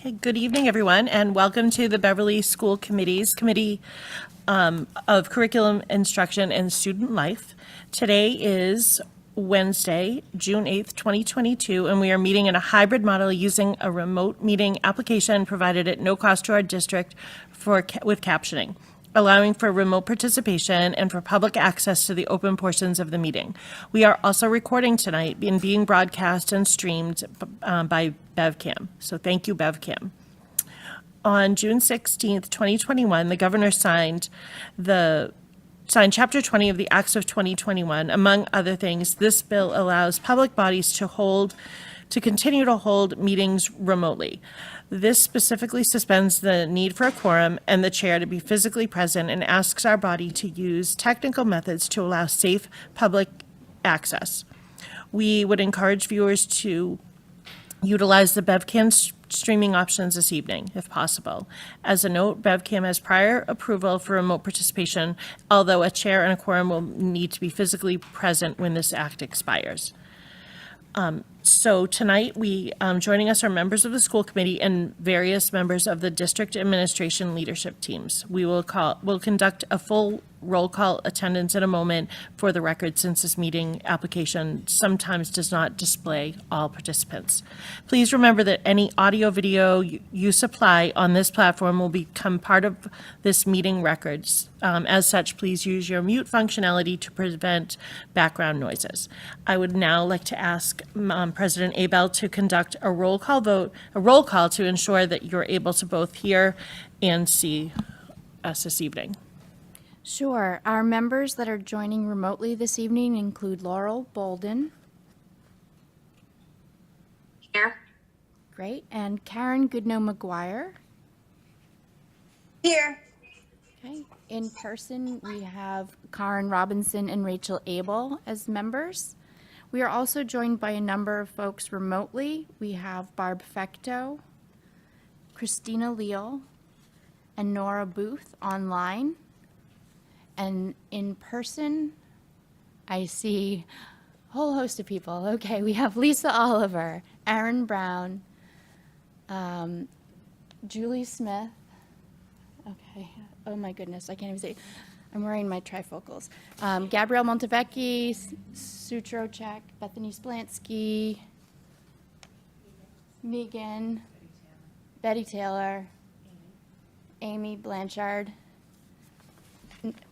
Okay, good evening, everyone, and welcome to the Beverly School Committee's Committee of Curriculum Instruction and Student Life. Today is Wednesday, June 8th, 2022, and we are meeting in a hybrid model using a remote meeting application provided at no cost to our district with captioning, allowing for remote participation and for public access to the open portions of the meeting. We are also recording tonight and being broadcast and streamed by BevCam. So thank you, BevCam. On June 16th, 2021, the governor signed Chapter 20 of the Acts of 2021. Among other things, this bill allows public bodies to continue to hold meetings remotely. This specifically suspends the need for a quorum and the chair to be physically present and asks our body to use technical methods to allow safe public access. We would encourage viewers to utilize the BevCam streaming options this evening, if possible. As a note, BevCam has prior approval for remote participation, although a chair and a quorum will need to be physically present when this act expires. So tonight, joining us are members of the school committee and various members of the district administration leadership teams. We'll conduct a full roll call attendance in a moment for the record, since this meeting application sometimes does not display all participants. Please remember that any audio video you supply on this platform will become part of this meeting records. As such, please use your mute functionality to prevent background noises. I would now like to ask President Abel to conduct a roll call to ensure that you're able to both hear and see us this evening. Sure. Our members that are joining remotely this evening include Laurel Bolden. Here. Great. And Karen Goodnow-McGuire. Here. Okay. In person, we have Karen Robinson and Rachel Abel as members. We are also joined by a number of folks remotely. We have Barb Fecto, Christina Leal, and Nora Booth online. And in person, I see a whole host of people. Okay, we have Lisa Oliver, Aaron Brown, Julie Smith. Okay, oh my goodness, I can't even say. I'm wearing my trifocals. Gabrielle Montevecchi, Sutro Check, Bethany Splansky, Megan, Betty Taylor, Amy Blanchard.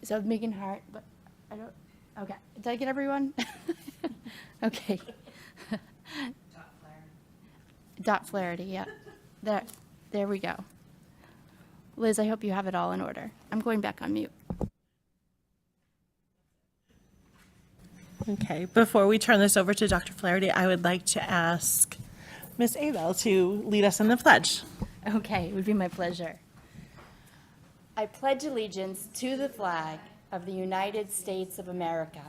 So Megan Hart, but I don't, okay. Did I get everyone? Okay. Dot Flaherty, yeah. There we go. Liz, I hope you have it all in order. I'm going back on mute. Okay, before we turn this over to Dr. Flaherty, I would like to ask Ms. Abel to lead us in the pledge. Okay, it would be my pleasure. I pledge allegiance to the flag of the United States of America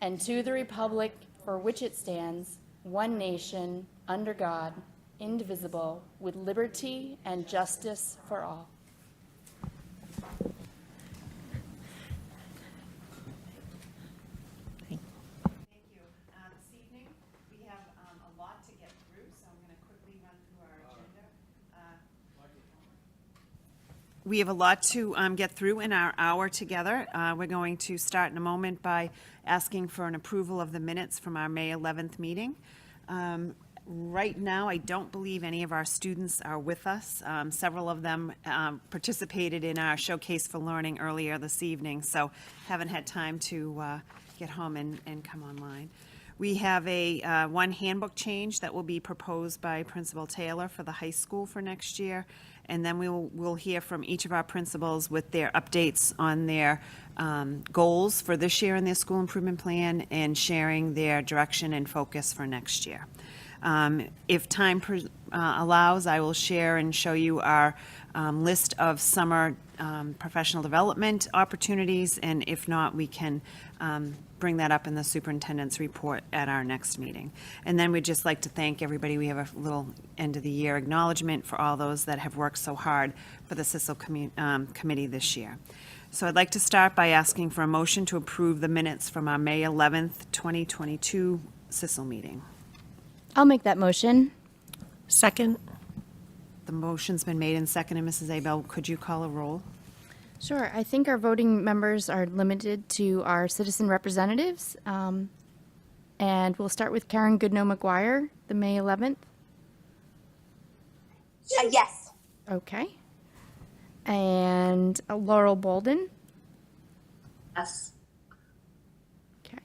and to the republic for which it stands, one nation, under God, indivisible, with liberty and justice for all. Thank you. This evening, we have a lot to get through, so I'm going to quickly run through our agenda. We have a lot to get through in our hour together. We're going to start in a moment by asking for an approval of the minutes from our May 11th meeting. Right now, I don't believe any of our students are with us. Several of them participated in our Showcase for Learning earlier this evening, so haven't had time to get home and come online. We have a one handbook change that will be proposed by Principal Taylor for the high school for next year. And then we'll hear from each of our principals with their updates on their goals for this year in their school improvement plan and sharing their direction and focus for next year. If time allows, I will share and show you our list of summer professional development opportunities, and if not, we can bring that up in the superintendent's report at our next meeting. And then we'd just like to thank everybody. We have a little end of the year acknowledgement for all those that have worked so hard for the CISL committee this year. So I'd like to start by asking for a motion to approve the minutes from our May 11th, 2022 CISL meeting. I'll make that motion. Second. The motion's been made and seconded. Mrs. Abel, could you call a roll? Sure. I think our voting members are limited to our citizen representatives. And we'll start with Karen Goodnow McGuire, the May 11th. Yes. Okay. And Laurel Bolden. Yes. Okay.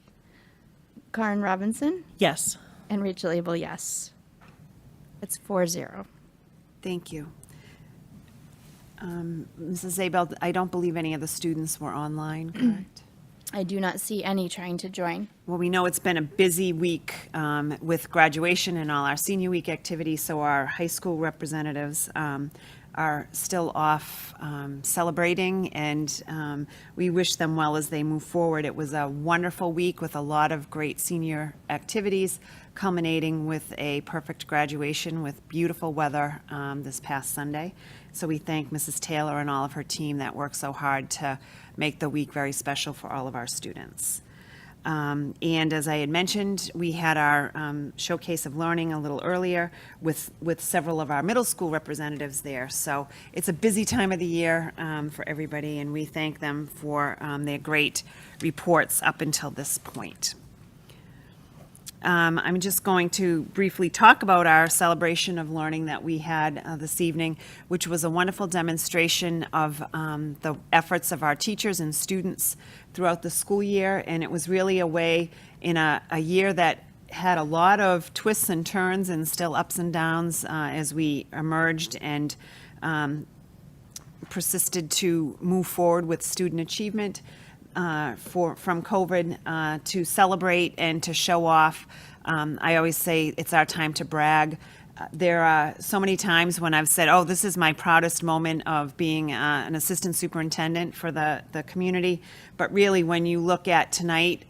Karen Robinson Yes. and Rachel Abel, yes. It's 4-0. Thank you. Mrs. Abel, I don't believe any of the students were online, correct? I do not see any trying to join. Well, we know it's been a busy week with graduation and all our senior week activities, so our high school representatives are still off celebrating, and we wish them well as they move forward. It was a wonderful week with a lot of great senior activities, culminating with a perfect graduation with beautiful weather this past Sunday. So we thank Mrs. Taylor and all of her team that worked so hard to make the week very special for all of our students. And as I had mentioned, we had our showcase of learning a little earlier with several of our middle school representatives there. So it's a busy time of the year for everybody, and we thank them for their great reports up until this point. I'm just going to briefly talk about our celebration of learning that we had this evening, which was a wonderful demonstration of the efforts of our teachers and students throughout the school year. And it was really a way in a year that had a lot of twists and turns and still ups and downs as we emerged and persisted to move forward with student achievement. From COVID to celebrate and to show off. I always say it's our time to brag. There are so many times when I've said, oh, this is my proudest moment of being an assistant superintendent for the community. But really, when you look at tonight,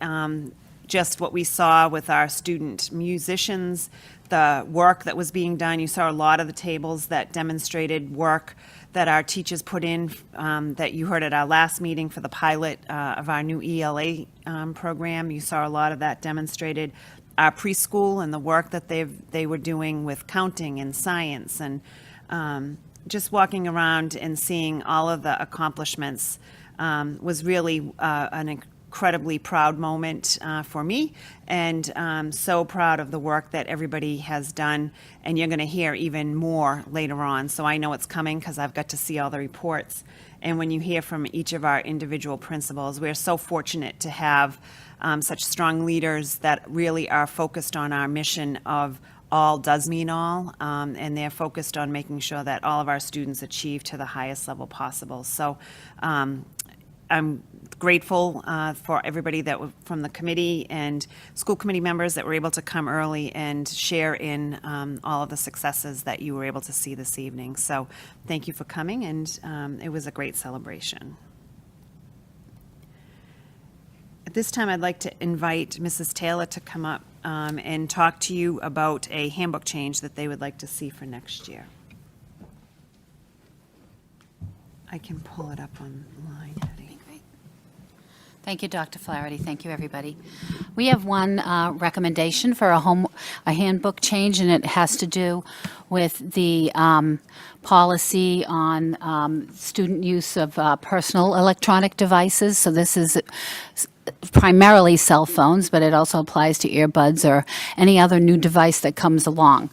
just what we saw with our student musicians, the work that was being done, you saw a lot of the tables that demonstrated work that our teachers put in, that you heard at our last meeting for the pilot of our new ELA program. You saw a lot of that demonstrated. Our preschool and the work that they were doing with counting and science, and just walking around and seeing all of the accomplishments was really an incredibly proud moment for me, and so proud of the work that everybody has done, and you're going to hear even more later on. So I know it's coming because I've got to see all the reports. And when you hear from each of our individual principals, we're so fortunate to have such strong leaders that really are focused on our mission of all does mean all, and they're focused on making sure that all of our students achieve to the highest level possible. So I'm grateful for everybody that from the committee and school committee members that were able to come early and share in all of the successes that you were able to see this evening. So thank you for coming, and it was a great celebration. At this time, I'd like to invite Mrs. Taylor to come up and talk to you about a handbook change that they would like to see for next year. I can pull it up online. Thank you, Dr. Flaherty. Thank you, everybody. We have one recommendation for a handbook change, and it has to do with the policy on student use of personal electronic devices. So this is primarily cell phones, but it also applies to earbuds or any other new device that comes along.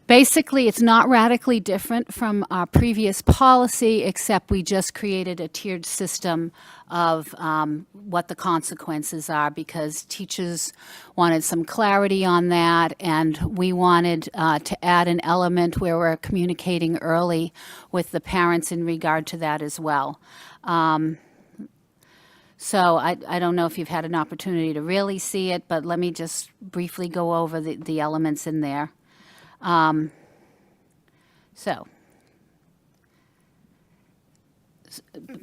Basically, it's not radically different from our previous policy, except we just created a tiered system of what the consequences are, because teachers wanted some clarity on that, and we wanted to add an element where we're communicating early with the parents in regard to that as well. So I don't know if you've had an opportunity to really see it, but let me just briefly go over the elements in there. So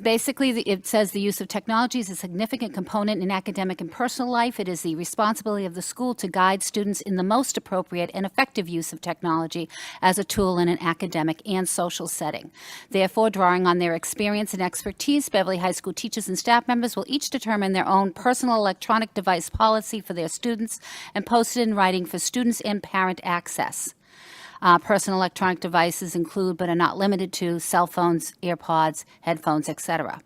basically, it says the use of technology is a significant component in academic and personal life. It is the responsibility of the school to guide students in the most appropriate and effective use of technology as a tool in an academic and social setting. Therefore, drawing on their experience and expertise, Beverly High School teachers and staff members will each determine their own personal electronic device policy for their students and post it in writing for students and parent access. Personal electronic devices include but are not limited to cell phones, earpods, headphones, etc.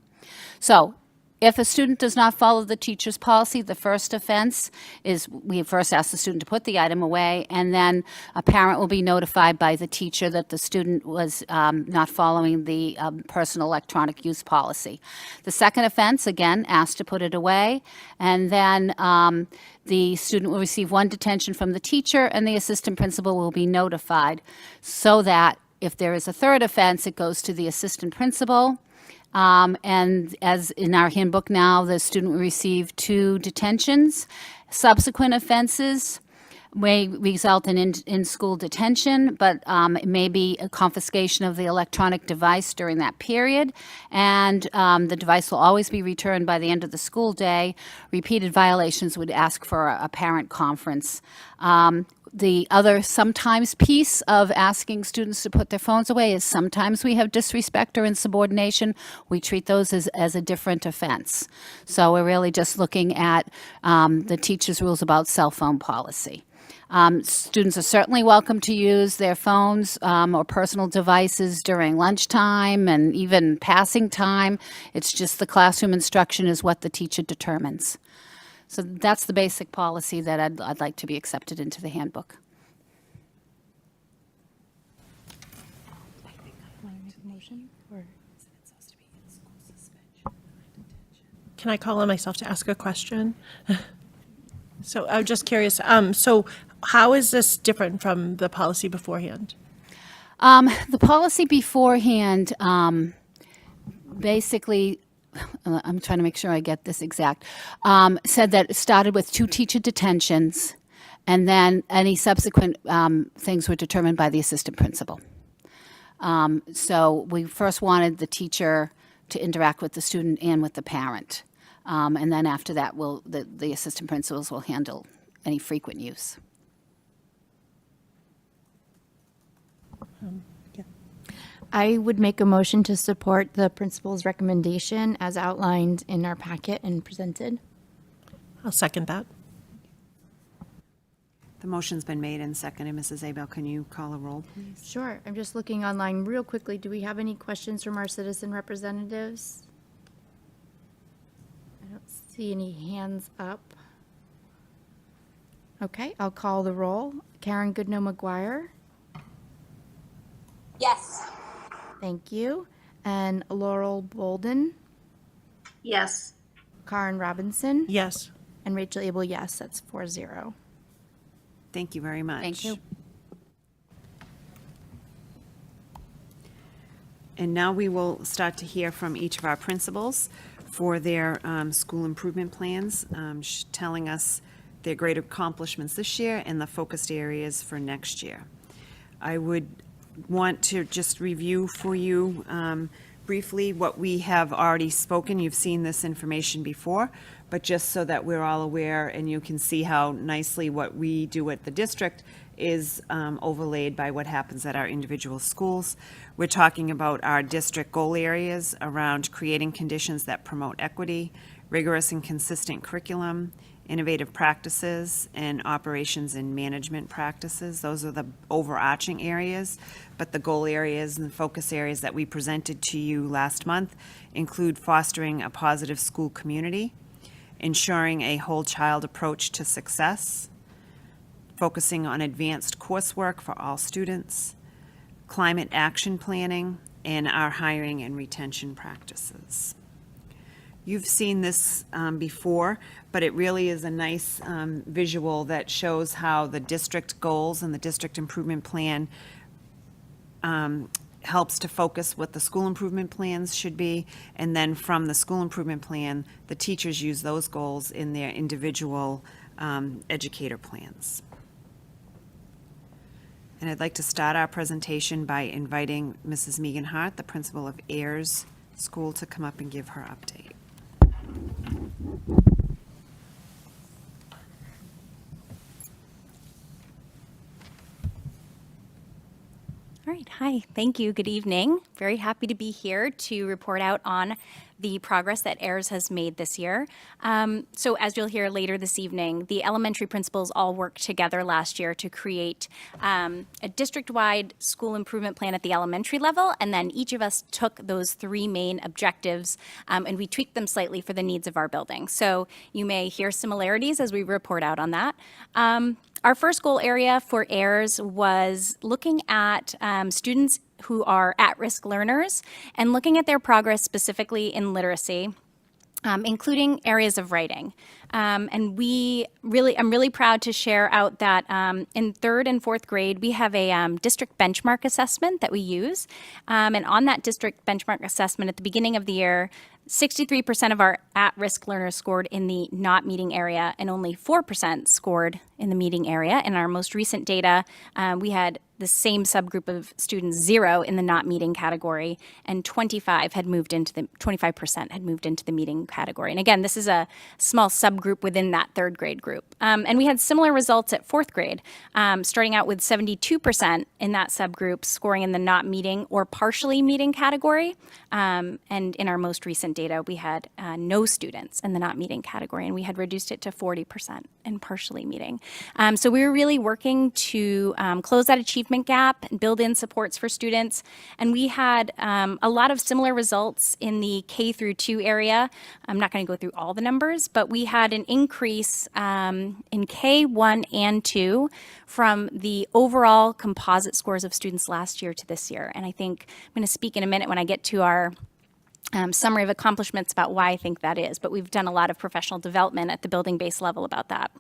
So, if a student does not follow the teacher's policy, the first offense is we first ask the student to put the item away, and then a parent will be notified by the teacher that the student was not following the personal electronic use policy. The second offense, again, asked to put it away, and then the student will receive 1 detention from the teacher, and the assistant principal will be notified, so that if there is a third offense, it goes to the assistant principal. And as in our handbook now, the student will receive 2 detentions. Subsequent offenses may result in in-school detention, but it may be a confiscation of the electronic device during that period, and the device will always be returned by the end of the school day. Repeated violations would ask for a parent conference. The other sometimes piece of asking students to put their phones away is sometimes we have disrespect or insubordination. We treat those as a different offense. So we're really just looking at the teacher's rules about cell phone policy. Students are certainly welcome to use their phones or personal devices during lunchtime and even passing time. It's just the classroom instruction is what the teacher determines. So that's the basic policy that I'd like to be accepted into the handbook. Can I call on myself to ask a question? So I'm just curious, so how is this different from the policy beforehand? The policy beforehand basically, I'm trying to make sure I get this exact, said that it started with 2 teacher detentions, and then any subsequent things were determined by the assistant principal. So we first wanted the teacher to interact with the student and with the parent. And then after that, the assistant principals will handle any frequent use. I would make a motion to support the principal's recommendation as outlined in our packet and presented. I'll second that. The motion's been made and seconded. Mrs. Abel, can you call a roll, please? Sure. I'm just looking online real quickly. Do we have any questions from our citizen representatives? I don't see any hands up. Okay, I'll call the roll. Karen Goodnow-McGuire. Yes. Thank you. And Laurel Bolden, Yes. Karen Robinson, Yes. and Rachel Abel, yes. That's 4-0. Thank you very much. Thank you. And now we will start to hear from each of our principals for their school improvement plans, telling us their great accomplishments this year and the focused areas for next year. I would want to just review for you briefly what we have already spoken. You've seen this information before, but just so that we're all aware and you can see how nicely what we do at the district is overlaid by what happens at our individual schools. We're talking about our district goal areas around creating conditions that promote equity, rigorous and consistent curriculum, innovative practices, and operations and management practices. Those are the overarching areas, but the goal areas and the focus areas that we presented to you last month include fostering a positive school community, ensuring a whole child approach to success, focusing on advanced coursework for all students, climate action planning, and our hiring and retention practices. You've seen this before, but it really is a nice visual that shows how the district goals and the district improvement plan helps to focus what the school improvement plans should be, and then from the school improvement plan, the teachers use those goals in their individual educator plans. And I'd like to start our presentation by inviting Mrs. Megan Hart, the principal of Ayers School, to come up and give her update. All right, hi, thank you, good evening. Very happy to be here to report out on the progress that AIRS has made this year. So as you'll hear later this evening, the elementary principals all worked together last year to create a district-wide school improvement plan at the elementary level, and then each of us took those three main objectives and we tweaked them slightly for the needs of our building. So you may hear similarities as we report out on that. Our first goal area for AIRS was looking at students who are at-risk learners and looking at their progress specifically in literacy, including areas of writing. And I'm really proud to share out that in third and fourth grade, we have a district benchmark assessment that we use. And on that district benchmark assessment at the beginning of the year, 63% of our at-risk learners scored in the not meeting area and only 4% scored in the meeting area. In our most recent data, we had the same subgroup of students 0 in the not meeting category, and 25% had moved into the meeting category. And again, this is a small subgroup within that third grade group. And we had similar results at fourth grade, starting out with 72% in that subgroup scoring in the not meeting or partially meeting category. And in our most recent data, we had no students in the not meeting category, and we had reduced it to 40% in partially meeting. So we were really working to close that achievement gap and build in supports for students. And we had a lot of similar results in the K through 2 area. I'm not going to go through all the numbers, but we had an increase in K1 and 2 from the overall composite scores of students last year to this year. And I think I'm going to speak in a minute when I get to our summary of accomplishments about why I think that is, but we've done a lot of professional development at the building-based level about that.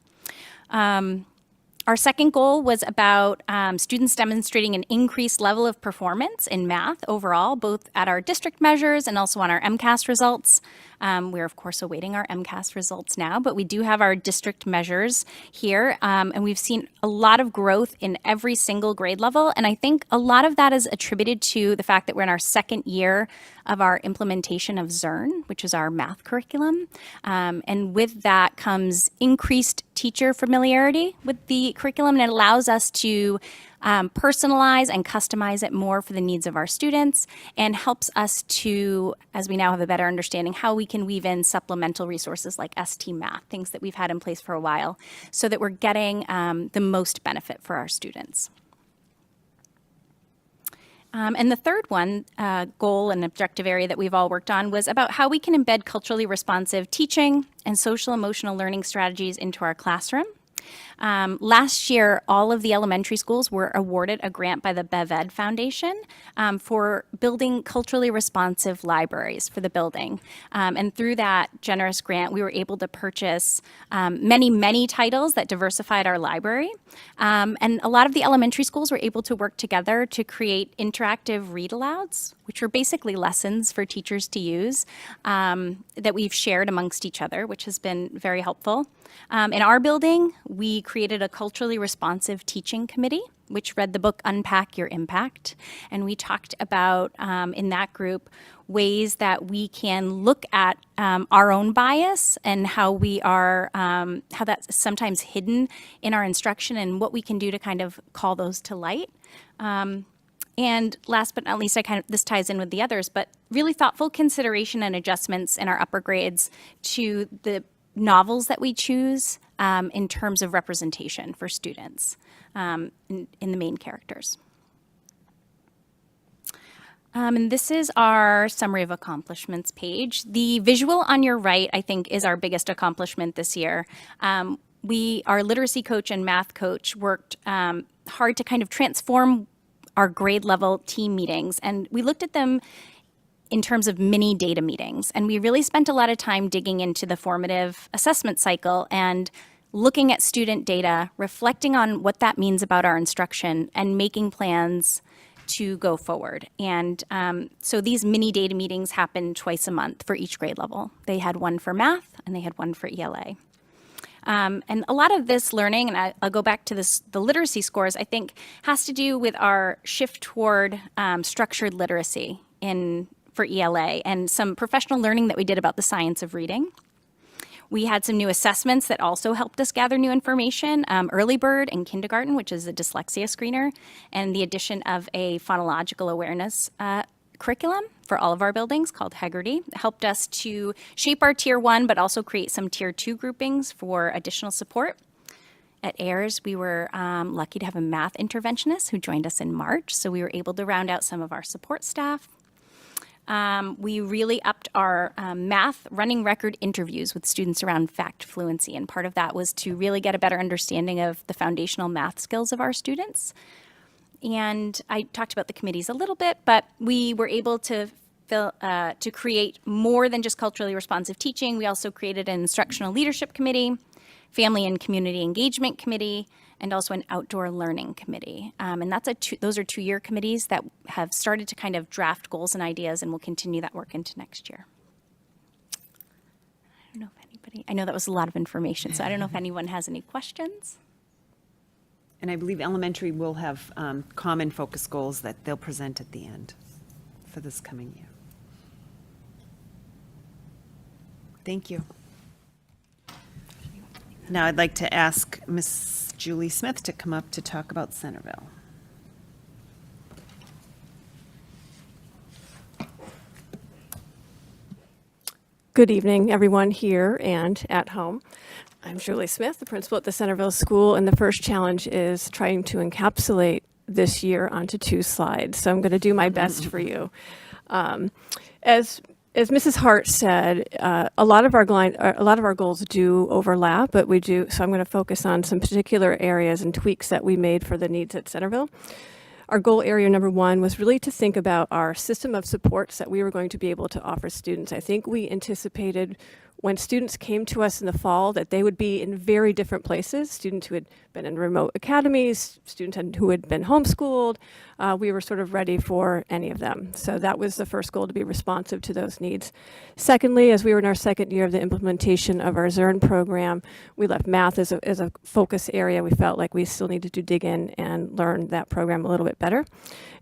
Our second goal was about students demonstrating an increased level of performance in math overall, both at our district measures and also on our MCAS results. We're, of course, awaiting our MCAS results now, but we do have our district measures here, and we've seen a lot of growth in every single grade level, and I think a lot of that is attributed to the fact that we're in our second year of our implementation of ZERN, which is our math curriculum, and with that comes increased teacher familiarity with the curriculum, and it allows us to personalize and customize it more for the needs of our students, and helps us to, as we now have a better understanding, how we can weave in supplemental resources like ST Math, things that we've had in place for a while, so that we're getting the most benefit for our students. And the third one, goal and objective area that we've all worked on was about how we can embed culturally responsive teaching and social emotional learning strategies into our classroom. Last year, all of the elementary schools were awarded a grant by the BevEd Foundation for building culturally responsive libraries for the building. And through that generous grant, we were able to purchase many titles that diversified our library. And a lot of the elementary schools were able to work together to create interactive read-alouds, which were basically lessons for teachers to use that we've shared amongst each other, which has been very helpful. In our building, we created a culturally responsive teaching committee, which read the book Unpack Your Impact. And we talked about, in that group, ways that we can look at our own bias and how we are, how that's sometimes hidden in our instruction, and what we can do to kind of call those to light. And last but not least, this ties in with the others, but really thoughtful consideration and adjustments in our upper grades to the novels that we choose in terms of representation for students in the main characters. And this is our summary of accomplishments page. The visual on your right, I think, is our biggest accomplishment this year. Our literacy coach and math coach worked hard to kind of transform our grade level team meetings, and we looked at them in terms of mini data meetings. And we really spent a lot of time digging into the formative assessment cycle and looking at student data, reflecting on what that means about our instruction, and making plans to go forward. And so these mini data meetings happen twice a month for each grade level. They had one for math and they had one for ELA. And a lot of this learning, and I'll go back to the literacy scores, I think has to do with our shift toward structured literacy for ELA, and some professional learning that we did about the science of reading. We had some new assessments that also helped us gather new information. Early Bird in kindergarten, which is a dyslexia screener, and the addition of a phonological awareness curriculum for all of our buildings called Haggerty helped us to shape our Tier 1, but also create some Tier 2 groupings for additional support. At AIRS, we were lucky to have a math interventionist who joined us in March, so we were able to round out some of our support staff. We really upped our math running record interviews with students around fact fluency, and part of that was to really get a better understanding of the foundational math skills of our students. And I talked about the committees a little bit, but we were able to create more than just culturally responsive teaching. We also created an instructional leadership committee, family and community engagement committee, and also an outdoor learning committee. And those are 2-year committees that have started to kind of draft goals and ideas, and we'll continue that work into next year. I know that was a lot of information, so I don't know if anyone has any questions. And I believe elementary will have common focus goals that they'll present at the end for this coming year. Thank you. Now I'd like to ask Ms. Julie Smith to come up to talk about Centerville. Good evening, everyone here and at home. I'm Julie Smith, the principal at the Centerville School, and the first challenge is trying to encapsulate this year onto 2 slides. So I'm going to do my best for you. As Mrs. Hart said, a lot of our goals do overlap, but we do. So I'm going to focus on some particular areas and tweaks that we made for the needs at Centerville. Our goal area number 1 was really to think about our system of supports that we were going to be able to offer students. I think we anticipated when students came to us in the fall that they would be in very different places, students who had been in remote academies, students who had been homeschooled. We were sort of ready for any of them. So that was the first goal, to be responsive to those needs. Secondly, as we were in our second year of the implementation of our ZERN program, we left math as a focus area. We felt like we still needed to dig in and learn that program a little bit better.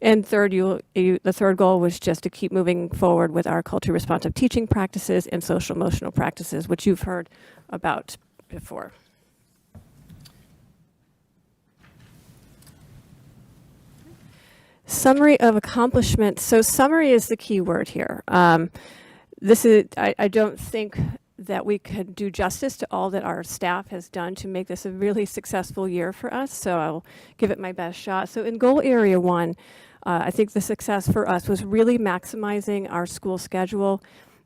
And third, the third goal was just to keep moving forward with our culturally responsive teaching practices and social emotional practices, which you've heard about before. Summary of accomplishments. So summary is the key word here. I don't think that we could do justice to all that our staff has done to make this a really successful year for us. So I'll give it my best shot. So in goal area 1, I think the success for us was really maximizing our school schedule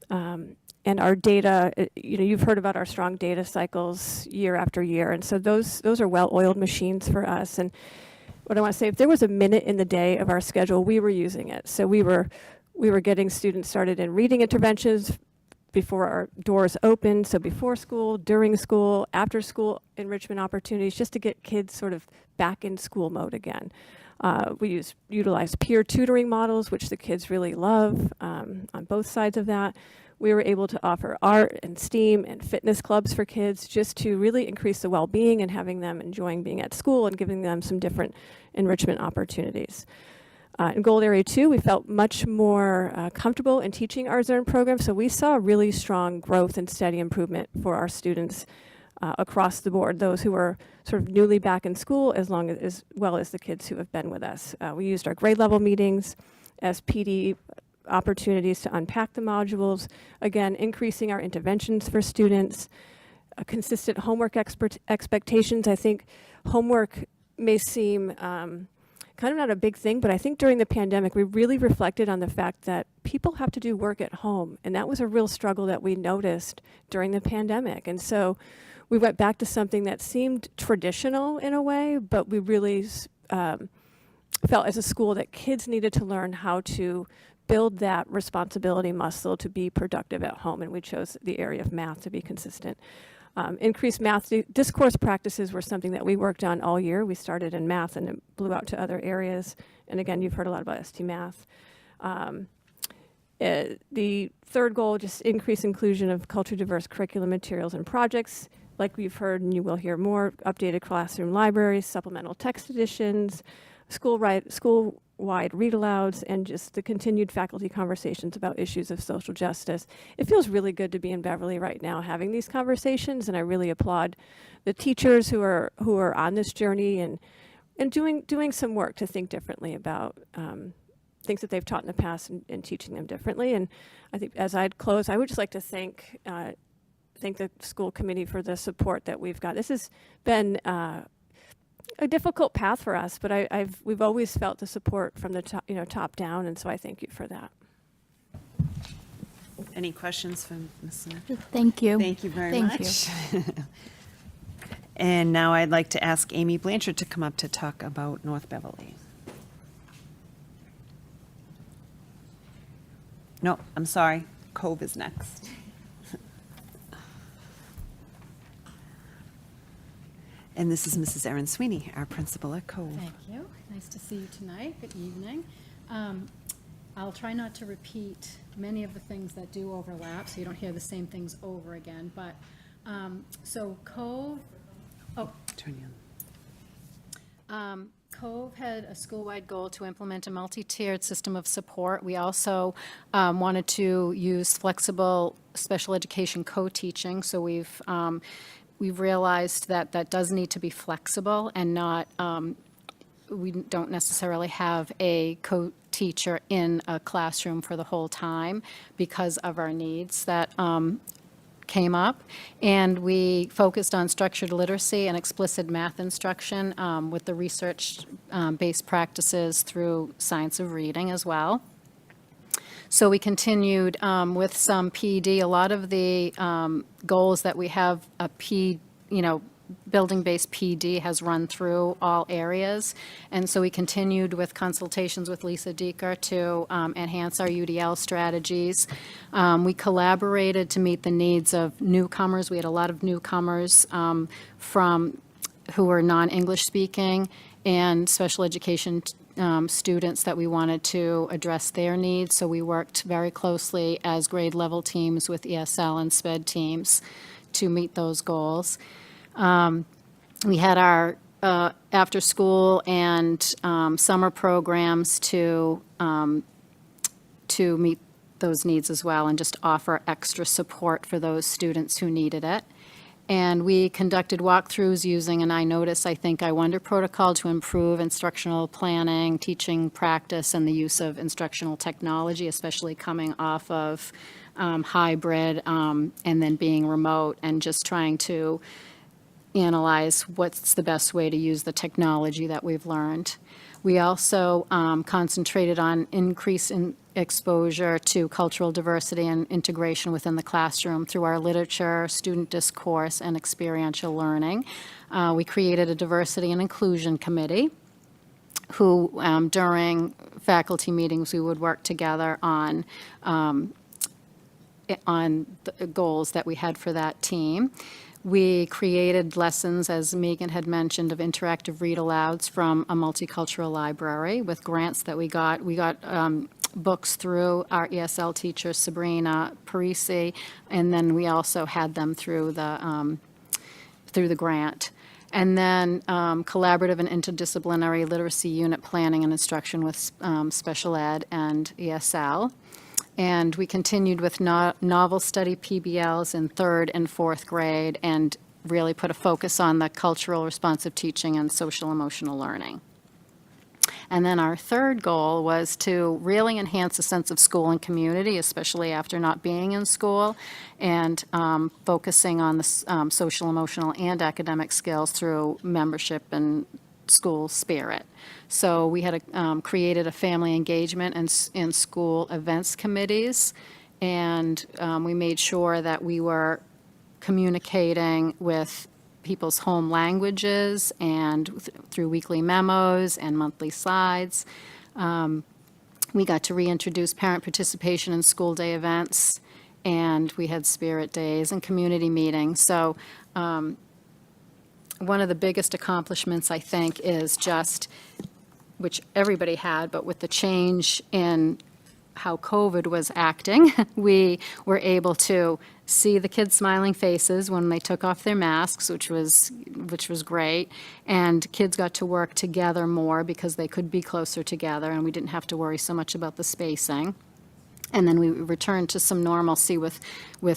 and our data. You've heard about our strong data cycles year after year. And so those are well-oiled machines for us. And what I want to say, if there was a minute in the day of our schedule, we were using it. So we were getting students started in reading interventions before our doors opened. So before school, during school, after school enrichment opportunities, just to get kids sort of back in school mode again. We utilized peer tutoring models, which the kids really love on both sides of that. We were able to offer art and STEAM and fitness clubs for kids just to really increase the well-being and having them enjoying being at school and giving them some different enrichment opportunities. In goal area 2, we felt much more comfortable in teaching our ZERN program, so we saw really strong growth and steady improvement for our students across the board, those who were sort of newly back in school as well as the kids who have been with us. We used our grade level meetings as PD opportunities to unpack the modules, again, increasing our interventions for students, consistent homework expectations. I think homework may seem kind of not a big thing, but I think during the pandemic, we really reflected on the fact that people have to do work at home. And that was a real struggle that we noticed during the pandemic. And so we went back to something that seemed traditional in a way, but we really felt as a school that kids needed to learn how to build that responsibility muscle to be productive at home. And we chose the area of math to be consistent. Increased math discourse practices were something that we worked on all year. We started in math and it blew out to other areas. And again, you've heard a lot about ST Math. The third goal, just increase inclusion of culturally diverse curriculum materials and projects. Like we've heard, and you will hear more, updated classroom libraries, supplemental text editions, school district-wide read-alouds and just the continued faculty conversations about issues of social justice. It feels really good to be in Beverly right now having these conversations, and I really applaud the teachers who are on this journey and doing some work to think differently about things that they've taught in the past and teaching them differently. And I think as I'd close, I would just like to thank the school committee for the support that we've got. This has been a difficult path for us, but we've always felt the support from the top down, and so I thank you for that. Any questions from Ms. Smith? Thank you. Thank you very Thank much. And now I'd like to ask Amy Blanchard to come up to talk about North Beverly. No, I'm sorry, Cove is next. And this is Mrs. Erin Sweeney, our principal at Cove. Thank you. Nice to see you tonight. Good evening. I'll try not to repeat many of the things that do overlap, so you don't hear the same things over again. But, so Cove, Turn you on. Cove had a school-wide goal to implement a multi-tiered system of support. We also wanted to use flexible special education co-teaching, so we've realized that that does need to be flexible and not, we don't necessarily have a co-teacher in a classroom for the whole time because of our needs that came up. And we focused on structured literacy and explicit math instruction with the research-based practices through science of reading as well. So we continued with some PD. A lot of the goals that we have, building-based PD has run through all areas. And so we continued with consultations with Lisa Deeker to enhance our UDL strategies. We collaborated to meet the needs of newcomers. We had a lot of newcomers who were non-English speaking and special education students that we wanted to address their needs. So we worked very closely as grade level teams with ESL and SPED teams to meet those goals. We had our after school and summer programs to meet those needs as well and just offer extra support for those students who needed it. And we conducted walkthroughs using an I Notice, I Think, I Wonder protocol to improve instructional planning, teaching practice, and the use of instructional technology, especially coming off of hybrid and then being remote and just trying to analyze what's the best way to use the technology that we've learned. We also concentrated on increase in exposure to cultural diversity and integration within the classroom through our literature, student discourse, and experiential learning. We created a diversity and inclusion committee who, during faculty meetings, we would work together on the goals that we had for that team. We created lessons, as Megan had mentioned, of interactive read-alouds from a multicultural library with grants that we got. We got books through our ESL teacher, Sabrina Parisi, and then we also had them through the grant. And then collaborative and interdisciplinary literacy unit planning and instruction with special ed and ESL. And we continued with novel study PBLs in 3rd and 4th grade and really put a focus on the cultural responsive teaching and social emotional learning. And then our 3rd goal was to really enhance a sense of school and community, especially after not being in school, and focusing on the social, emotional, and academic skills through membership and school spirit. So we had created a family engagement and school events committees, and we made sure that we were communicating with people's home languages and through weekly memos and monthly slides. We got to reintroduce parent participation in school day events, and we had spirit days and community meetings. So one of the biggest accomplishments, I think, is just, which everybody had, but with the change in how COVID was acting, we were able to see the kids' smiling faces when they took off their masks, which was great. And kids got to work together more because they could be closer together, and we didn't have to worry so much about the spacing. And then we returned to some normalcy with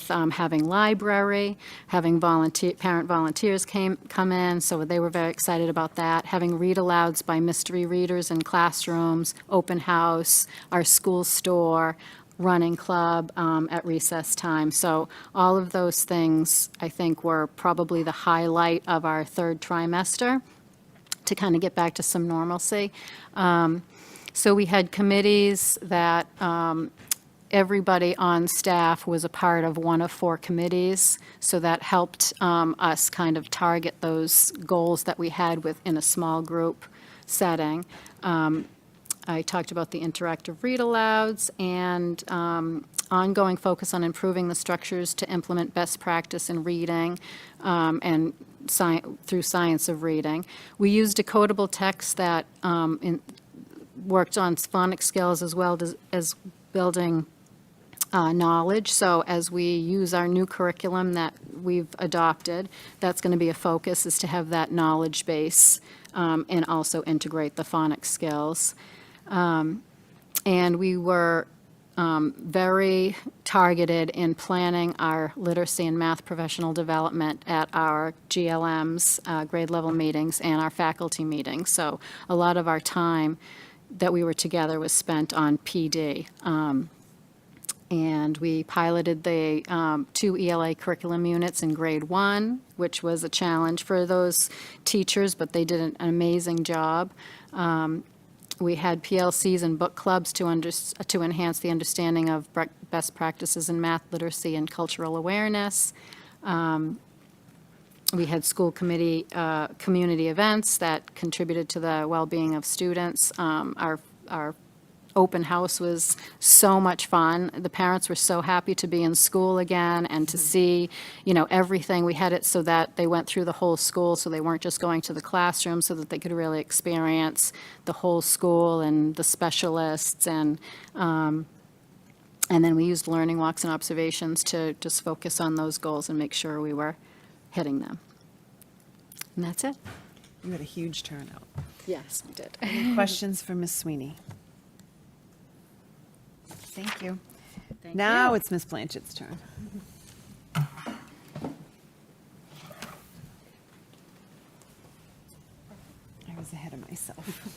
having library, having parent volunteers come in, so they were very excited about that. Having read-alouds by mystery readers in classrooms, open house, our school store, running club at recess time. So all of those things, I think, were probably the highlight of our third trimester to kind of get back to some normalcy. So we had committees that everybody on staff was a part of one of 4 committees, so that helped us kind of target those goals that we had within a small group setting. I talked about the interactive read-alouds and ongoing focus on improving the structures to implement best practice in reading and through science of reading. We used decodable text that worked on phonics skills as well as building knowledge. So as we use our new curriculum that we've adopted, that's going to be a focus, is to have that knowledge base and also integrate the phonics skills. And we were very targeted in planning our literacy and math professional development at our GLMs, grade level meetings, and our faculty meetings. So a lot of our time that we were together was spent on PD. And we piloted the 2 ELA curriculum units in grade 1, which was a challenge for those teachers, but they did an amazing job. We had PLCs and book clubs to enhance the understanding of best practices in math literacy and cultural awareness. We had school committee community events that contributed to the well-being of students. Our open house was so much fun. The parents were so happy to be in school again and to see, everything. We had it so that they went through the whole school, so they weren't just going to the classroom, so that they could really experience the whole school and the specialists. And then we used learning walks and observations to just focus on those goals and make sure we were hitting them. And that's it. You had a huge turnout. Yes, we did. Any questions for Ms. Sweeney? Thank you. Now it's Ms. Blanchett's turn. I was ahead of myself.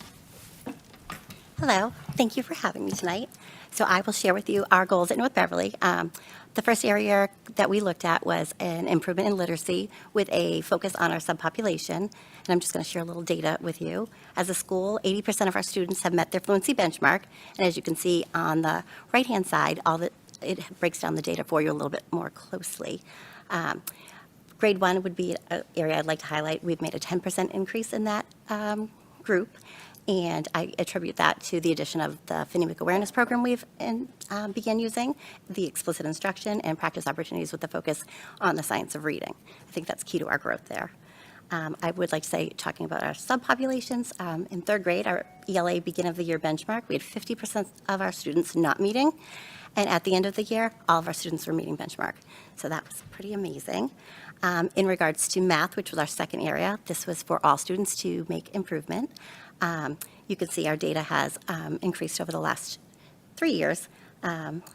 Hello, thank you for having me tonight. So I will share with you our goals at North Beverly. The first area that we looked at was an improvement in literacy with a focus on our subpopulation. And I'm just going to share a little data with you. As a school, 80% of our students have met their fluency benchmark. And as you can see on the right-hand side, it breaks down the data for you a little bit more closely. Grade 1 would be an area I'd like to highlight. We've made a 10% increase in that group. And I attribute that to the addition of the phonemic awareness program we've began using, the explicit instruction, and practice opportunities with the focus on the science of reading. I think that's key to our growth there. I would like to say, talking about our subpopulations, in 3rd grade, our ELA beginning of the year benchmark, we had 50% of our students not meeting. And at the end of the year, all of our students were meeting benchmark. So that was pretty amazing. In regards to math, which was our second area, this was for all students to make improvement. You can see our data has increased over the last 3 years.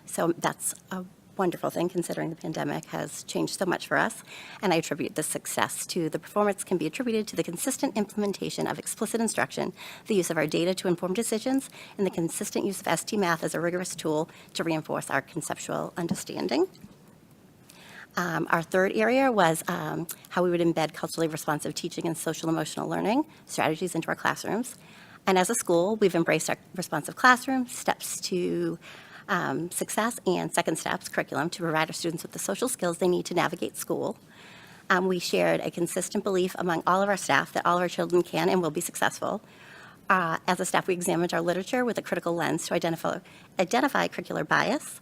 So that's a wonderful thing, considering the pandemic has changed so much for us. And I attribute this success to the performance can be attributed to the consistent implementation of explicit instruction, the use of our data to inform decisions, and the consistent use of ST Math as a rigorous tool to reinforce our conceptual understanding. Our third area was how we would embed culturally responsive teaching and social emotional learning strategies into our classrooms. And as a school, we've embraced our responsive classroom, steps to success, and second steps curriculum to provide our students with the social skills they need to navigate school. We shared a consistent belief among all of our staff that all of our children can and will be successful. As a staff, we examined our literature with a critical lens to identify curricular bias.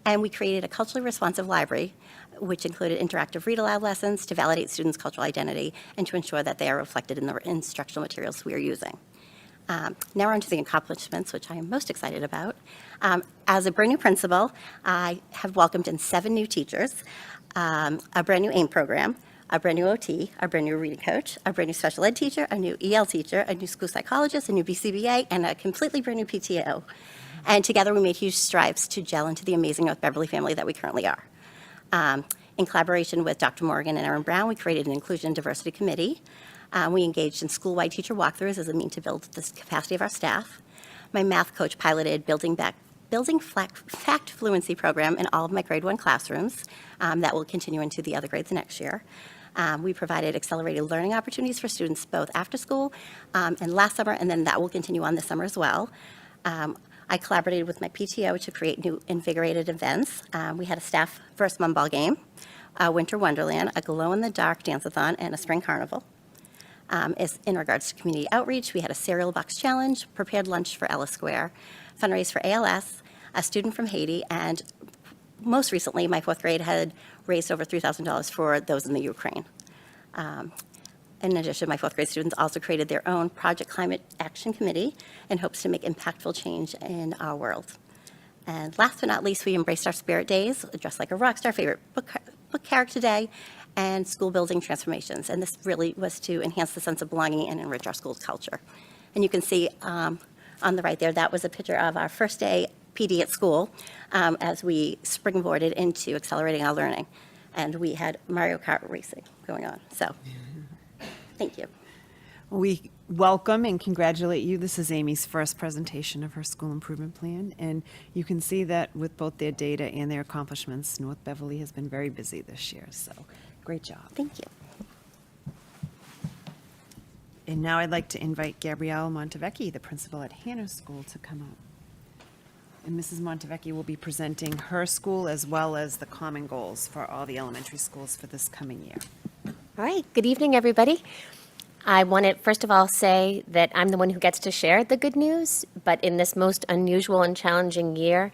And we created a culturally responsive library, which included interactive read-aloud lessons to validate students' cultural identity and to ensure that they are reflected in the instructional materials we are using. Now we're on to the accomplishments, which I am most excited about. As a brand new principal, I have welcomed in 7 new teachers, a brand new AIM program, a brand new OT, a brand new reading coach, a brand new special ed teacher, a new EL teacher, a new school psychologist, a new BCBA, and a completely brand new PTO. And together we made huge strides to gel into the amazing North Beverly family that we currently are. In collaboration with Dr. Morgan and Erin Brown, we created an Inclusion and Diversity Committee. We engaged in school-wide teacher walkthroughs as a means to build the capacity of our staff. My math coach piloted building fact fluency program in all of my grade 1 classrooms. That will continue into the other grades next year. We provided accelerated learning opportunities for students both after school and last summer, and then that will continue on this summer as well. I collaborated with my PTO to create new invigorated events. We had a staff first mum ball game, a winter wonderland, a glow-in-the-dark dance-a-thon, and a spring carnival. In regards to community outreach, we had a cereal box challenge, prepared lunch for Ella Square, fundraise for ALS, a student from Haiti, and most recently, my 4th grade had raised over $3,000 for those in the Ukraine. In addition, my 4th grade students also created their own Project Climate Action Committee in hopes to make impactful change in our world. And last but not least, we embraced our spirit days, dressed like a rock star, favorite book character day, and school building transformations. And this really was to enhance the sense of belonging and enrich our school's culture. And you can see on the right there, that was a picture of our first day PD at school as we springboarded into accelerating our learning. And we had Mario Kart racing going on. So, thank you. We welcome and congratulate you. This is Amy's first presentation of her school improvement plan, and you can see that with both their data and their accomplishments, North Beverly has been very busy this year, so great job. Thank you. And now I'd like to invite Gabrielle Montevecchi, the principal at Hannah School, to come up. And Mrs. Montevecchi will be presenting her school as well as the common goals for all the elementary schools for this coming year. All right, good evening, everybody. I want to first of all say that I'm the one who gets to share the good news, but in this most unusual and challenging year,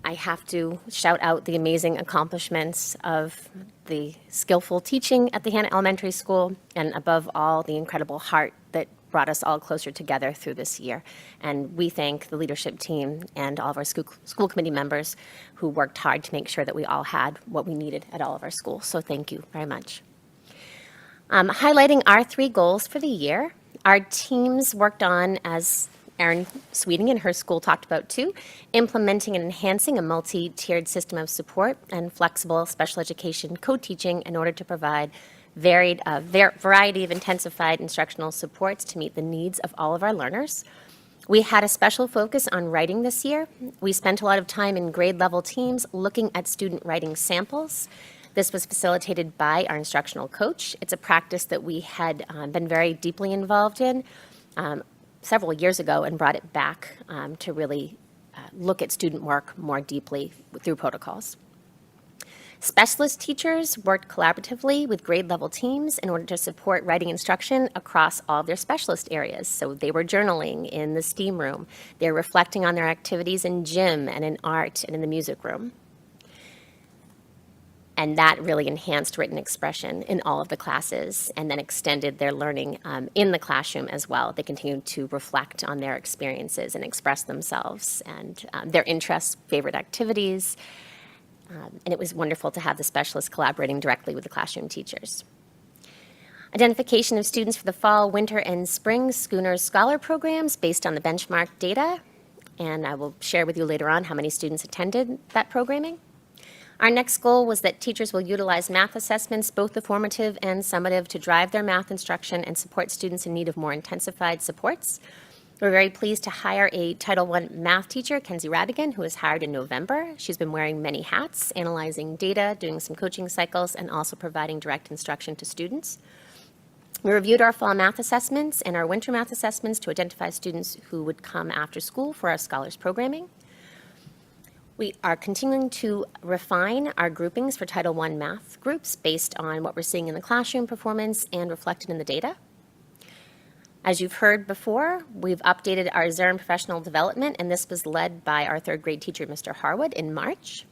I have to shout out the amazing accomplishments of the skillful teaching at the Hannah Elementary School, and above all, the incredible heart that brought us all closer together through this year. And we thank the leadership team and all of our school committee members who worked hard to make sure that we all had what we needed at all of our schools. So thank you very much. Highlighting our 3 goals for the year, our teams worked on, as Erin Sweeting and her school talked about too, implementing and enhancing a multi-tiered system of support and flexible special education co-teaching in order to provide variety of intensified instructional supports to meet the needs of all of our learners. We had a special focus on writing this year. We spent a lot of time in grade level teams looking at student writing samples. This was facilitated by our instructional coach. It's a practice that we had been very deeply involved in several years ago and brought it back to really look at student work more deeply through protocols. Specialist teachers worked collaboratively with grade level teams in order to support writing instruction across all of their specialist areas. So they were journaling in the STEAM room. They're reflecting on their activities in gym and in art and in the music room. And that really enhanced written expression in all of the classes and then extended their learning in the classroom as well. They continued to reflect on their experiences and express themselves and their interests, favorite activities. And it was wonderful to have the specialists collaborating directly with the classroom teachers. Identification of students for the fall, winter, and spring Schooners Scholar programs based on the benchmark data. And I will share with you later on how many students attended that programming. Our next goal was that teachers will utilize math assessments, both the formative and summative, to drive their math instruction and support students in need of more intensified supports. We're very pleased to hire a Title I math teacher, Kenzie Radigan, who was hired in November. She's been wearing many hats, analyzing data, doing some coaching cycles, and also providing direct instruction to students. We reviewed our fall math assessments and our winter math assessments to identify students who would come after school for our scholars programming. We are continuing to refine our groupings for Title I math groups based on what we're seeing in the classroom performance and reflected in the data. As you've heard before, we've updated our Zern professional development, and this was led by our 3rd grade teacher, Mr. Harwood, in March.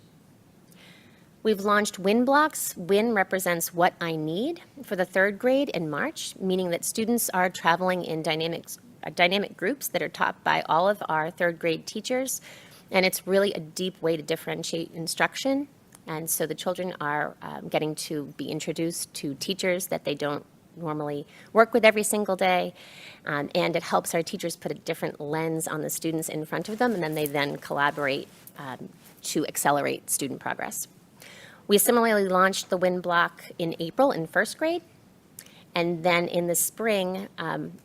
We've launched WIN blocks. WIN represents what I need for the 3rd grade in March, meaning that students are traveling in dynamic dynamic groups that are taught by all of our third grade teachers. And it's really a deep way to differentiate instruction. And so the children are getting to be introduced to teachers that they don't normally work with every single day. And it helps our teachers put a different lens on the students in front of them, and then they then collaborate to accelerate student progress. We similarly launched the WIN block in April in first grade. And then in the spring,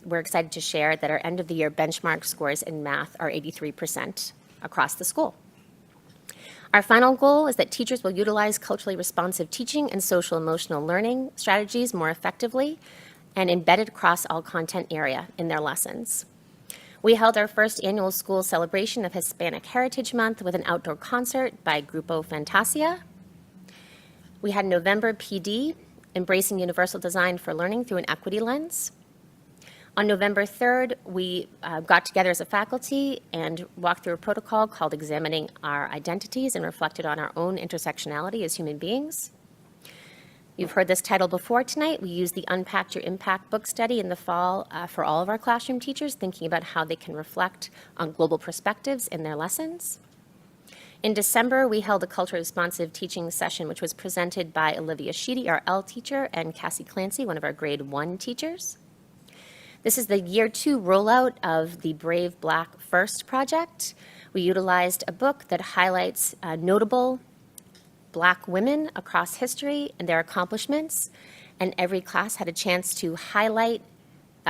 we're excited to share that our end of the year benchmark scores in math are 83% across the school. Our final goal is that teachers will utilize culturally responsive teaching and social emotional learning strategies more effectively and embedded across all content area in their lessons. We held our first annual school celebration of Hispanic Heritage Month with an outdoor concert by Grupo Fantasia. We had November PD, embracing universal design for learning through an equity lens. On November 3rd, we got together as a faculty and walked through a protocol called Examining Our Identities and reflected on our own intersectionality as human beings. You've heard this title before tonight. We used the Unpack Your Impact book study in the fall for all of our classroom teachers, thinking about how they can reflect on global perspectives in their lessons. In December, we held a culturally responsive teaching session, which was presented by Olivia Sheedy, our L teacher, and Cassie Clancy, one of our grade 1 teachers. This is the year 2 rollout of the Brave Black First project. We utilized a book that highlights notable Black women across history and their accomplishments, and every class had a chance to highlight,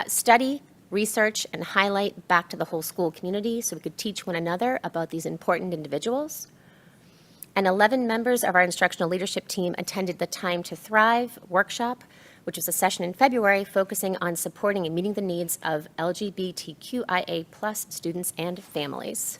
study, research, and highlight back to the whole school community so we could teach one another about these important individuals. And 11 members of our instructional leadership team attended the Time to Thrive workshop, which was a session in February focusing on supporting and meeting the needs of LGBTQIA+ students and families.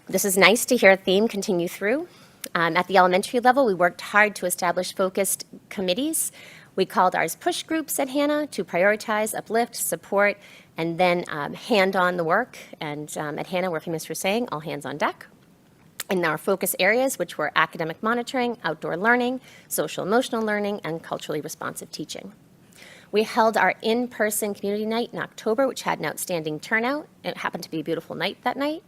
This is nice to hear a theme continue through. At the elementary level, we worked hard to establish focused committees. We called ours push groups at Hannah to prioritize, uplift, support, and then hand on the work. And at Hannah, we're famous for saying, all hands on deck. In our focus areas, which were academic monitoring, outdoor learning, social emotional learning, and culturally responsive teaching. We held our in-person community night in October, which had an outstanding turnout. It happened to be a beautiful night that night.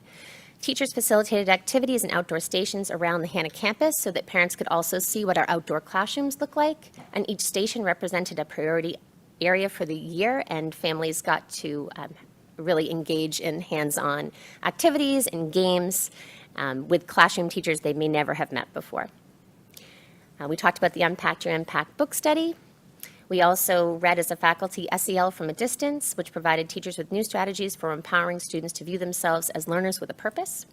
Teachers facilitated activities and outdoor stations around the Hannah campus so that parents could also see what our outdoor classrooms look like, and each station represented a priority area for the year, and families got to really engage in hands-on activities and games with classroom teachers they may never have met before. We talked about the Unpack Your Impact book study. We also read as a faculty SEL from a distance, which provided teachers with new strategies for empowering students to view themselves as learners with a purpose.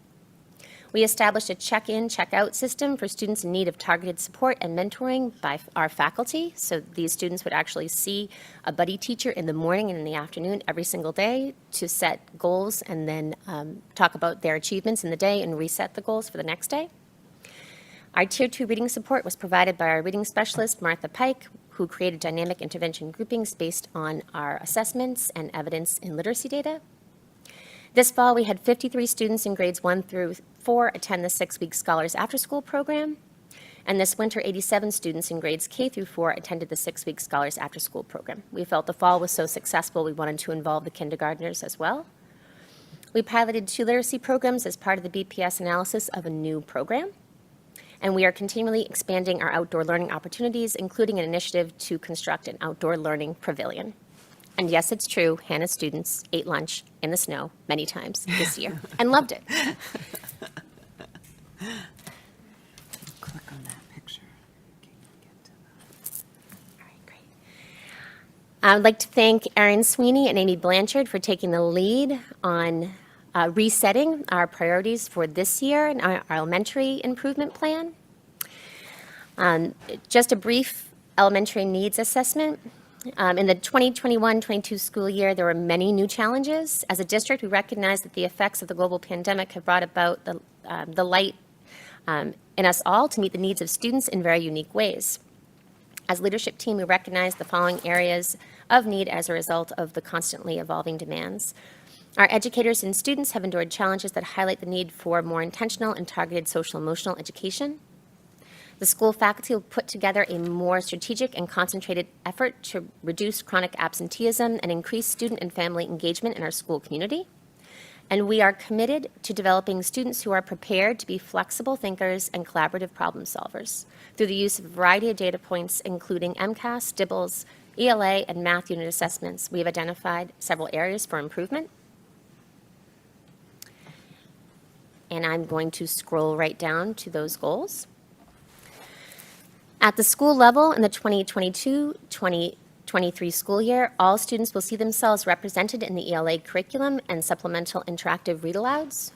We established a check-in, check-out system for students in need of targeted support and mentoring by our faculty. So these students would actually see a buddy teacher in the morning and in the afternoon every single day to set goals and then talk about their achievements in the day and reset the goals for the next day. Our Tier 2 reading support was provided by our reading specialist, Martha Pike, who created dynamic intervention groupings based on our assessments and evidence in literacy data. This fall, we had 53 students in grades 1 through 4 attend the 6-week Scholars After School program. And this winter, 87 students in grades K through 4 attended the 6-week Scholars After School program. We felt the fall was so successful, we wanted to involve the kindergartners as well. We piloted 2 literacy programs as part of the BPS analysis of a new program. And we are continually expanding our outdoor learning opportunities, including an initiative to construct an outdoor learning pavilion. And yes, it's true, Hannah's students ate lunch in the snow many times this year and loved it. Click on that picture. Can you get to All right, great. I would like to thank Erin Sweeney and Amy Blanchard for taking the lead on resetting our priorities for this year and our elementary improvement plan. Just a brief elementary needs assessment. In the 2021-22 school year, there were many new challenges. As a district, we recognize that the effects of the global pandemic have brought about the light in us all to meet the needs of students in very unique ways. As a leadership team, we recognize the following areas of need as a result of the constantly evolving demands. Our educators and students have endured challenges that highlight the need for more intentional and targeted social emotional education. The school faculty will put together a more strategic and concentrated effort to reduce chronic absenteeism and increase student and family engagement in our school community. And we are committed to developing students who are prepared to be flexible thinkers and collaborative problem solvers through the use of a variety of data points, including MCAS, DIBELS, ELA, and math unit assessments. We have identified several areas for improvement. And I'm going to scroll right down to those goals. At the school level, in the 2022-2023 school year, all students will see themselves represented in the ELA curriculum and supplemental interactive read-alouds.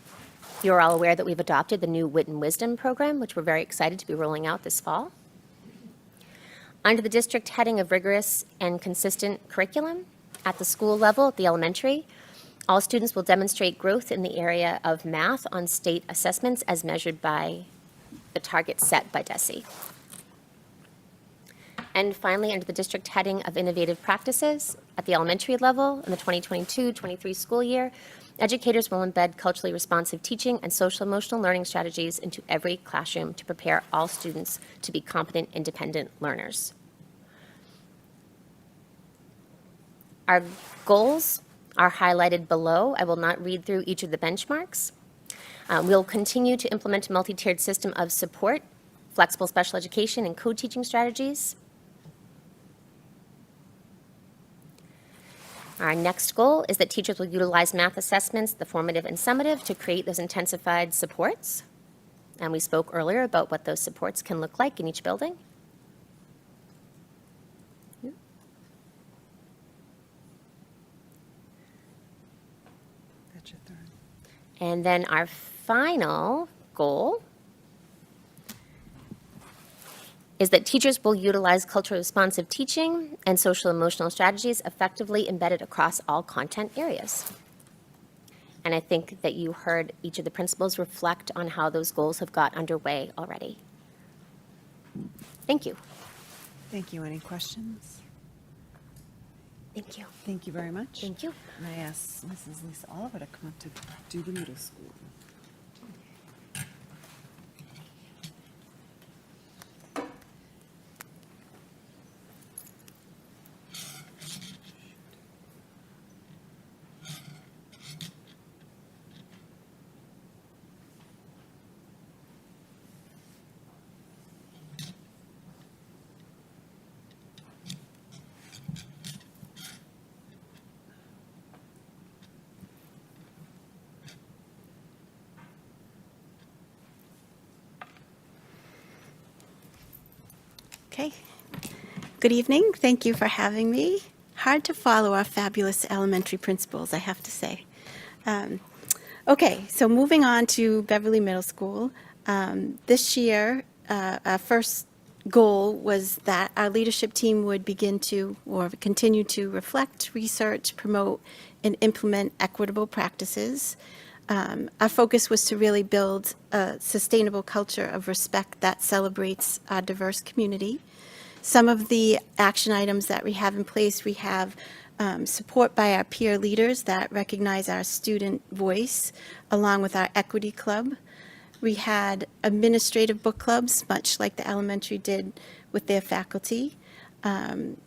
You're all aware that we've adopted the new Wit and Wisdom program, which we're very excited to be rolling out this fall. Under the district heading of rigorous and consistent curriculum, at the school level, at the elementary, all students will demonstrate growth in the area of math on state assessments as measured by the targets set by DESE. And finally, under the district heading of innovative practices, at the elementary level, in the 2022-23 school year, educators will embed culturally responsive teaching and social-emotional learning strategies into every classroom to prepare all students to be competent, independent learners. Our goals are highlighted below. I will not read through each of the benchmarks. We'll continue to implement a multi-tiered system of support, flexible special education, and co-teaching strategies. Our next goal is that teachers will utilize math assessments, the formative and summative, to create those intensified supports. And we spoke earlier about what those supports can look like in each building. That's your third. And then our final goal is that teachers will utilize culturally responsive teaching and social emotional strategies effectively embedded across all content areas. And I think that you heard each of the principals reflect on how those goals have got underway already. Thank you. Thank you. Any questions? Thank you. Thank you very much. Thank you. And I ask Mrs. Lisa Oliver to come up to do the middle school. Okay. Good evening. Thank you for having me. Hard to follow our fabulous elementary principals, I have to say. Okay, so moving on to Beverly Middle School. This year, our first goal was that our leadership team would begin to, or continue to reflect, research, promote, and implement equitable practices. Our focus was to really build a sustainable culture of respect that celebrates our diverse community. Some of the action items that we have in place, we have support by our peer leaders that recognize our student voice, along with our equity club. We had administrative book clubs, much like the elementary did with their faculty.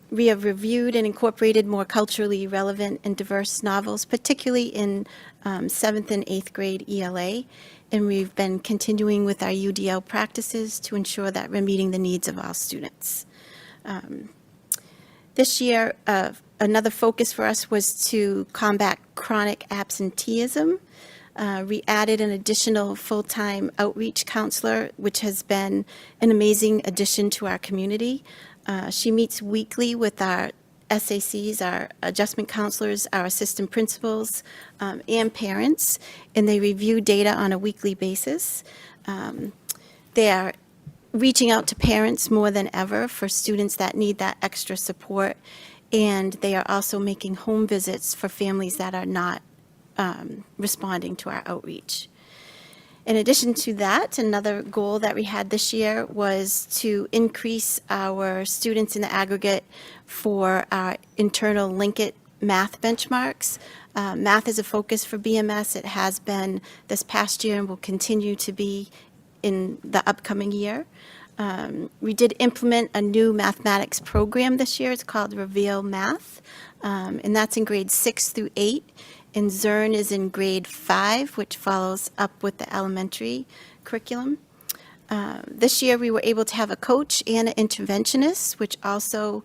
We have reviewed and incorporated more culturally relevant and diverse novels, particularly in 7th and 8th grade ELA, and we've been continuing with our UDL practices to ensure that we're meeting the needs of all students. This year, another focus for us was to combat chronic absenteeism. We added an additional full-time outreach counselor, which has been an amazing addition to our community. She meets weekly with our SACs, our adjustment counselors, our assistant principals, and parents, and they review data on a weekly basis. They are reaching out to parents more than ever for students that need that extra support, and they are also making home visits for families that are not responding to our outreach. In addition to that, another goal that we had this year was to increase our students in the aggregate for our internal Linkit math benchmarks. Math is a focus for BMS. It has been this past year and will continue to be in the upcoming year. We did implement a new mathematics program this year. It's called Reveal Math, and that's in grades 6 through 8. And Zern is in grade 5, which follows up with the elementary curriculum. This year, we were able to have a coach and an interventionist, which also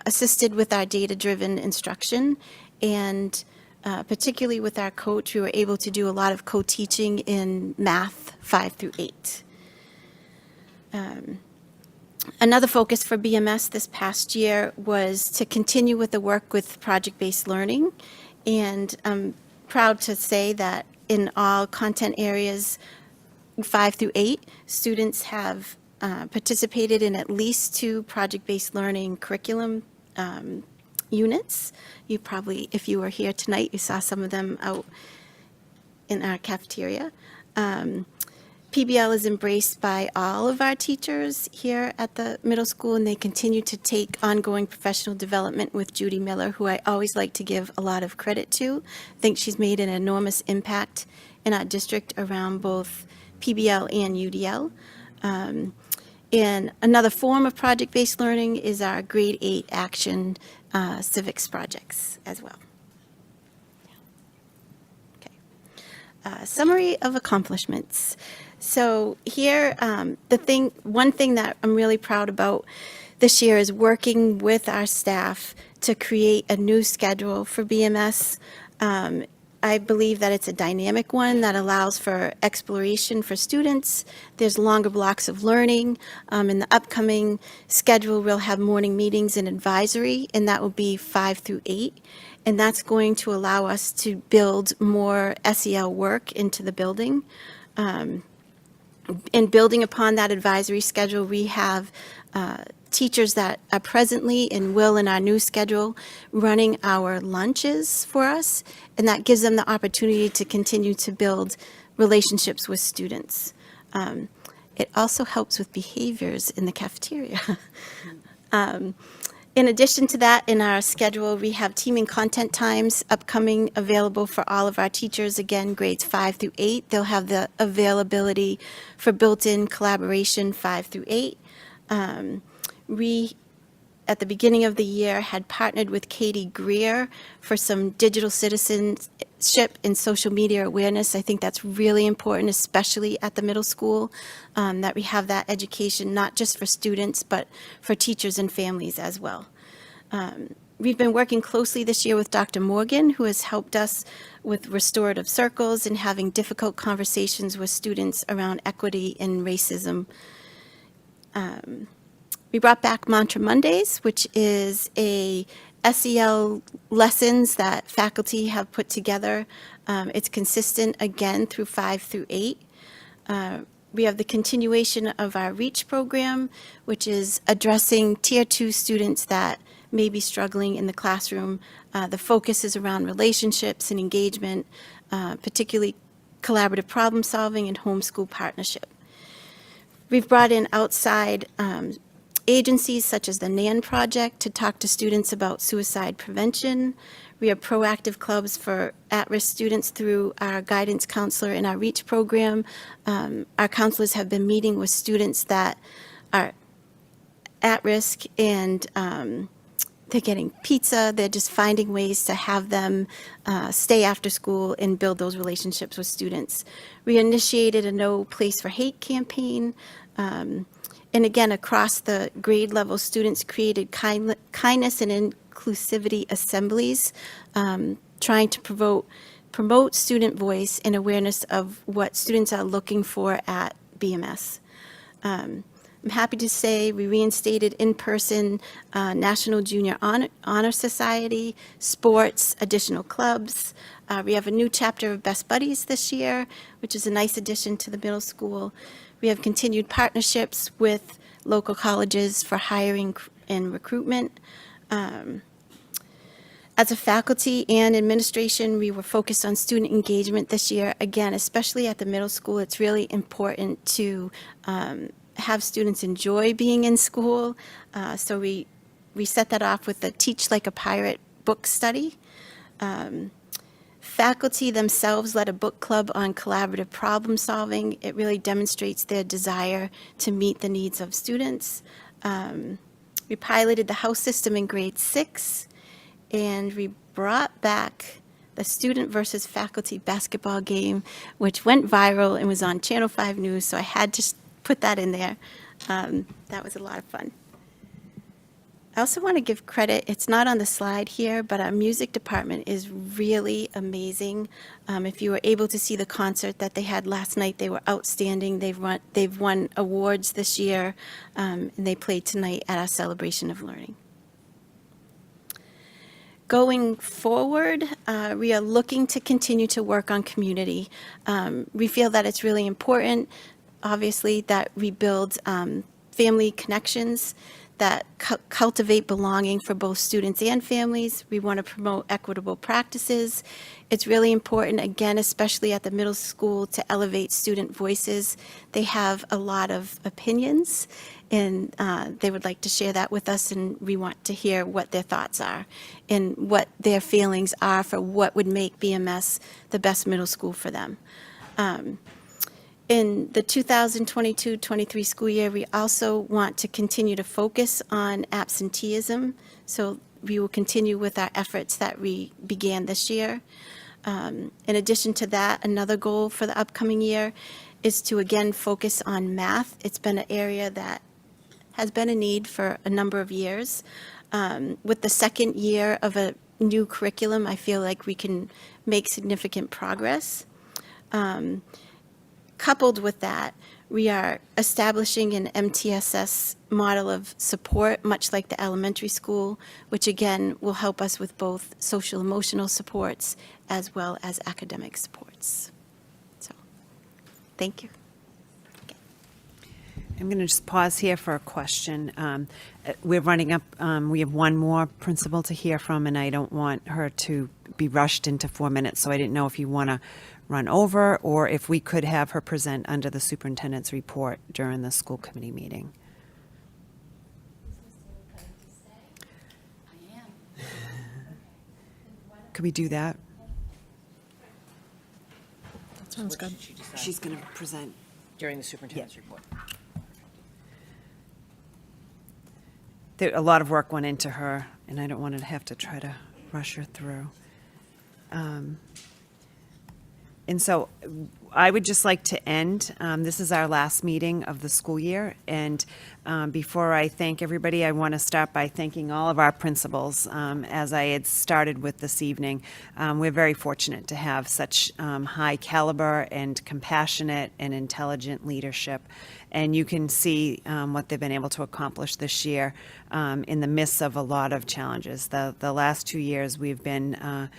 assisted with our data-driven instruction. And particularly with our coach, we were able to do a lot of co-teaching in math 5 through 8. Another focus for BMS this past year was to continue with the work with project-based learning. And I'm proud to say that in all content areas 5 through 8, students have participated in at least 2 project-based learning curriculum units. You probably, if you were here tonight, you saw some of them out in our cafeteria. PBL is embraced by all of our teachers here at the middle school, and they continue to take ongoing professional development with Judy Miller, who I always like to give a lot of credit to. I think she's made an enormous impact in our district around both PBL and UDL. And another form of project-based learning is our grade 8 action civics projects as well. Okay. Summary of accomplishments. So here, one thing that I'm really proud about this year is working with our staff to create a new schedule for BMS. I believe that it's a dynamic one that allows for exploration for students. There's longer blocks of learning. In the upcoming schedule, we'll have morning meetings and advisory, and that will be 5 through 8. And that's going to allow us to build more SEL work into the building. And building upon that advisory schedule, we have teachers that are presently and will in our new schedule running our lunches for us, and that gives them the opportunity to continue to build relationships with students. It also helps with behaviors in the cafeteria. In addition to that, in our schedule, we have teaming content times upcoming available for all of our teachers, again, grades 5 through 8. They'll have the availability for built-in collaboration 5 through 8. We, at the beginning of the year, had partnered with Katie Greer for some digital citizenship and social media awareness. I think that's really important, especially at the middle school, that we have that education, not just for students, but for teachers and families as well. We've been working closely this year with Dr. Morgan, who has helped us with restorative circles and having difficult conversations with students around equity and racism. We brought back Mantra Mondays, which is a SEL lessons that faculty have put together. It's consistent, again, through 5 through 8. We have the continuation of our REACH program, which is addressing Tier 2 students that may be struggling in the classroom. The focus is around relationships and engagement, particularly collaborative problem solving and homeschool partnership. We've brought in outside agencies such as the NAN Project to talk to students about suicide prevention. We have proactive clubs for at-risk students through our guidance counselor in our REACH program. Our counselors have been meeting with students that are at risk, and they're getting pizza. They're just finding ways to have them stay after school and build those relationships with students. We initiated a No Place for Hate campaign. And again, across the grade level, students created kindness and inclusivity assemblies, trying to promote student voice and awareness of what students are looking for at BMS. I'm happy to say we reinstated in-person National Junior Honor Society, sports, additional clubs. We have a new chapter of Best Buddies this year, which is a nice addition to the middle school. We have continued partnerships with local colleges for hiring and recruitment. As a faculty and administration, we were focused on student engagement this year. Again, especially at the middle school, it's really important to have students enjoy being in school. So we set that off with the Teach Like a Pirate book study. Faculty themselves led a book club on collaborative problem solving. It really demonstrates their desire to meet the needs of students. We piloted the house system in grade 6, and we brought back the student versus faculty basketball game, which went viral and was on Channel 5 News, so I had to put that in there. That was a lot of fun. I also want to give credit, it's not on the slide here, but our music department is really amazing. If you were able to see the concert that they had last night, they were outstanding. They've won awards this year, and they played tonight at our Celebration of Learning. Going forward, we are looking to continue to work on community. We feel that it's really important, obviously, that we build family connections that cultivate belonging for both students and families. We want to promote equitable practices. It's really important, again, especially at the middle school, to elevate student voices. They have a lot of opinions, and they would like to share that with us, and we want to hear what their thoughts are and what their feelings are for what would make BMS the best middle school for them. In the 2022-23 school year, we also want to continue to focus on absenteeism. So we will continue with our efforts that we began this year. In addition to that, another goal for the upcoming year is to again focus on math. It's been an area that has been a need for a number of years. With the second year of a new curriculum, I feel like we can make significant progress. Coupled with that, we are establishing an MTSS model of support, much like the elementary school, which again will help us with both social emotional supports as well as academic supports. So, thank you. I'm going to just pause here for a question. We're running up, we have one more principal to hear from, and I don't want her to be rushed into 4 minutes, so I didn't know if you want to run over or if we could have her present under the superintendent's report during the school committee meeting. Could we do that? Sounds good. She's going to present. During the superintendent's report. A lot of work went into her, and I don't want to have to try to rush her through. And so I would just like to end. This is our last meeting of the school year. And before I thank everybody, I want to start by thanking all of our principals. As I had started with this evening, we're very fortunate to have such high caliber and compassionate and intelligent leadership. And you can see what they've been able to accomplish this year in the midst of a lot of challenges. The last 2 years, we've been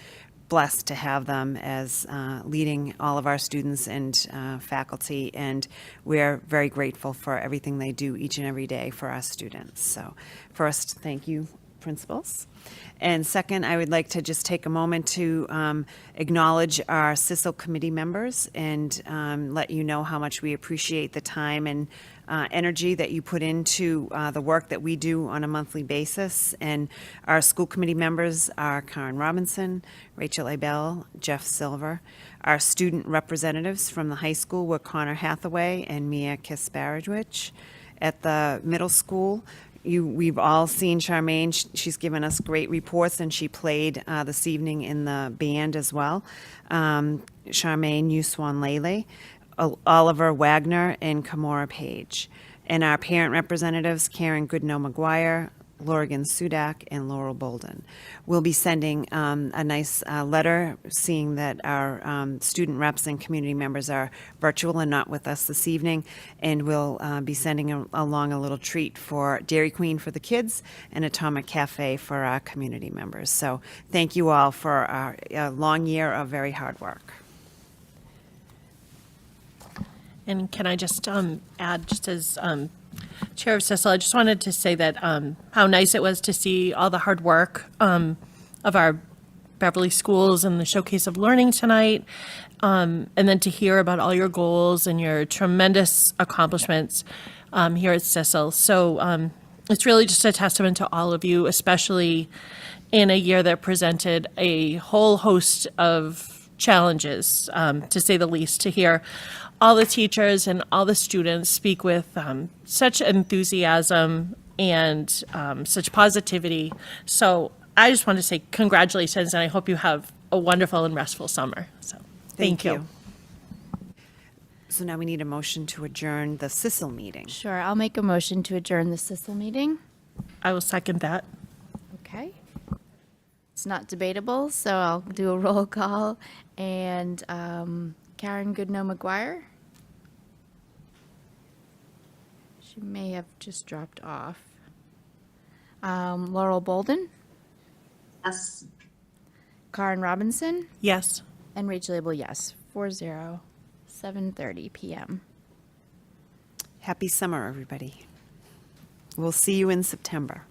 blessed to have them as leading all of our students and faculty, and we're very grateful for everything they do each and every day for our students. So first, thank you, principals. And second, I would like to just take a moment to acknowledge our CISL committee members and let you know how much we appreciate the time and energy that you put into the work that we do on a monthly basis. And our school committee members are Karen Robinson, Rachel Abel, Jeff Silver. Our student representatives from the high school were Connor Hathaway and Mia Kisparowicz. At the middle school, we've all seen Charmaine. She's given us great reports, and she played this evening in the band as well. Charmaine Yuswan Lele, Oliver Wagner, and Kamora Page. And our parent representatives, Karen Goodnow-McGuire, Lorigan Sudak, and Laurel Bolden. We'll be sending a nice letter seeing that our student reps and community members are virtual and not with us this evening, and we'll be sending along a little treat for Dairy Queen for the kids and Atomic Cafe for our community members. So thank you all for a long year of very hard work. And can I just add, just as Chair of CISL, I just wanted to say that how nice it was to see all the hard work of our Beverly schools and the Showcase of Learning tonight, and then to hear about all your goals and your tremendous accomplishments here at CISL. So it's really just a testament to all of you, especially in a year that presented a whole host of challenges, to say the least, to hear all the teachers and all the students speak with such enthusiasm and such positivity. So I just want to say congratulations, and I hope you have a wonderful and restful summer. So thank you. So now we need a motion to adjourn the CISL meeting. Sure, I'll make a motion to adjourn the CISL meeting. I will second that. Okay. It's not debatable, so I'll do a roll call. And Karen Goodnow-McGuire? She may have just dropped off. Laurel Bolden? Yes. Karen Robinson? Yes. And Rachel Abel, yes. 4-0, 7:30 p.m. Happy summer, everybody. We'll see you in September.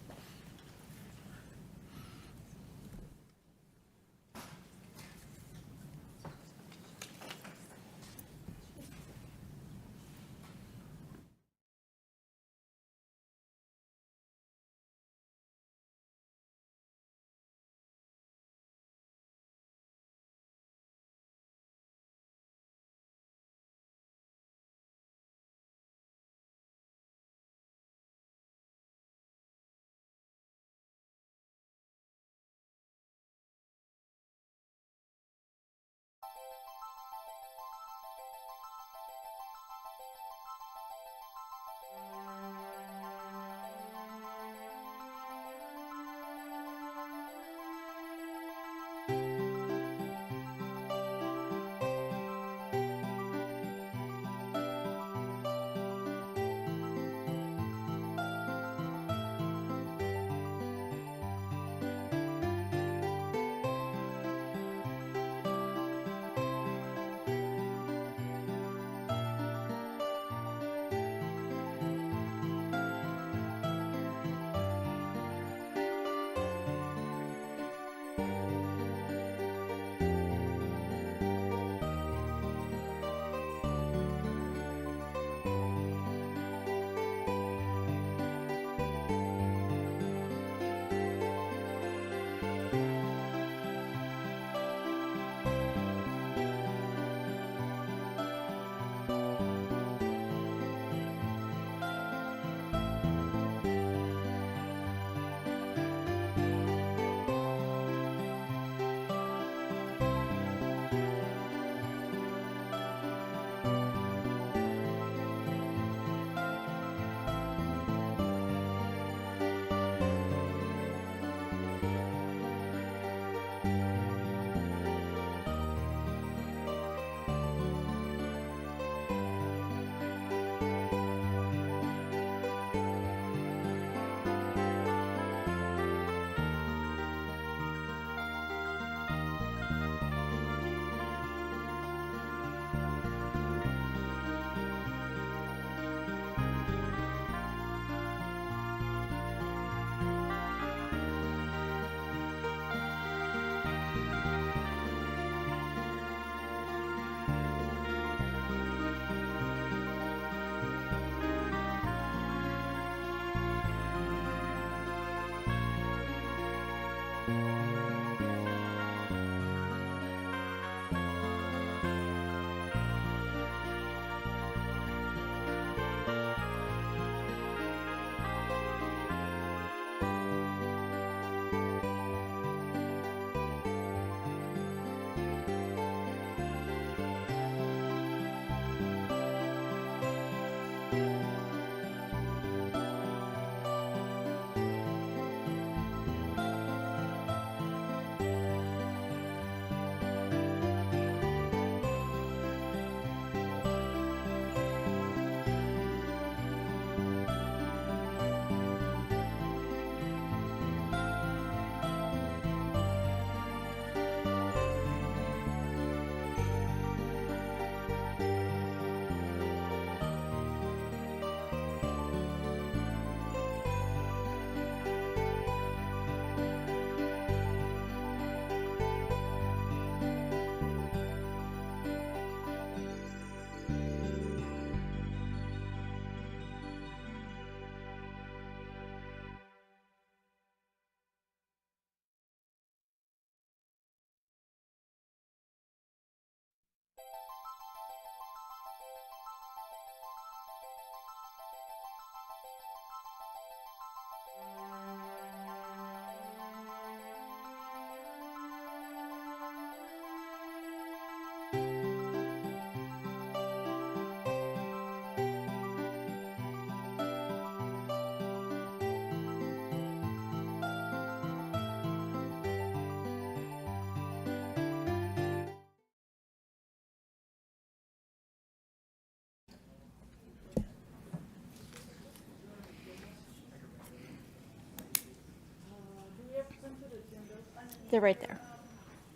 They're right there.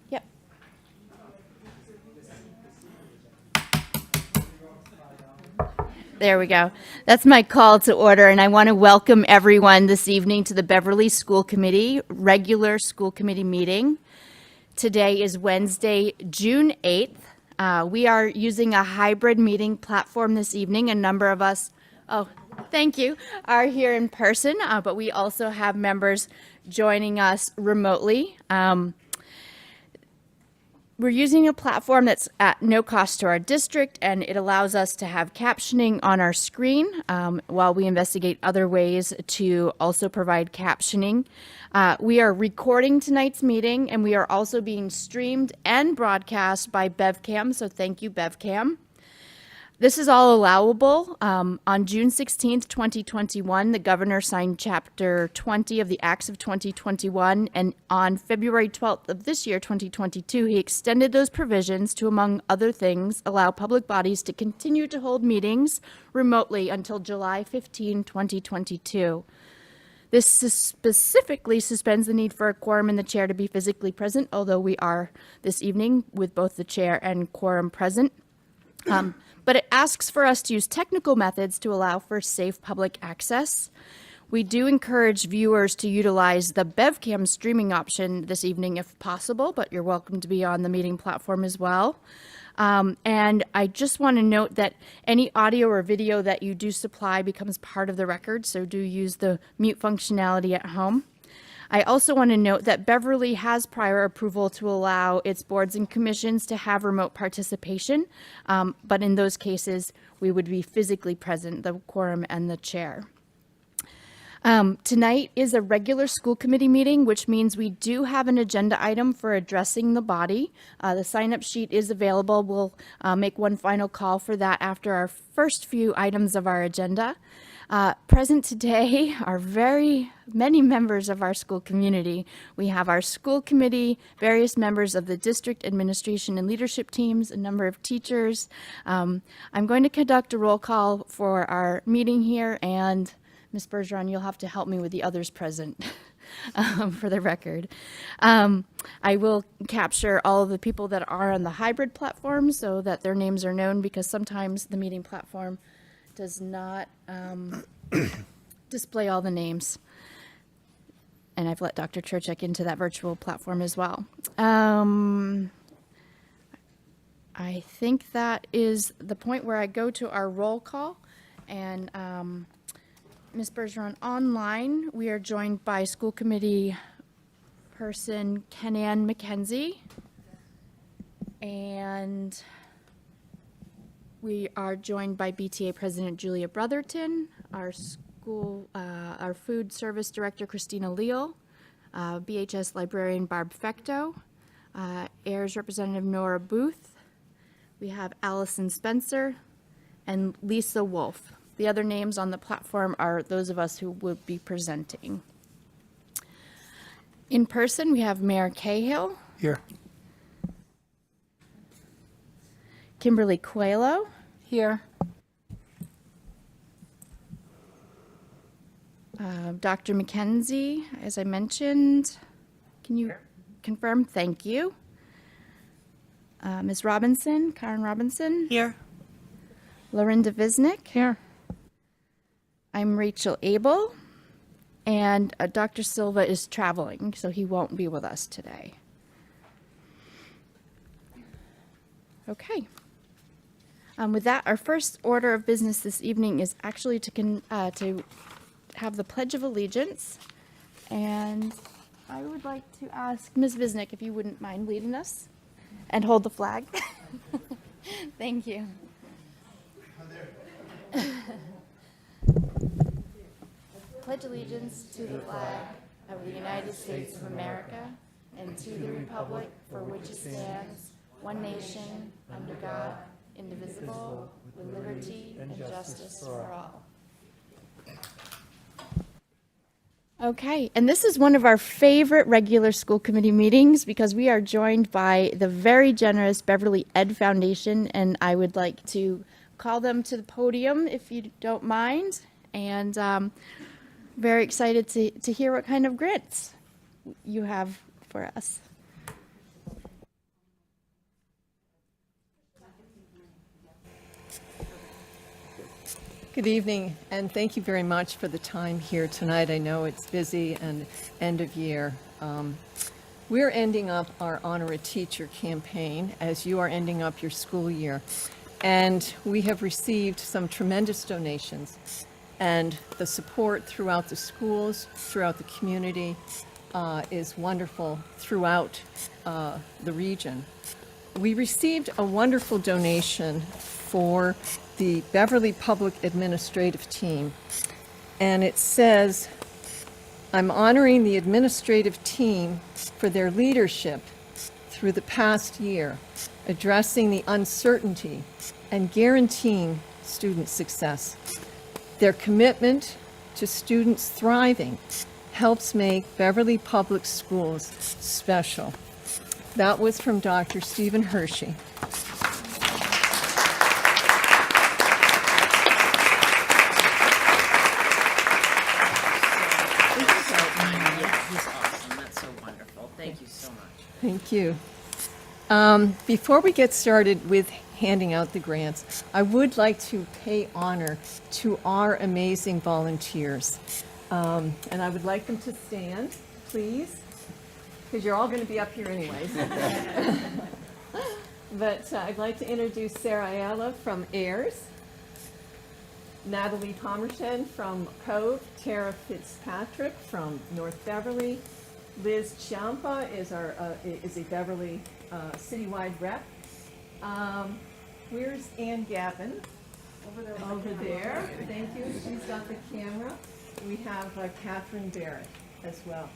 Yep. There we go. That's my call to order, and I want to welcome everyone this evening to the Beverly School Committee regular school committee meeting. Today is Wednesday, June 8th. We are using a hybrid meeting platform this evening. A number of us, thank you, are here in person, but we also have members joining us remotely. We're using a platform that's at no cost to our district, and it allows us to have captioning on our screen while we investigate other ways to also provide captioning. We are recording tonight's meeting, and we are also being streamed and broadcast by BevCam, so thank you, BevCam. This is all allowable. On June 16th, 2021, the governor signed Chapter 20 of the Acts of 2021, and on February 12th of this year, 2022, he extended those provisions to, among other things, allow public bodies to continue to hold meetings remotely until July 15, 2022. This specifically suspends the need for a quorum and the chair to be physically present, although we are this evening with both the chair and quorum present. But it asks for us to use technical methods to allow for safe public access. We do encourage viewers to utilize the BevCam streaming option this evening if possible, but you're welcome to be on the meeting platform as well. And I just want to note that any audio or video that you do supply becomes part of the record, so do use the mute functionality at home. I also want to note that Beverly has prior approval to allow its boards and commissions to have remote participation, but in those cases, we would be physically present, the quorum and the chair. Tonight is a regular school committee meeting, which means we do have an agenda item for addressing the body. The sign-up sheet is available. We'll make one final call for that after our first few items of our agenda. Present today are very many members of our school community. We have our school committee, various members of the district administration and leadership teams, a number of teachers. I'm going to conduct a roll call for our meeting here, and Ms. Bergeron, you'll have to help me with the others present for the record. I will capture all of the people that are on the hybrid platform so that their names are known, because sometimes the meeting platform does not display all the names. And I've let Dr. Churchek into that virtual platform as well. I think that is the point where I go to our roll call. And Ms. Bergeron, online, we are joined by school committee person Kenan McKenzie. And we are joined by BTA President Julia Brotherton, our food service director Christina Leal, BHS librarian Barb Fecto, AIRS representative Nora Booth. We have Allison Spencer and Lisa Wolf. The other names on the platform are those of us who will be presenting. In person, we have Mayor Cahill. Here. Kimberly Coelho. Here. Dr. McKenzie, as I mentioned. Can you confirm? Thank you. Ms. Robinson, Karen Robinson. Here. Lorinda Visnick. Here. I'm Rachel Abel. And Dr. Silva is traveling, so he won't be with us today. Okay. With that, our first order of business this evening is actually to have the Pledge of Allegiance. And I would like to ask Ms. Visnick if you wouldn't mind leading us and hold the flag. Thank you. Pledge allegiance to the flag of the United States of America and to the republic for which it stands, one nation, under God, indivisible, with liberty and justice for all. Okay, and this is one of our favorite regular school committee meetings because we are joined by the very generous Beverly Ed Foundation, and I would like to call them to the podium if you don't mind, and very excited to hear what kind of grants you have for us. Good evening, and thank you very much for the time here tonight. I know it's busy and end of year. We're ending up our Honor a Teacher campaign as you are ending up your school year. And we have received some tremendous donations, and the support throughout the schools, throughout the community, is wonderful throughout the region. We received a wonderful donation for the Beverly Public Administrative Team, and it says, "I'm honoring the administrative team for their leadership through the past year, addressing the uncertainty and guaranteeing student success. Their commitment to students thriving helps make Beverly Public Schools special." That was from Dr. Stephen Hershey. He's awesome. That's so wonderful. Thank you so much. Thank you. Before we get started with handing out the grants, I would like to pay honor to our amazing volunteers. And I would like them to stand, please, because you're all going to be up here anyways. But I'd like to introduce Sarah Ayala from AIRS, Natalie Pomershen from Cove, Tara Fitzpatrick from North Beverly, Liz Chiampa is a Beverly citywide rep. Where's Ann Gavin? Over there. Thank you. She's got the camera. We have Catherine Barrett as well,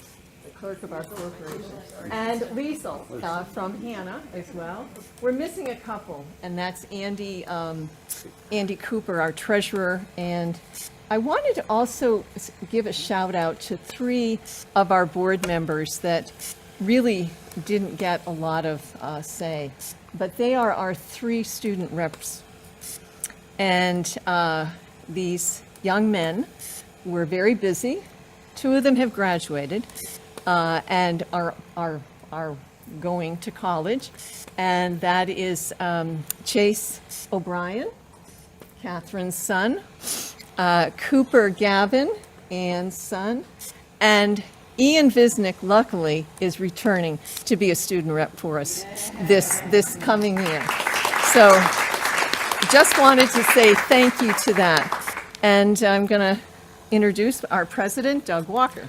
the clerk of our corporation. And Liesel from Hannah as well. We're missing a couple, and that's Andy Cooper, our treasurer. And I wanted to also give a shout out to 3 of our board members that really didn't get a lot of say, but they are our 3 student reps. And these young men were very busy. 2 of them have graduated and are going to college, and that is Chase O'Brien, Catherine's son, Cooper Gavin, Ann's son, and Ian Visnick, luckily, is returning to be a student rep for us this coming year. So just wanted to say thank you to that. And I'm going to introduce our president, Doug Walker.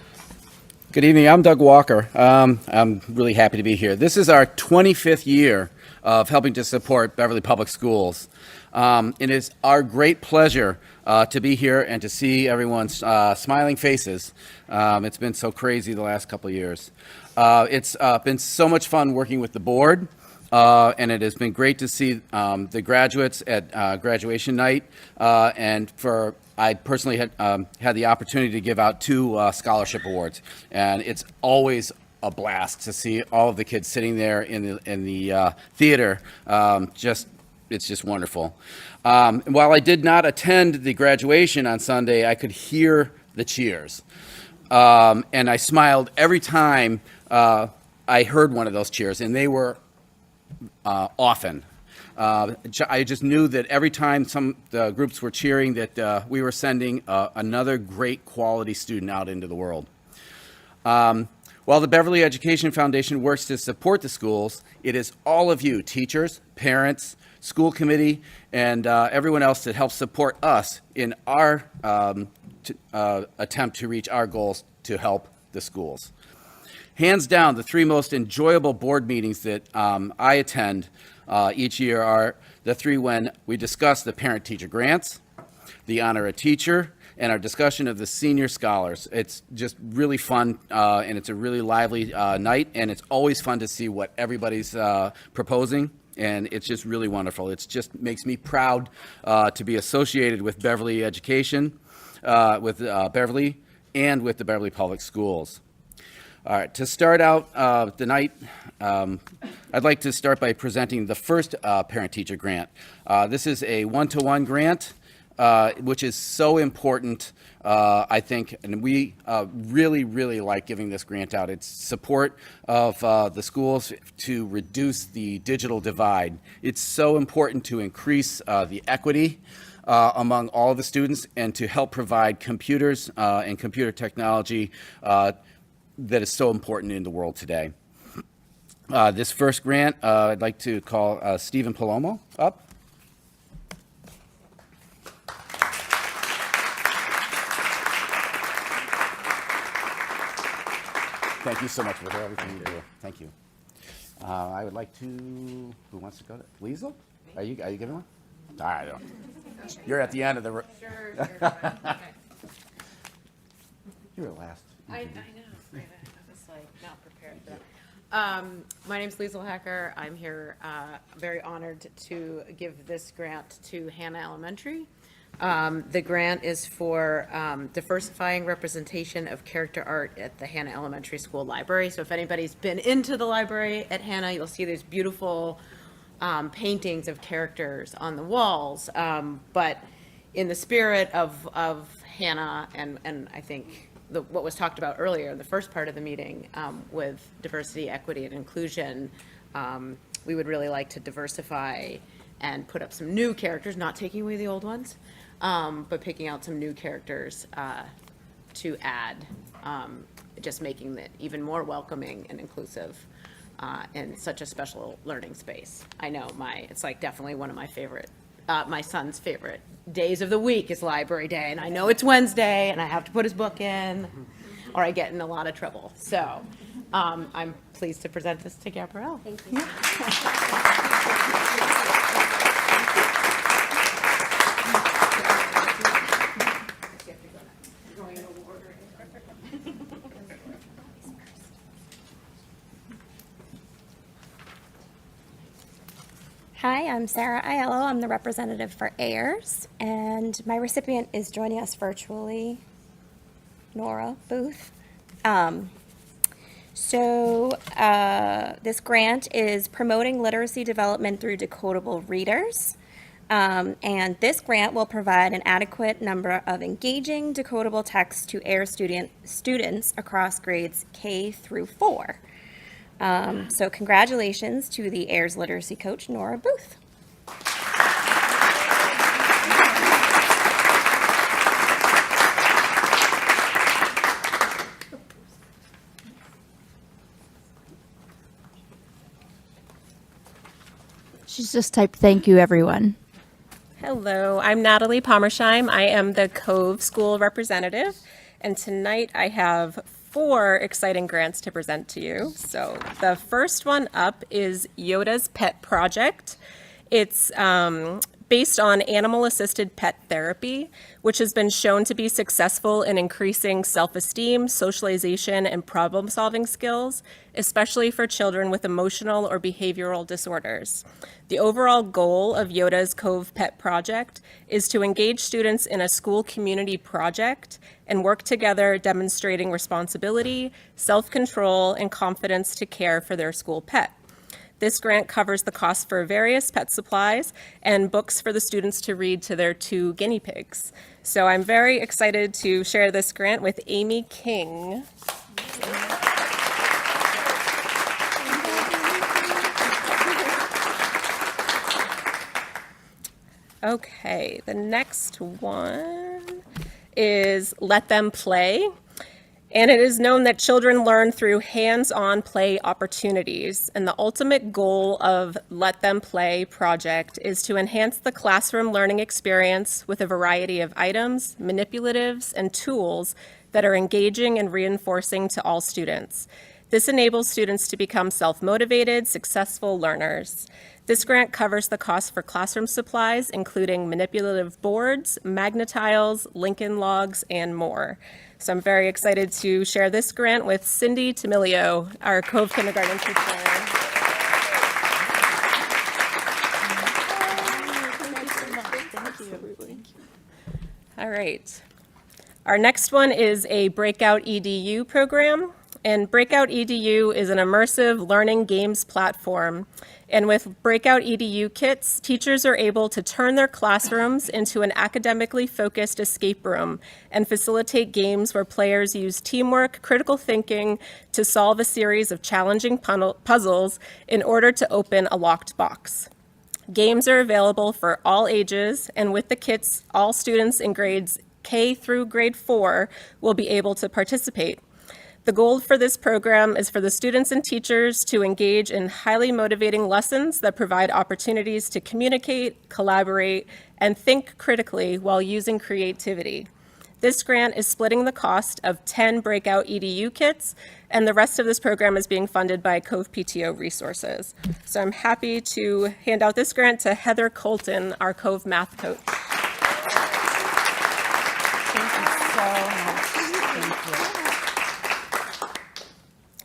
Good evening. I'm Doug Walker. I'm really happy to be here. This is our 25th year of helping to support Beverly Public Schools. It is our great pleasure to be here and to see everyone's smiling faces. It's been so crazy the last couple of years. It's been so much fun working with the board, and it has been great to see the graduates at graduation night. I personally had the opportunity to give out 2 scholarship awards, and it's always a blast to see all of the kids sitting there in the theater. It's just wonderful. While I did not attend the graduation on Sunday, I could hear the cheers. And I smiled every time I heard one of those cheers, and they were often. I just knew that every time the groups were cheering that we were sending another great quality student out into the world. While the Beverly Education Foundation works to support the schools, it is all of you, teachers, parents, school committee, and everyone else that helps support us in our attempt to reach our goals to help the schools. Hands down, the 3 most enjoyable board meetings that I attend each year are the 3 when we discuss the parent-teacher grants, the Honor a Teacher, and our discussion of the senior scholars. It's just really fun, and it's a really lively night, and it's always fun to see what everybody's proposing, and it's just really wonderful. It just makes me proud to be associated with Beverly Education, with Beverly, and with the Beverly Public Schools. All right, to start out the night, I'd like to start by presenting the first parent-teacher grant. This is a 1-to-1 grant which is so important, I think, and we really, really like giving this grant out. It's support of the schools to reduce the digital divide. It's so important to increase the equity among all of the students and to help provide computers and computer technology that is so important in the world today. This first grant, I'd like to call Stephen Palomo up. Thank you so much for everything you do. Thank you. I would like to, who wants to go? Liesl? Are you giving one? All right. You're at the end of the. Sure. You were last. I know. I was like not prepared for that. My name's Liesl Hacker. I'm here, very honored to give this grant to Hannah Elementary. The grant is for diversifying representation of character art at the Hannah Elementary School Library. So if anybody's been into the library at Hannah, you'll see these beautiful paintings of characters on the walls. But in the spirit of Hannah and I think what was talked about earlier in the first part of the meeting with diversity, equity, and inclusion, we would really like to diversify and put up some new characters, not taking away the old ones, but picking out some new characters to add, just making it even more welcoming and inclusive in such a special learning space. I know it's like definitely one of my favorite, my son's favorite days of the week is library day, and I know it's Wednesday and I have to put his book in or I get in a lot of trouble. So I'm pleased to present this to Gabrielle. Thank you. Hi, I'm Sarah Aiello. I'm the representative for AIRS, and my recipient is joining us virtually, Nora Booth. This grant is promoting literacy development through decodable readers, and this grant will provide an adequate number of engaging decodable texts to AIRS students across grades K through 4. So congratulations to the AIRS literacy coach, Nora Booth. She's just typed, "Thank you, everyone." Hello, I'm Natalie Pommersheim. I am the Cove School representative, and tonight I have 4 exciting grants to present to you. So the first one up is Yoda's Pet Project. It's based on animal-assisted pet therapy, which has been shown to be successful in increasing self-esteem, socialization, and problem-solving skills, especially for children with emotional or behavioral disorders. The overall goal of Yoda's Cove Pet Project is to engage students in a school community project and work together demonstrating responsibility, self-control, and confidence to care for their school pet. This grant covers the cost for various pet supplies and books for the students to read to their 2 guinea pigs. So I'm very excited to share this grant with Amy King. Okay, the next one is Let Them Play. And it is known that children learn through hands-on play opportunities. And the ultimate goal of Let Them Play project is to enhance the classroom learning experience with a variety of items, manipulatives, and tools that are engaging and reinforcing to all students. This enables students to become self-motivated, successful learners. This grant covers the cost for classroom supplies, including manipulative boards, magnetiles, Lincoln logs, and more. So I'm very excited to share this grant with Cindy Tamilio, our Cove Kindergarten teacher. All right. Our next one is a Breakout EDU program. And Breakout EDU is an immersive learning games platform. And with Breakout EDU kits, teachers are able to turn their classrooms into an academically focused escape room and facilitate games where players use teamwork, critical thinking to solve a series of challenging puzzles in order to open a locked box. Games are available for all ages, and with the kits, all students in grades K through grade 4 will be able to participate. The goal for this program is for the students and teachers to engage in highly motivating lessons that provide opportunities to communicate, collaborate, and think critically while using creativity. This grant is splitting the cost of 10 Breakout EDU kits, and the rest of this program is being funded by Cove PTO resources. So I'm happy to hand out this grant to Heather Colton, our Cove math coach. Thank you so much. Thank you.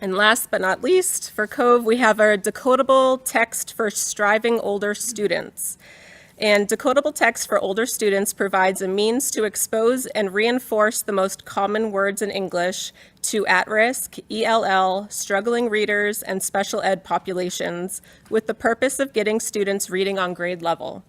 And last but not least, for Cove, we have our decodable text for striving older students. And decodable text for older students provides a means to expose and reinforce the most common words in English to at-risk, ELL, struggling readers, and special ed populations with the purpose of getting students reading on grade level.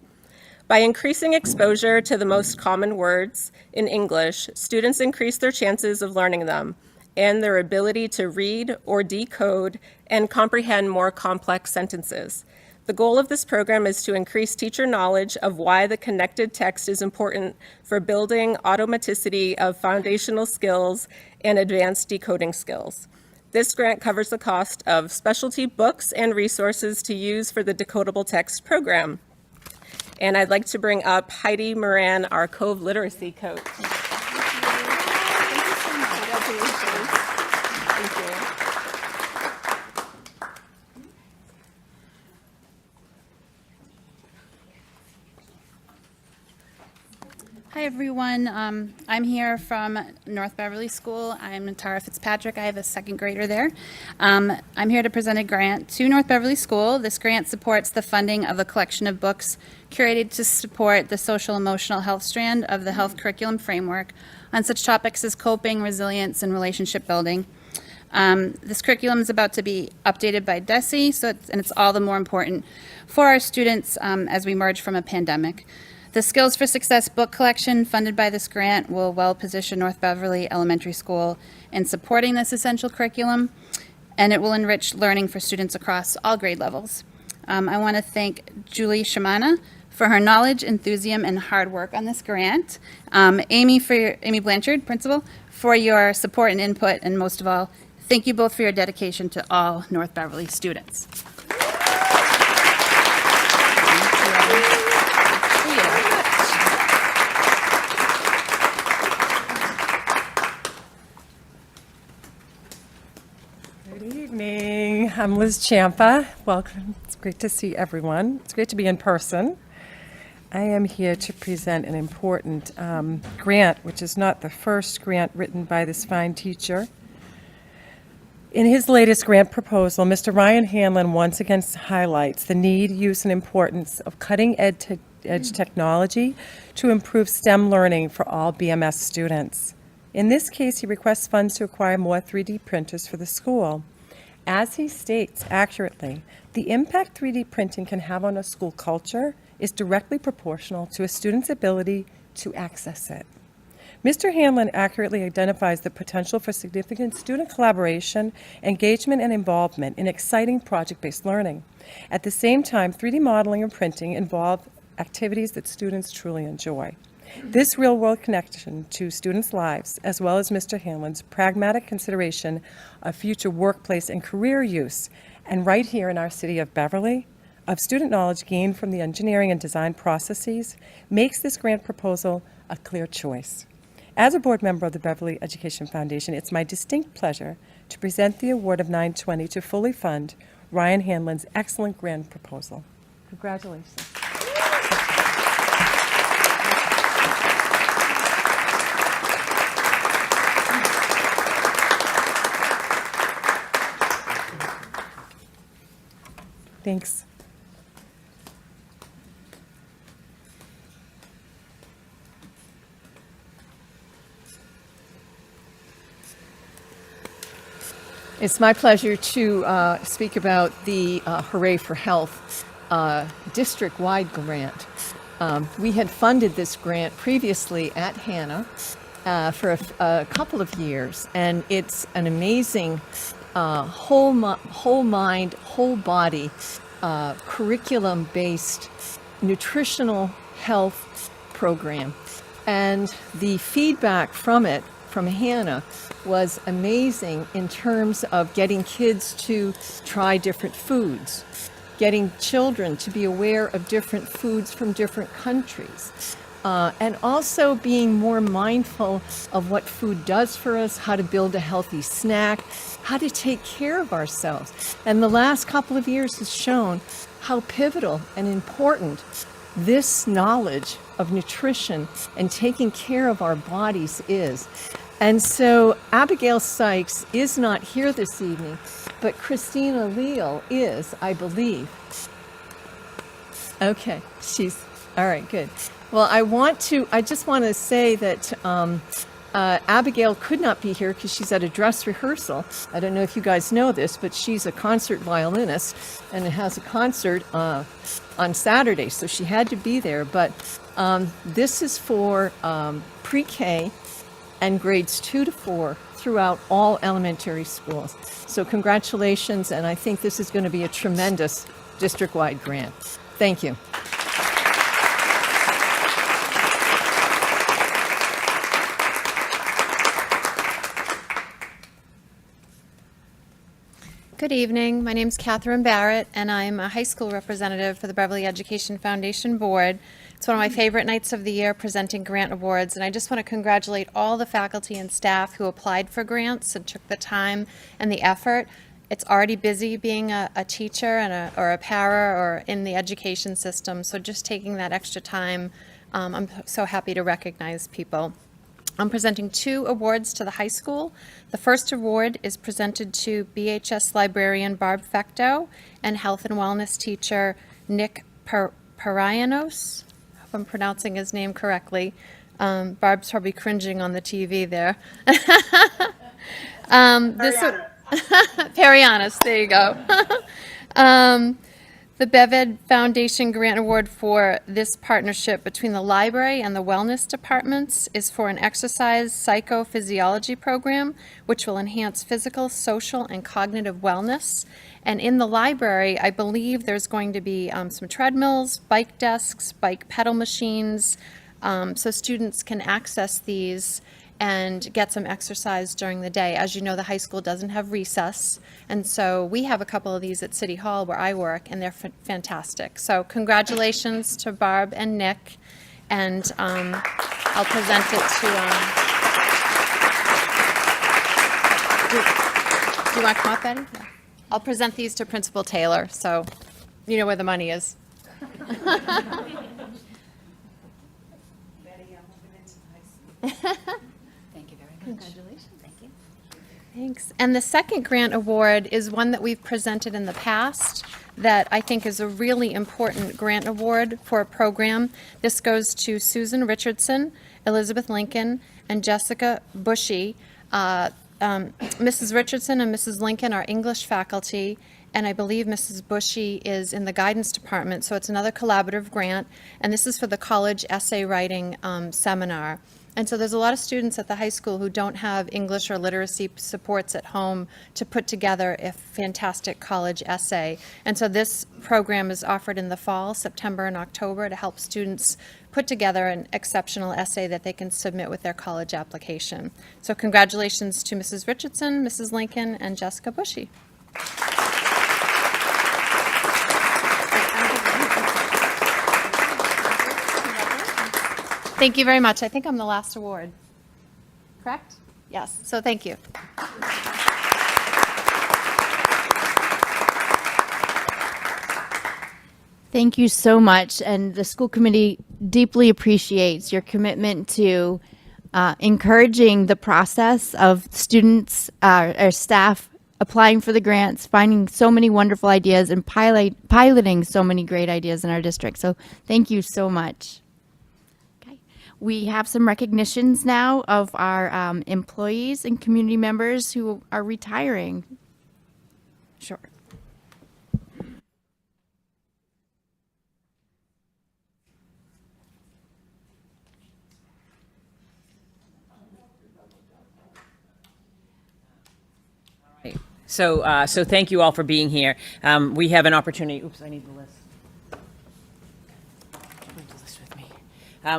By increasing exposure to the most common words in English, students increase their chances of learning them and their ability to read or decode and comprehend more complex sentences. The goal of this program is to increase teacher knowledge of why the connected text is important for building automaticity of foundational skills and advanced decoding skills. This grant covers the cost of specialty books and resources to use for the decodable text program. And I'd like to bring up Heidi Moran, our Cove literacy coach. Hi, everyone. I'm here from North Beverly School. I'm Tara Fitzpatrick. I have a second grader there. I'm here to present a grant to North Beverly School. This grant supports the funding of a collection of books curated to support the social emotional health strand of the health curriculum framework on such topics as coping, resilience, and relationship building. This curriculum is about to be updated by DESE, and it's all the more important for our students as we emerge from a pandemic. The Skills for Success book collection funded by this grant will well position North Beverly Elementary School in supporting this essential curriculum, and it will enrich learning for students across all grade levels. I want to thank Julie Shamana for her knowledge, enthusiasm, and hard work on this grant. Amy Blanchard, principal, for your support and input, and most of all, thank you both for your dedication to all North Beverly students. Good evening. I'm Liz Champa. Welcome. It's great to see everyone. It's great to be in person. I am here to present an important grant, which is not the first grant written by this fine teacher. In his latest grant proposal, Mr. Ryan Hanlon once again highlights the need, use, and importance of cutting-edge technology to improve STEM learning for all BMS students. In this case, he requests funds to acquire more 3D printers for the school. As he states accurately, the impact 3D printing can have on a school culture is directly proportional to a student's ability to access it. Mr. Hanlon accurately identifies the potential for significant student collaboration, engagement, and involvement in exciting project-based learning. At the same time, 3D modeling and printing involve activities that students truly enjoy. This real-world connection to students' lives, as well as Mr. Hanlon's pragmatic consideration of future workplace and career use, and right here in our city of Beverly, of student knowledge gained from the engineering and design processes, makes this grant proposal a clear choice. As a board member of the Beverly Education Foundation, it's my distinct pleasure to present the award of $920 to fully fund Ryan Hanlon's excellent grant proposal. Congratulations. Thanks. It's my pleasure to speak about the Hooray for Health district-wide grant. We had funded this grant previously at Hannah for a couple of years, and it's an amazing whole mind, whole body, curriculum-based nutritional health program. And the feedback from it, from Hannah, was amazing in terms of getting kids to try different foods, getting children to be aware of different foods from different countries, and also being more mindful of what food does for us, how to build a healthy snack, how to take care of ourselves. And the last couple of years has shown how pivotal and important this knowledge of nutrition and taking care of our bodies is. And so Abigail Sykes is not here this evening, but Christina Leal is, I believe. Okay, she's, all right, good. Well, I just want to say that Abigail could not be here because she's at a dress rehearsal. I don't know if you guys know this, but she's a concert violinist and has a concert on Saturday, so she had to be there. But this is for pre-K and grades 2 to 4 throughout all elementary schools. So congratulations, and I think this is going to be a tremendous district-wide grant. Thank you. Good evening. My name is Catherine Barrett, and I'm a high school representative for the Beverly Education Foundation Board. It's one of my favorite nights of the year, presenting grant awards, and I just want to congratulate all the faculty and staff who applied for grants and took the time and the effort. It's already busy being a teacher and or a para or in the education system, so just taking that extra time, I'm so happy to recognize people. I'm presenting 2 awards to the high school. The first award is presented to BHS librarian Barb Fecto and health and wellness teacher Nick Parayanos. I hope I'm pronouncing his name correctly. Barb's probably cringing on the TV there. Perianos, there you go. The BevEd Foundation Grant Award for this partnership between the library and the wellness departments is for an exercise psychophysiology program, which will enhance physical, social, and cognitive wellness. And in the library, I believe there's going to be some treadmills, bike desks, bike pedal machines, so students can access these and get some exercise during the day. As you know, the high school doesn't have recess, and so we have a couple of these at City Hall where I work, and they're fantastic. So congratulations to Barb and Nick, and I'll present it to, do you want to come up, Betty? Yeah. I'll present these to Principal Taylor, so you know where the money is. Congratulations. Thank you. Thanks. And the second grant award is one that we've presented in the past that I think is a really important grant award for a program. This goes to Susan Richardson, Elizabeth Lincoln, and Jessica Bushy. Mrs. Richardson and Mrs. Lincoln are English faculty, and I believe Mrs. Bushy is in the guidance department, so it's another collaborative grant, and this is for the college essay writing seminar. And so there's a lot of students at the high school who don't have English or literacy supports at home to put together a fantastic college essay. And so this program is offered in the fall, September and October, to help students put together an exceptional essay that they can submit with their college application. So congratulations to Mrs. Richardson, Mrs. Lincoln, and Jessica Bushy. Thank you very much. I think I'm the last award. Correct? Yes. So thank you. Thank you so much, and the school committee deeply appreciates your commitment to encouraging the process of students or staff applying for the grants, finding so many wonderful ideas, and piloting so many great ideas in our district. So thank you so much. Okay. We have some recognitions now of our employees and community members who are retiring. Sure. So thank you all for being here. We have an opportunity, oops, I need the list. Bring the list with me.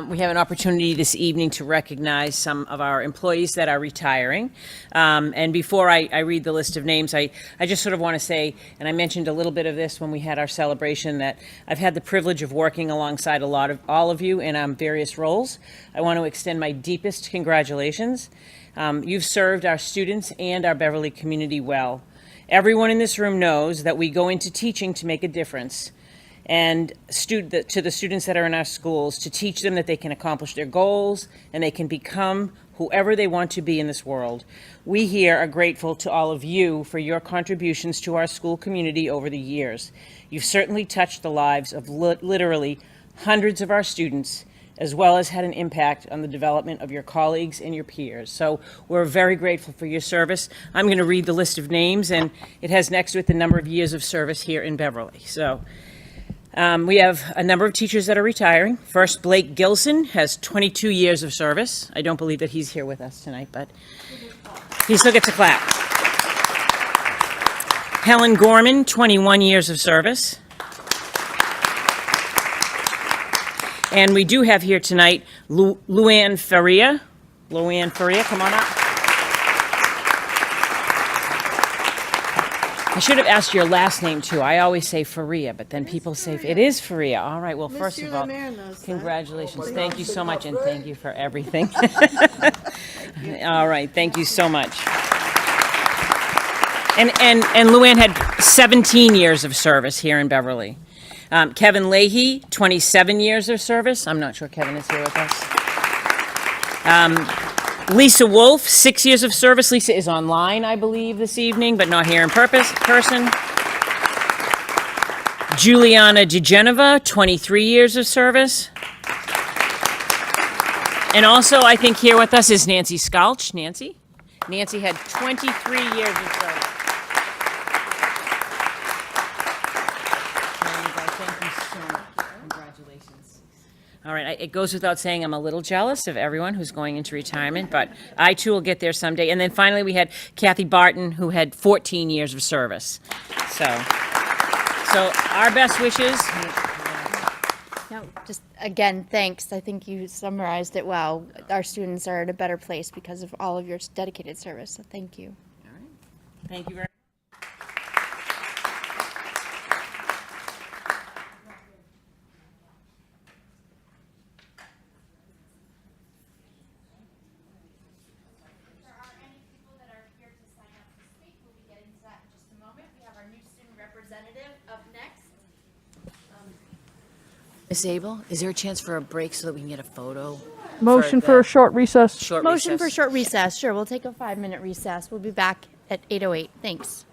We have an opportunity this evening to recognize some of our employees that are retiring. And before I read the list of names, I just sort of want to say, and I mentioned a little bit of this when we had our celebration, that I've had the privilege of working alongside all of you in various roles. I want to extend my deepest congratulations. You've served our students and our Beverly community well. Everyone in this room knows that we go into teaching to make a difference, and to the students that are in our schools, to teach them that they can accomplish their goals and they can become whoever they want to be in this world. We here are grateful to all of you for your contributions to our school community over the years. You've certainly touched the lives of literally hundreds of our students, as well as had an impact on the development of your colleagues and your peers. So we're very grateful for your service. I'm going to read the list of names, and it has next to it the number of years of service here in Beverly. So we have a number of teachers that are retiring. First, Blake Gilson has 22 years of service. I don't believe that he's here with us tonight, but he still gets a clap. Helen Gorman, 21 years of service. And we do have here tonight Luann Faria. Luann Faria, come on up. I should have asked your last name too. I always say Faria, but then people say it is Faria. All right, well, first of all, congratulations. Thank you so much, and thank you for everything. All right, thank you so much. And Luann had 17 years of service here in Beverly. Kevin Leahy, 27 years of service. I'm not sure Kevin is here with us. Lisa Wolf, 6 years of service. Lisa is online, I believe, this evening, but not here in person. Juliana DeGeneva, 23 years of service. And also, I think here with us is Nancy Skalch. Nancy? Nancy had 23 years of service. All right, it goes without saying I'm a little jealous of everyone who's going into retirement, but I too will get there someday. And then finally we had Kathy Barton, who had 14 years of service. So our best wishes. No, just again, thanks. I think you summarized it well. Our students are in a better place because of all of your dedicated service, so thank you. All right. Thank you very much. Ms. Abel, is there a chance for a break so that we can get a photo? Motion for a short recess. Motion for short recess. Sure, we'll take a 5-minute recess. We'll be back at 8:08. Thanks.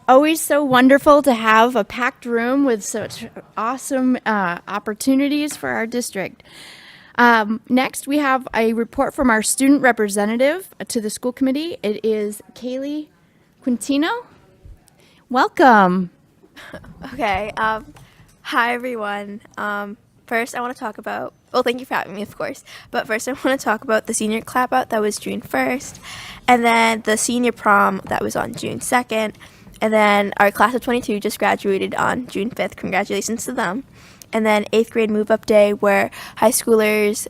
Always so wonderful to have a packed room with such awesome opportunities for our district. Next, we have a report from our student representative to the school committee. It is Kaylee Quintino. Welcome. Okay. Hi, everyone. First, I want to talk about, well, thank you for having me, of course. But first, I want to talk about the senior clap out that was June 1st, and then the senior prom that was on June 2nd, and then our class of 22 just graduated on June 5th. Congratulations to them. And then 8th grade move up day, where high schoolers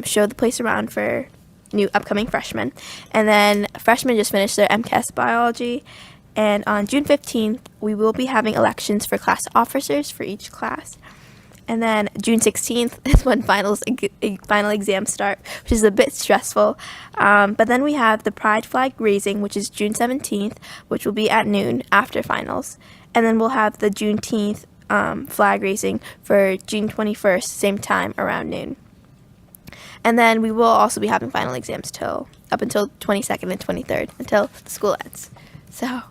showed the place around for new upcoming freshmen. And then freshmen just finished their MCAS biology. And on June 15th, we will be having elections for class officers for each class. And then June 16th is when final exams start, which is a bit stressful. But then we have the Pride flag raising, which is June 17th, which will be at noon after finals. And then we'll have the Juneteenth flag raising for June 21st, same time around noon. And then we will also be having final exams up until 22nd and 23rd, until the school ends. So...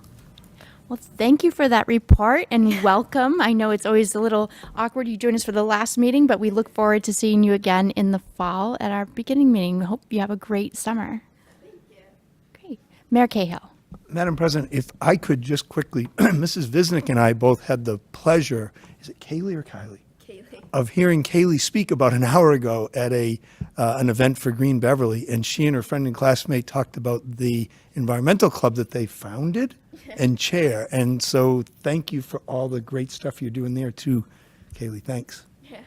Well, thank you for that report and welcome. I know it's always a little awkward you join us for the last meeting, but we look forward to seeing you again in the fall at our beginning meeting. We hope you have a great summer. Thank you. Great. Mayor Cahill. Madam President, if I could just quickly, Mrs. Visnick and I both had the pleasure, is it Kaylee or Kylie? Kaylee. Of hearing Kaylee speak about an hour ago at an event for Green Beverly, and she and her friend and classmate talked about the environmental club that they founded and chair. And so thank you for all the great stuff you're doing there too, Kaylee. Thanks. Yeah.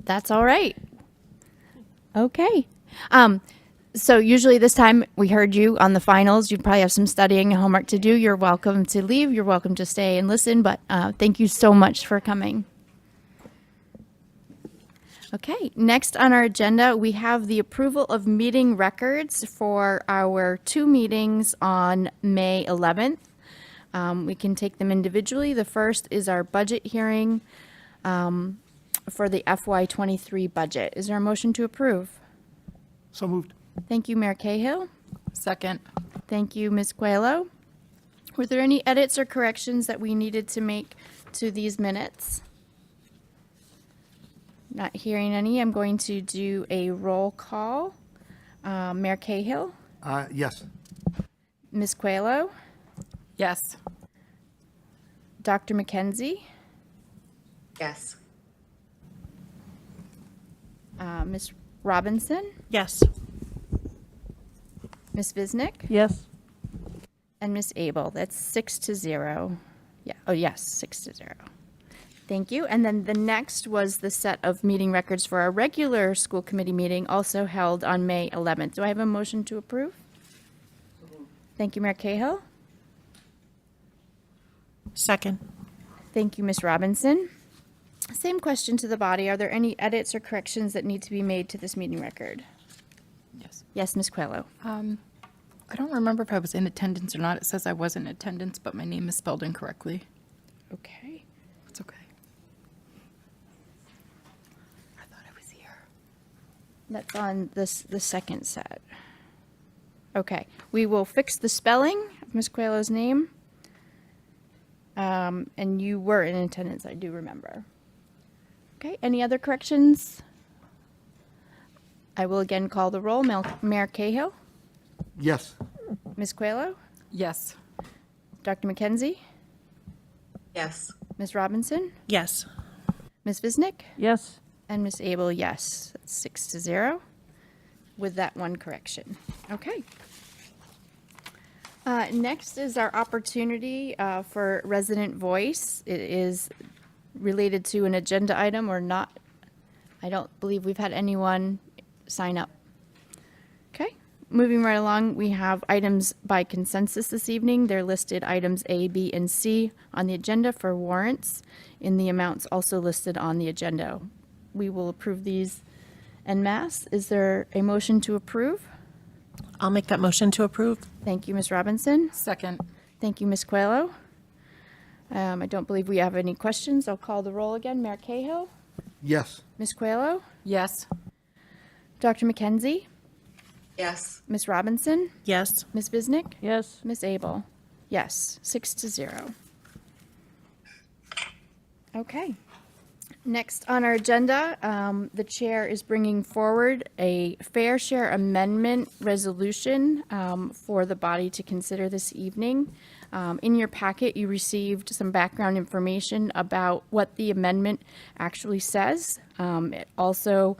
That's all right. Okay. So usually this time we heard you on the finals. You probably have some studying and homework to do. You're welcome to leave. You're welcome to stay and listen, but thank you so much for coming. Okay, next on our agenda, we have the approval of meeting records for our 2 meetings on May 11th. We can take them individually. The first is our budget hearing for the FY23 budget. Is there a motion to approve? So moved. Thank you, Mayor Cahill. Second. Thank you, Ms. Coelho. Were there any edits or corrections that we needed to make to these minutes? Not hearing any, I'm going to do a roll call. Mayor Cahill? Yes. Ms. Coelho? Yes. Dr. McKenzie? Yes. Ms. Robinson? Yes. Ms. Visnick? Yes. And Ms. Abel. That's 6-0. Yeah. Oh, yes, 6-0. Thank you. And then the next was the set of meeting records for our regular school committee meeting, also held on May 11th. Do I have a motion to approve? Thank you, Mayor Cahill. Second. Thank you, Ms. Robinson. Same question to the body. Are there any edits or corrections that need to be made to this meeting record? Yes. Yes, Ms. Coelho. I don't remember if I was in attendance or not. It says I was in attendance, but my name is spelled incorrectly. Okay. It's okay. I thought I was here. That's on the second set. Okay. We will fix the spelling of Ms. Coelho's name. And you were in attendance, I do remember. Okay, any other corrections? I will again call the roll. Mayor Cahill? Yes. Ms. Coelho? Yes. Dr. McKenzie? Yes. Ms. Robinson? Yes. Ms. Visnick? Yes. And Ms. Abel, yes. That's 6-0 with that one correction. Okay. Next is our opportunity for resident voice. It is related to an agenda item or not. I don't believe we've had anyone sign up. Okay, moving right along, we have items by consensus this evening. They're listed items A, B, and C on the agenda for warrants in the amounts also listed on the agenda. We will approve these en masse. Is there a motion to approve? I'll make that motion to approve. Thank you, Ms. Robinson. Second. Thank you, Ms. Coelho. I don't believe we have any questions. I'll call the roll again. Mayor Cahill? Yes. Ms. Coelho? Yes. Dr. McKenzie? Yes. Ms. Robinson? Yes. Ms. Bisnick? Yes. Ms. Abel? Yes, 6-0. Okay. Next on our agenda, the chair is bringing forward a fair share amendment resolution for the body to consider this evening. In your packet, you received some background information about what the amendment actually says. Also,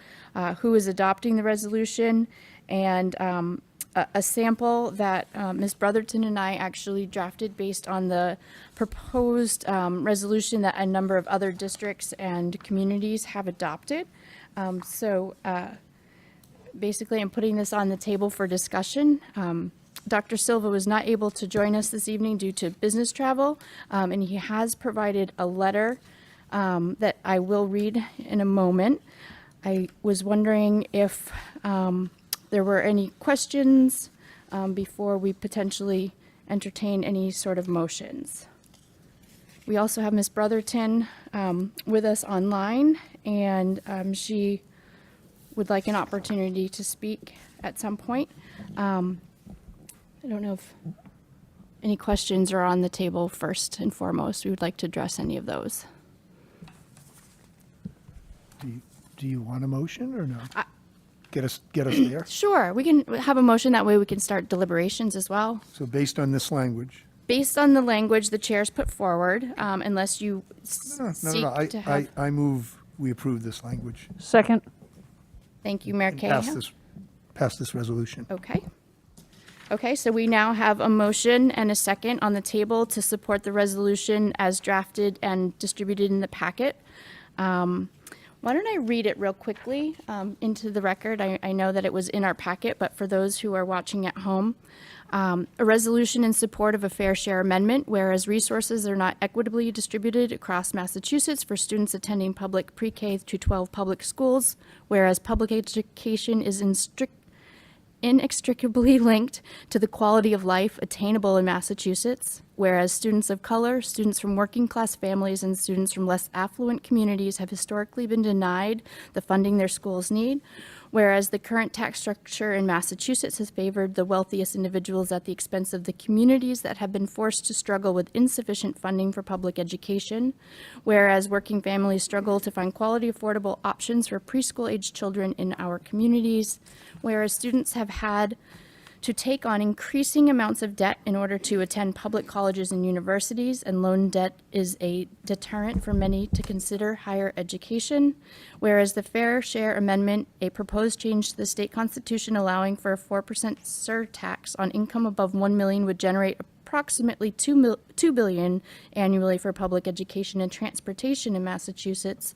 who is adopting the resolution, and a sample that Ms. Brotherton and I actually drafted based on the proposed resolution that a number of other districts and communities have adopted. Basically, I'm putting this on the table for discussion. Dr. Silva was not able to join us this evening due to business travel, and he has provided a letter that I will read in a moment. I was wondering if there were any questions before we potentially entertain any sort of motions. We also have Ms. Brotherton with us online, and she would like an opportunity to speak at some point. I don't know if any questions are on the table first and foremost. We would like to address any of those. Do you want a motion or no? Get us there. Sure, we can have a motion, that way we can start deliberations as well. So based on this language. Based on the language the chair's put forward, unless you seek to have. I move we approve this language. Second. Thank you, Mayor Cahill. Pass this resolution. Okay. Okay, so we now have a motion and a second on the table to support the resolution as drafted and distributed in the packet. Why don't I read it real quickly into the record? I know that it was in our packet, but for those who are watching at home, a resolution in support of a fair share amendment, whereas resources are not equitably distributed across Massachusetts for students attending public pre-K to 12 public schools, whereas public education is inextricably linked to the quality of life attainable in Massachusetts, whereas students of color, students from working class families, and students from less affluent communities have historically been denied the funding their schools need, whereas the current tax structure in Massachusetts has favored the wealthiest individuals at the expense of the communities that have been forced to struggle with insufficient funding for public education, whereas working families struggle to find quality, affordable options for preschool-aged children in our communities, whereas students have had to take on increasing amounts of debt in order to attend public colleges and universities, and loan debt is a deterrent for many to consider higher education, whereas the Fair Share Amendment, a proposed change to the state constitution allowing for a 4% surtax on income above $1 million, would generate approximately $2 billion annually for public education and transportation in Massachusetts,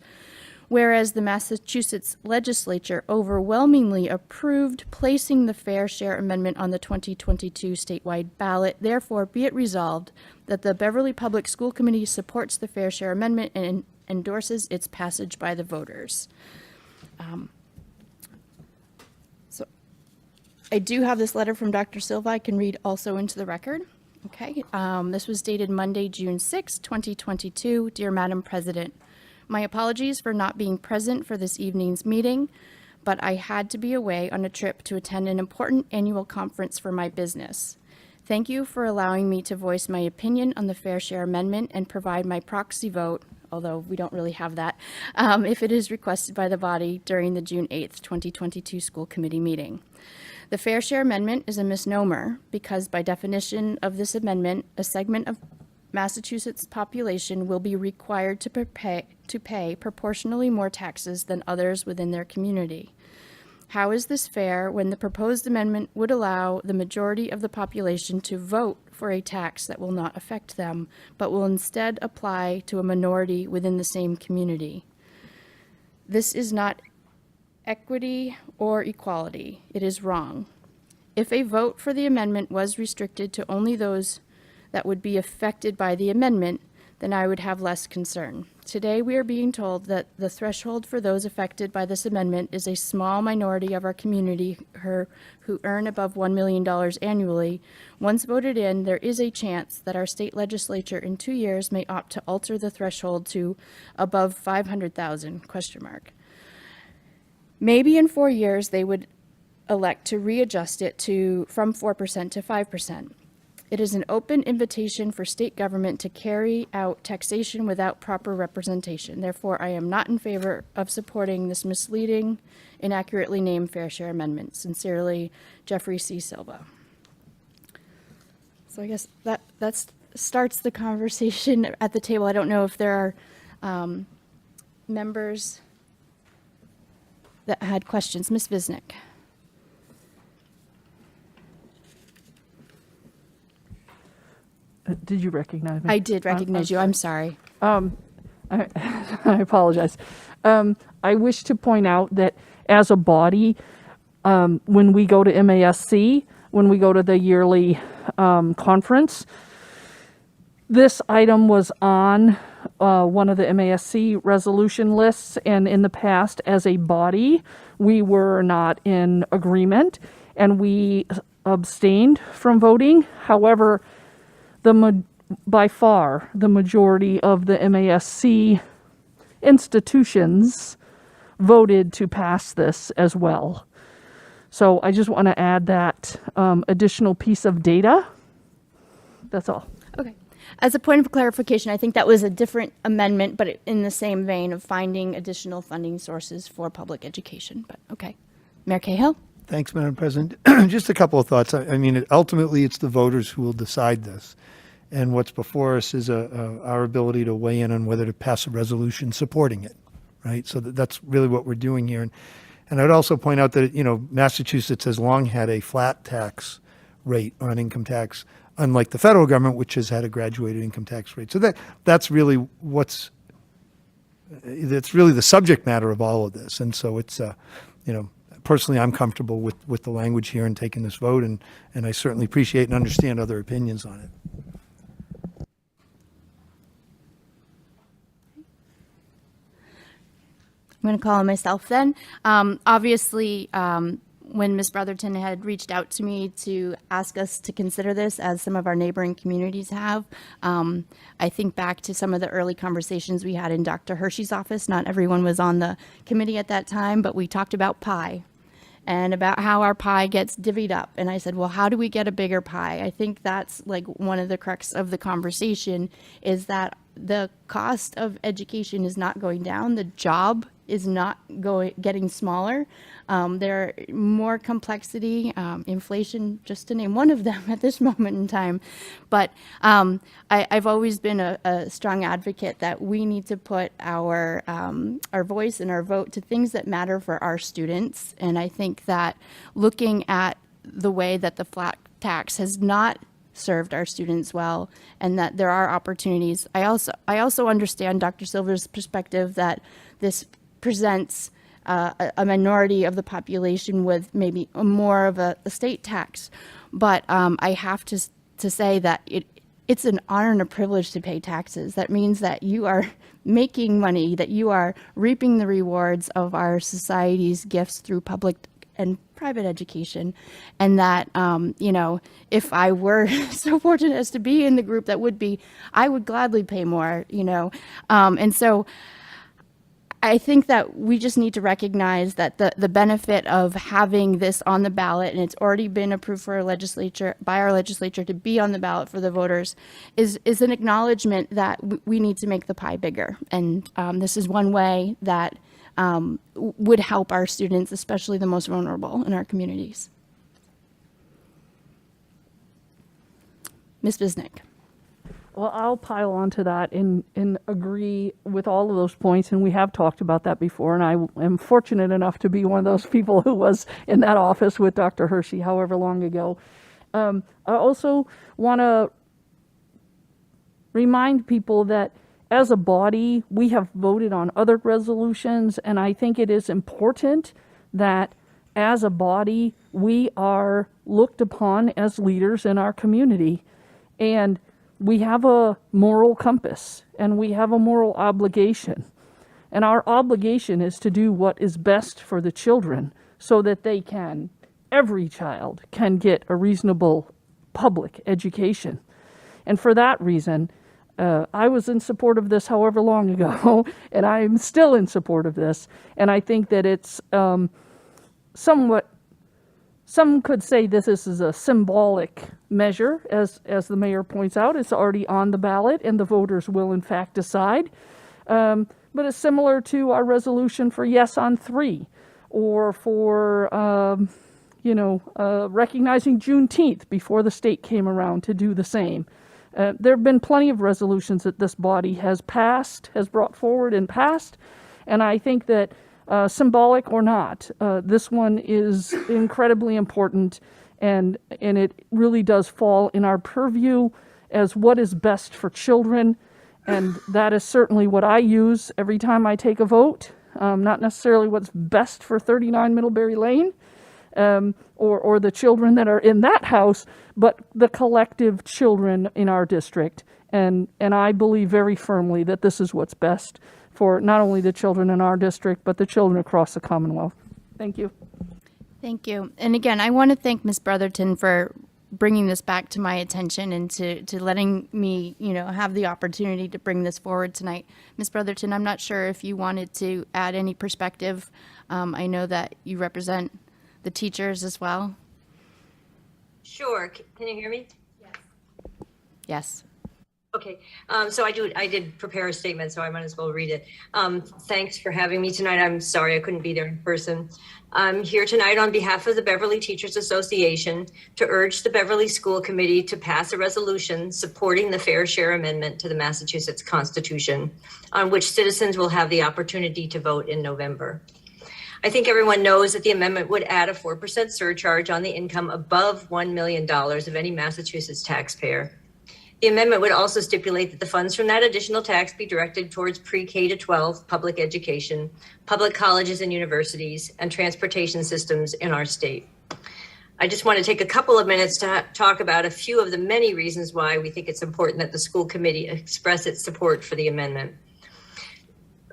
whereas the Massachusetts legislature overwhelmingly approved placing the Fair Share Amendment on the 2022 statewide ballot. Therefore, be it resolved that the Beverly Public School Committee supports the Fair Share Amendment and endorses its passage by the voters. So I do have this letter from Dr. Silva I can read also into the record. Okay, this was dated Monday, June 6, 2022. Dear Madam President, my apologies for not being present for this evening's meeting, but I had to be away on a trip to attend an important annual conference for my business. Thank you for allowing me to voice my opinion on the Fair Share Amendment and provide my proxy vote, although we don't really have that, if it is requested by the body during the June 8th, 2022 school committee meeting. The Fair Share Amendment is a misnomer because by definition of this amendment, a segment of Massachusetts population will be required to pay proportionally more taxes than others within their community. How is this fair when the proposed amendment would allow the majority of the population to vote for a tax that will not affect them, but will instead apply to a minority within the same community? This is not equity or equality. It is wrong. If a vote for the amendment was restricted to only those that would be affected by the amendment, then I would have less concern. Today, we are being told that the threshold for those affected by this amendment is a small minority of our community who earn above $1 million annually. Once voted in, there is a chance that our state legislature in 2 years may opt to alter the threshold to above 500,000, question mark. Maybe in 4 years, they would elect to readjust it from 4% to 5%. It is an open invitation for state government to carry out taxation without proper representation. Therefore, I am not in favor of supporting this misleading, inaccurately named fair share amendment. Sincerely, Jeffrey C. Silva. So I guess that starts the conversation at the table. I don't know if there are members that had questions. Ms. Visnick. Did you recognize me? I did recognize you. I'm sorry. I apologize. I wish to point out that as a body, when we go to MASC, when we go to the yearly conference, this item was on one of the MASC resolution lists, and in the past, as a body, we were not in agreement, and we abstained from voting. However, by far, the majority of the MASC institutions voted to pass this as well. So I just want to add that additional piece of data. That's all. Okay. As a point of clarification, I think that was a different amendment, but in the same vein of finding additional funding sources for public education. But okay. Mayor Cahill? Thanks, Madam President. Just a couple of thoughts. I mean, ultimately, it's the voters who will decide this. And what's before us is our ability to weigh in on whether to pass a resolution supporting it, right? So that's really what we're doing here. And I'd also point out that, Massachusetts has long had a flat tax rate on income tax, unlike the federal government, which has had a graduated income tax rate. So that's really that's really the subject matter of all of this. And so it's, personally, I'm comfortable with the language here and taking this vote, and I certainly appreciate and understand other opinions on it. I'm going to call on myself then. Obviously, when Ms. Brotherton had reached out to me to ask us to consider this, as some of our neighboring communities have, I think back to some of the early conversations we had in Dr. Hershey's office. Not everyone was on the committee at that time, but we talked about pie and about how our pie gets divvied up. And I said, well, how do we get a bigger pie? I think that's like one of the crux of the conversation, is that the cost of education is not going down. The job is not getting smaller. There are more complexity, inflation, just to name one of them at this moment in time. But I've always been a strong advocate that we need to put our voice and our vote to things that matter for our students. And I think that looking at the way that the flat tax has not served our students well, and that there are opportunities. I also understand Dr. Silver's perspective that this presents a minority of the population with maybe more of a state tax. But I have to say that it's an honor and a privilege to pay taxes. That means that you are making money, that you are reaping the rewards of our society's gifts through public and private education. And that, if I were so fortunate as to be in the group that would be, I would gladly pay more, and so I think that we just need to recognize that the benefit of having this on the ballot, and it's already been approved for our legislature, by our legislature, to be on the ballot for the voters, is an acknowledgement that we need to make the pie bigger. And this is one way that would help our students, especially the most vulnerable in our communities. Ms. Visnick. Well, I'll pile on to that and agree with all of those points, and we have talked about that before, and I am fortunate enough to be one of those people who was in that office with Dr. Hershey however long ago. I also want to remind people that as a body, we have voted on other resolutions, and I think it is important that as a body, we are looked upon as leaders in our community. And we have a moral compass, and we have a moral obligation. And our obligation is to do what is best for the children so that every child can get a reasonable public education. And for that reason, I was in support of this however long ago, and I'm still in support of this. And I think that it's somewhat Some could say this is a symbolic measure, as the mayor points out. It's already on the ballot, and the voters will in fact decide. But it's similar to our resolution for yes on 3, or for recognizing Juneteenth before the state came around to do the same. There have been plenty of resolutions that this body has brought forward and passed, and I think that symbolic or not, this one is incredibly important, and it really does fall in our purview as what is best for children, and that is certainly what I use every time I take a vote. Not necessarily what's best for 39 Middlebury Lane, or the children that are in that house, but the collective children in our district. And I believe very firmly that this is what's best for not only the children in our district, but the children across the Commonwealth. Thank you. Thank you. And again, I want to thank Ms. Brotherton for bringing this back to my attention and to letting me, have the opportunity to bring this forward tonight. Ms. Brotherton, I'm not sure if you wanted to add any perspective. I know that you represent the teachers as well. Sure. Can you hear me? Yes. Okay. So I did prepare a statement, so I might as well read it. Thanks for having me tonight. I'm sorry I couldn't be there in person. I'm here tonight on behalf of the Beverly Teachers Association to urge the Beverly School Committee to pass a resolution supporting the Fair Share Amendment to the Massachusetts Constitution, on which citizens will have the opportunity to vote in November. I think everyone knows that the amendment would add a 4% surcharge on the income above $1 million of any Massachusetts taxpayer. The amendment would also stipulate that the funds from that additional tax be directed towards pre-K to 12 public education, public colleges and universities, and transportation systems in our state. I just want to take a couple of minutes to talk about a few of the many reasons why we think it's important that the school committee express its support for the amendment.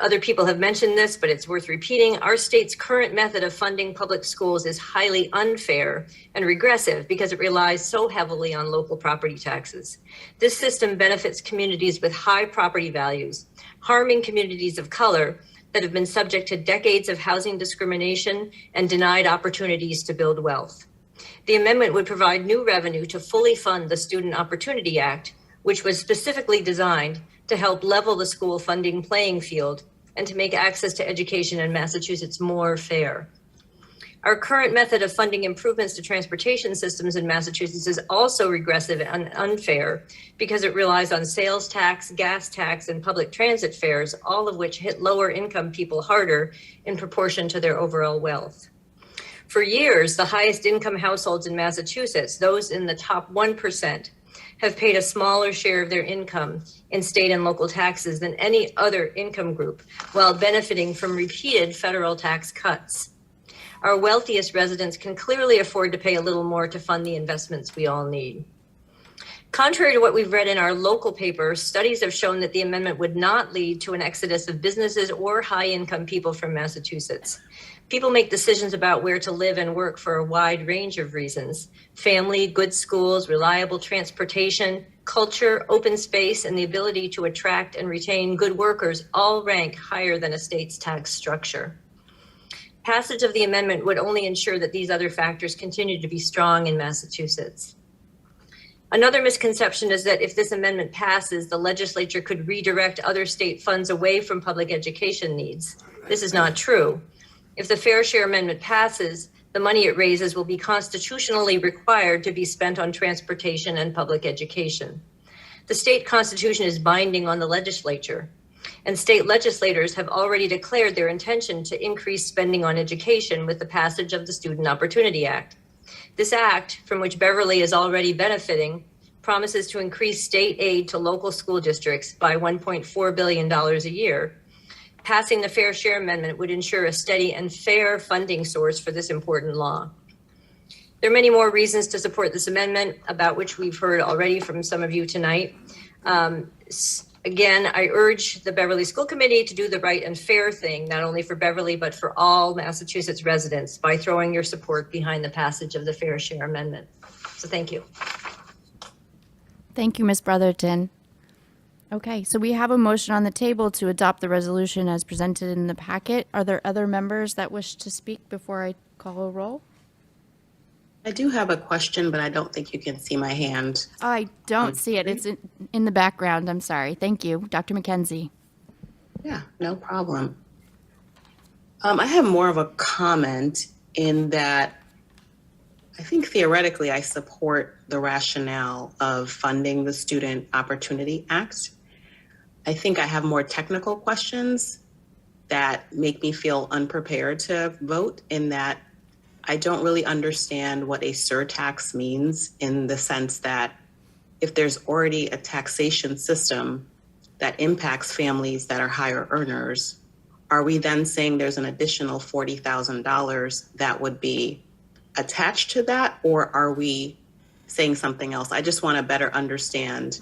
Other people have mentioned this, but it's worth repeating. Our state's current method of funding public schools is highly unfair and regressive because it relies so heavily on local property taxes. This system benefits communities with high property values, harming communities of color that have been subject to decades of housing discrimination and denied opportunities to build wealth. The amendment would provide new revenue to fully fund the Student Opportunity Act, which was specifically designed to help level the school funding playing field and to make access to education in Massachusetts more fair. Our current method of funding improvements to transportation systems in Massachusetts is also regressive and unfair because it relies on sales tax, gas tax, and public transit fares, all of which hit lower income people harder in proportion to their overall wealth. For years, the highest income households in Massachusetts, those in the top 1%, have paid a smaller share of their income in state and local taxes than any other income group, while benefiting from repeated federal tax cuts. Our wealthiest residents can clearly afford to pay a little more to fund the investments we all need. Contrary to what we've read in our local papers, studies have shown that the amendment would not lead to an exodus of businesses or high-income people from Massachusetts. People make decisions about where to live and work for a wide range of reasons: family, good schools, reliable transportation, culture, open space, and the ability to attract and retain good workers all rank higher than a state's tax structure. Passage of the amendment would only ensure that these other factors continue to be strong in Massachusetts. Another misconception is that if this amendment passes, the legislature could redirect other state funds away from public education needs. This is not true. If the Fair Share Amendment passes, the money it raises will be constitutionally required to be spent on transportation and public education. The state constitution is binding on the legislature, and state legislators have already declared their intention to increase spending on education with the passage of the Student Opportunity Act. This act, from which Beverly is already benefiting, promises to increase state aid to local school districts by $1.4 billion a year. Passing the Fair Share Amendment would ensure a steady and fair funding source for this important law. There are many more reasons to support this amendment, about which we've heard already from some of you tonight. Again, I urge the Beverly School Committee to do the right and fair thing, not only for Beverly, but for all Massachusetts residents, by throwing your support behind the passage of the Fair Share Amendment. So thank you. Thank you, Ms. Brotherton. Okay, so we have a motion on the table to adopt the resolution as presented in the packet. Are there other members that wish to speak before I call a roll? I do have a question, but I don't think you can see my hand. I don't see it. It's in the background. I'm sorry. Thank you. Dr. McKenzie. Yeah, no problem. I have more of a comment in that I think theoretically I support the rationale of funding the Student Opportunity Act. I think I have more technical questions that make me feel unprepared to vote, in that I don't really understand what a surtax means, in the sense that if there's already a taxation system that impacts families that are higher earners, are we then saying there's an additional $40,000 that would be attached to that, or are we saying something else? I just want to better understand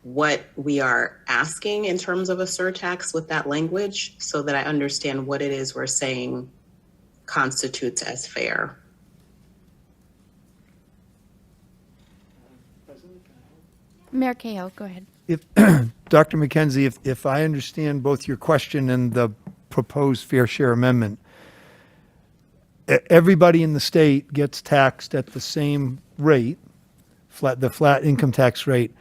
what we are asking in terms of a surtax with that language, so that I understand what it is we're saying constitutes as fair. Mayor Cahill, go ahead. If, Dr. McKenzie, if I understand both your question and the proposed fair share amendment, everybody in the state gets taxed at the same rate, the flat income tax rate,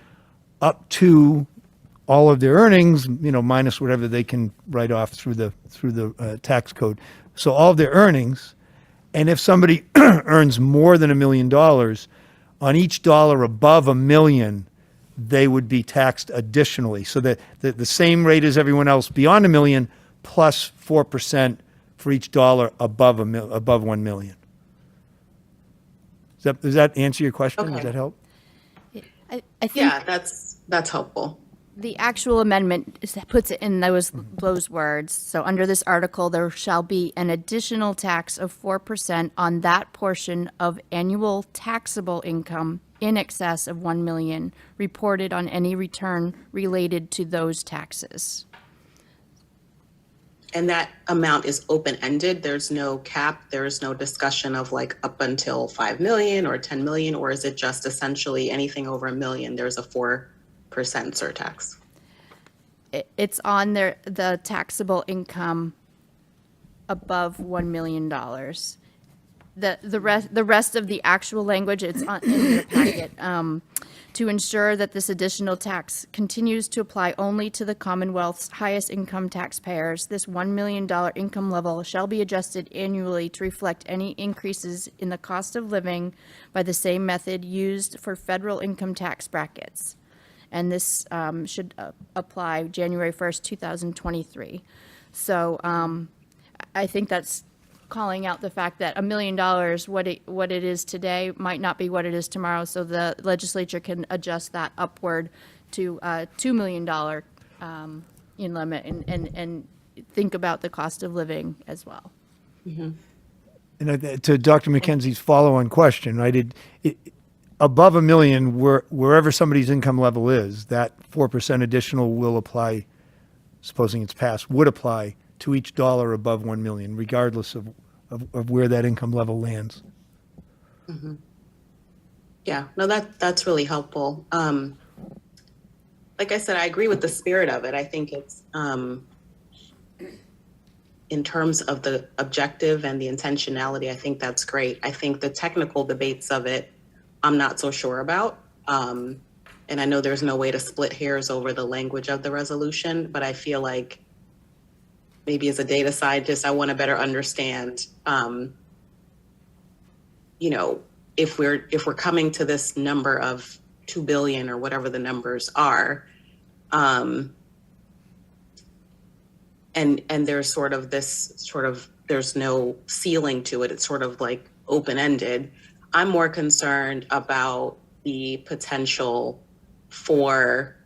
up to all of their earnings, minus whatever they can write off through the tax code. So all of their earnings, and if somebody earns more than $1 million, on each dollar above $1 million, they would be taxed additionally. So that the same rate as everyone else beyond $1 million, plus 4% for each dollar above $1 million. Does that answer your question? Okay. Does that help? I think Yeah, that's helpful. the actual amendment puts it in those words. So under this article, there shall be an additional tax of 4% on that portion of annual taxable income in excess of 1 million reported on any return related to those taxes. And that amount is open-ended. There's no cap. There's no discussion of like up until 5 million or 10 million, or is it just essentially anything over $1 million, there's a 4% surtax? It's on the taxable income above $1 million. The rest of the actual language, it's in the packet. To ensure that this additional tax continues to apply only to the Commonwealth's highest income taxpayers, this $1 million income level shall be adjusted annually to reflect any increases in the cost of living by the same method used for federal income tax brackets. And this should apply January 1st, 2023. So I think that's calling out the fact that $1 million, what it is today, might not be what it is tomorrow. So the legislature can adjust that upward to $2 million in limit, and think about the cost of living as well. Mm-hmm. And to Dr. McKenzie's follow-on question, right? Above $1 million, wherever somebody's income level is, that 4% additional will apply, supposing it's passed, would apply to each dollar above 1 million, regardless of where that income level lands. Mm-hmm. Yeah, no, that's really helpful. Like I said, I agree with the spirit of it. I think it's, in terms of the objective and the intentionality, I think that's great. I think the technical debates of it, I'm not so sure about. And I know there's no way to split hairs over the language of the resolution, but I feel like maybe as a data scientist, I want to better understand, if we're coming to this number of 2 billion or whatever the numbers are, and there's there's no ceiling to it. It's sort of like open-ended. I'm more concerned about the potential for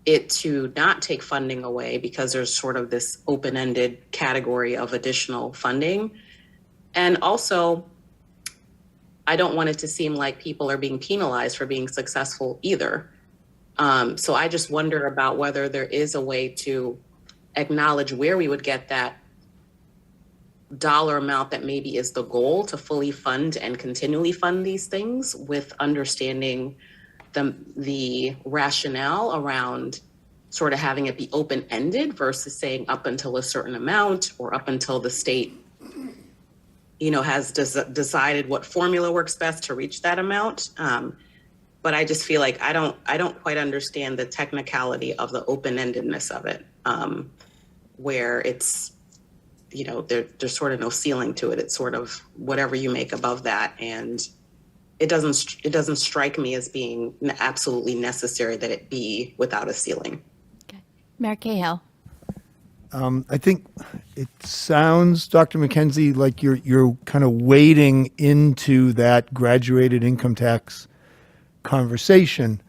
it to not take funding away, because there's sort of this open-ended category of additional funding. And also, I don't want it to seem like people are being penalized for being successful either. So I just wonder about whether there is a way to acknowledge where we would get that dollar amount that maybe is the goal to fully fund and continually fund these things, with understanding the rationale around sort of having it be open-ended versus saying up until a certain amount or up until the state has decided what formula works best to reach that amount. But I just feel like I don't quite understand the technicality of the open-endedness of it, where it's, there's sort of no ceiling to it. It's sort of whatever you make above that, and it doesn't strike me as being absolutely necessary that it be without a ceiling. Mayor Cahill. I think it sounds, Dr. McKenzie, like you're kind of wading into that graduated income tax conversation,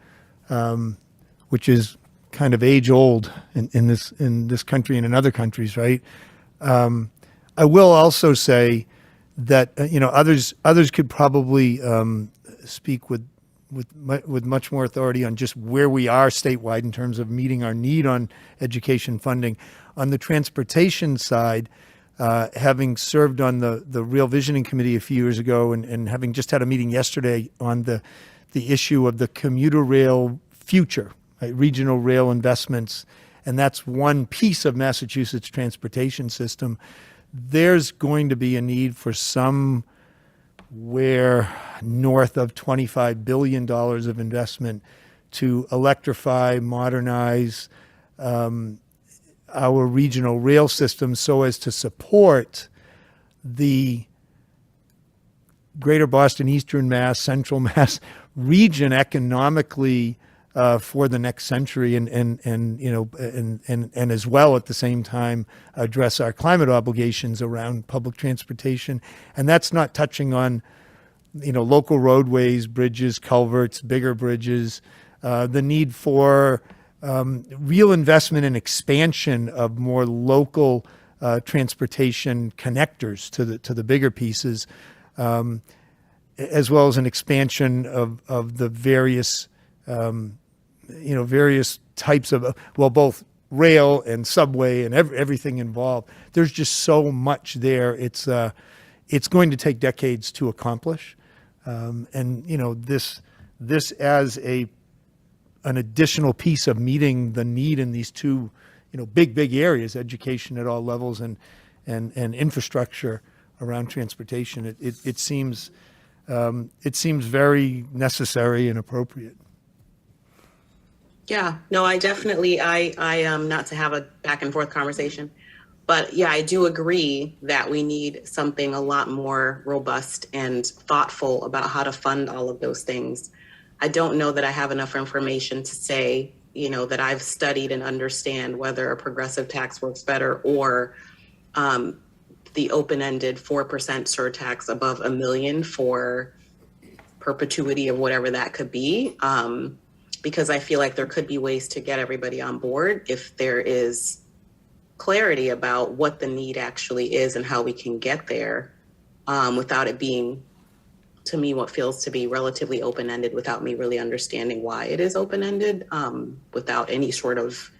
which is kind of age old in this country and in other countries, right? I will also say that others could probably speak with much more authority on just where we are statewide in terms of meeting our need on education funding. On the transportation side, having served on the Real Visioning Committee a few years ago and having just had a meeting yesterday on the issue of the commuter rail future, right, regional rail investments, and that's one piece of Massachusetts transportation system. There's going to be a need for somewhere north of $25 billion of investment to electrify, modernize our regional rail system so as to support the greater Boston, Eastern Mass, Central Mass region economically for the next century, and as well at the same time address our climate obligations around public transportation. And that's not touching on local roadways, bridges, culverts, bigger bridges, the need for real investment and expansion of more local transportation connectors to the bigger pieces, as well as an expansion of the various various types of both rail and subway and everything involved. There's just so much there. It's going to take decades to accomplish, and this as an additional piece of meeting the need in these two, big areas, education at all levels and infrastructure around transportation. It seems very necessary and appropriate. Yeah, no, I definitely, not to have a back and forth conversation, but yeah, I do agree that we need something a lot more robust and thoughtful about how to fund all of those things. I don't know that I have enough information to say, that I've studied and understand whether a progressive tax works better or the open-ended 4% surtax above $1 million for perpetuity of whatever that could be. Because I feel like there could be ways to get everybody on board if there is clarity about what the need actually is and how we can get there without it being, to me, what feels to be relatively open-ended without me really understanding why it is open-ended, without any sort of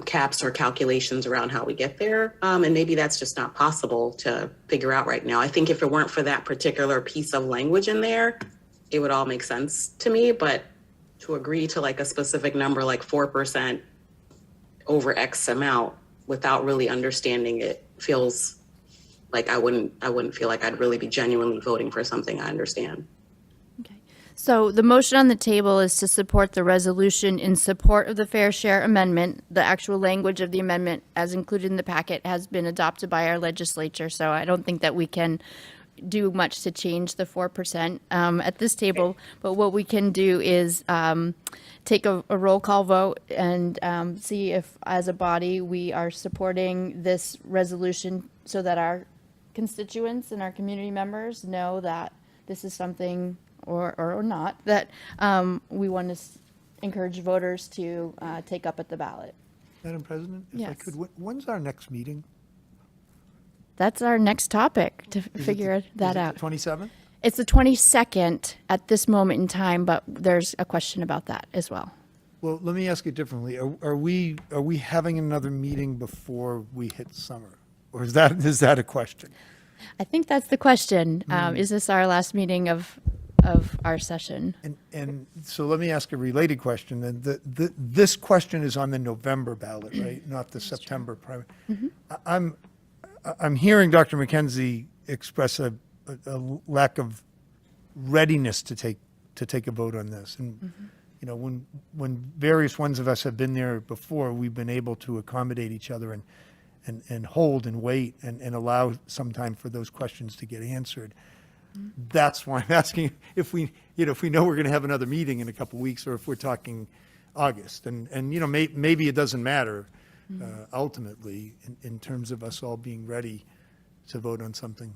caps or calculations around how we get there. And maybe that's just not possible to figure out right now. I think if it weren't for that particular piece of language in there, it would all make sense to me. But to agree to like a specific number, like 4% over X amount without really understanding it feels like I wouldn't feel like I'd really be genuinely voting for something I understand. So the motion on the table is to support the resolution in support of the Fair Share Amendment. The actual language of the amendment, as included in the packet, has been adopted by our legislature, so I don't think that we can do much to change the 4% at this table. But what we can do is take a roll call vote and see if, as a body, we are supporting this resolution so that our constituents and our community members know that this is something, or not, that we want to encourage voters to take up at the ballot. Madam President, if I Yes. could, when's our next meeting? That's our next topic to figure that out. 27th? It's the 22nd at this moment in time, but there's a question about that as well. Well, let me ask it differently. Are we having another meeting before we hit summer? Or is that a question? I think that's the question. Is this our last meeting of our session? And so let me ask a related question. And this question is on the November ballot, right? Not the September primary. I'm hearing Dr. McKenzie express a lack of readiness to take a vote on this. And, you know, when various ones of us have been there before, we've been able to accommodate each other and hold and wait and allow some time for those questions to get answered. That's why I'm asking if we know we're going to have another meeting in a couple weeks, or if we're talking August. And you know, maybe it doesn't matter ultimately in terms of us all being ready to vote on something.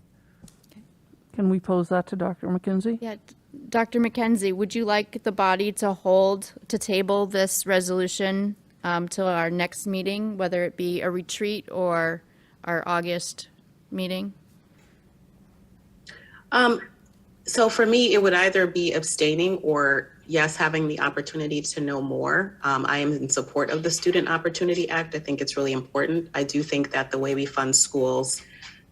Can we pose that to Dr. McKenzie? Yeah, Dr. McKenzie, would you like the body to table this resolution till our next meeting, whether it be a retreat or our August meeting? So for me, it would either be abstaining or yes, having the opportunity to know more. I am in support of the Student Opportunity Act. I think it's really important. I do think that the way we fund schools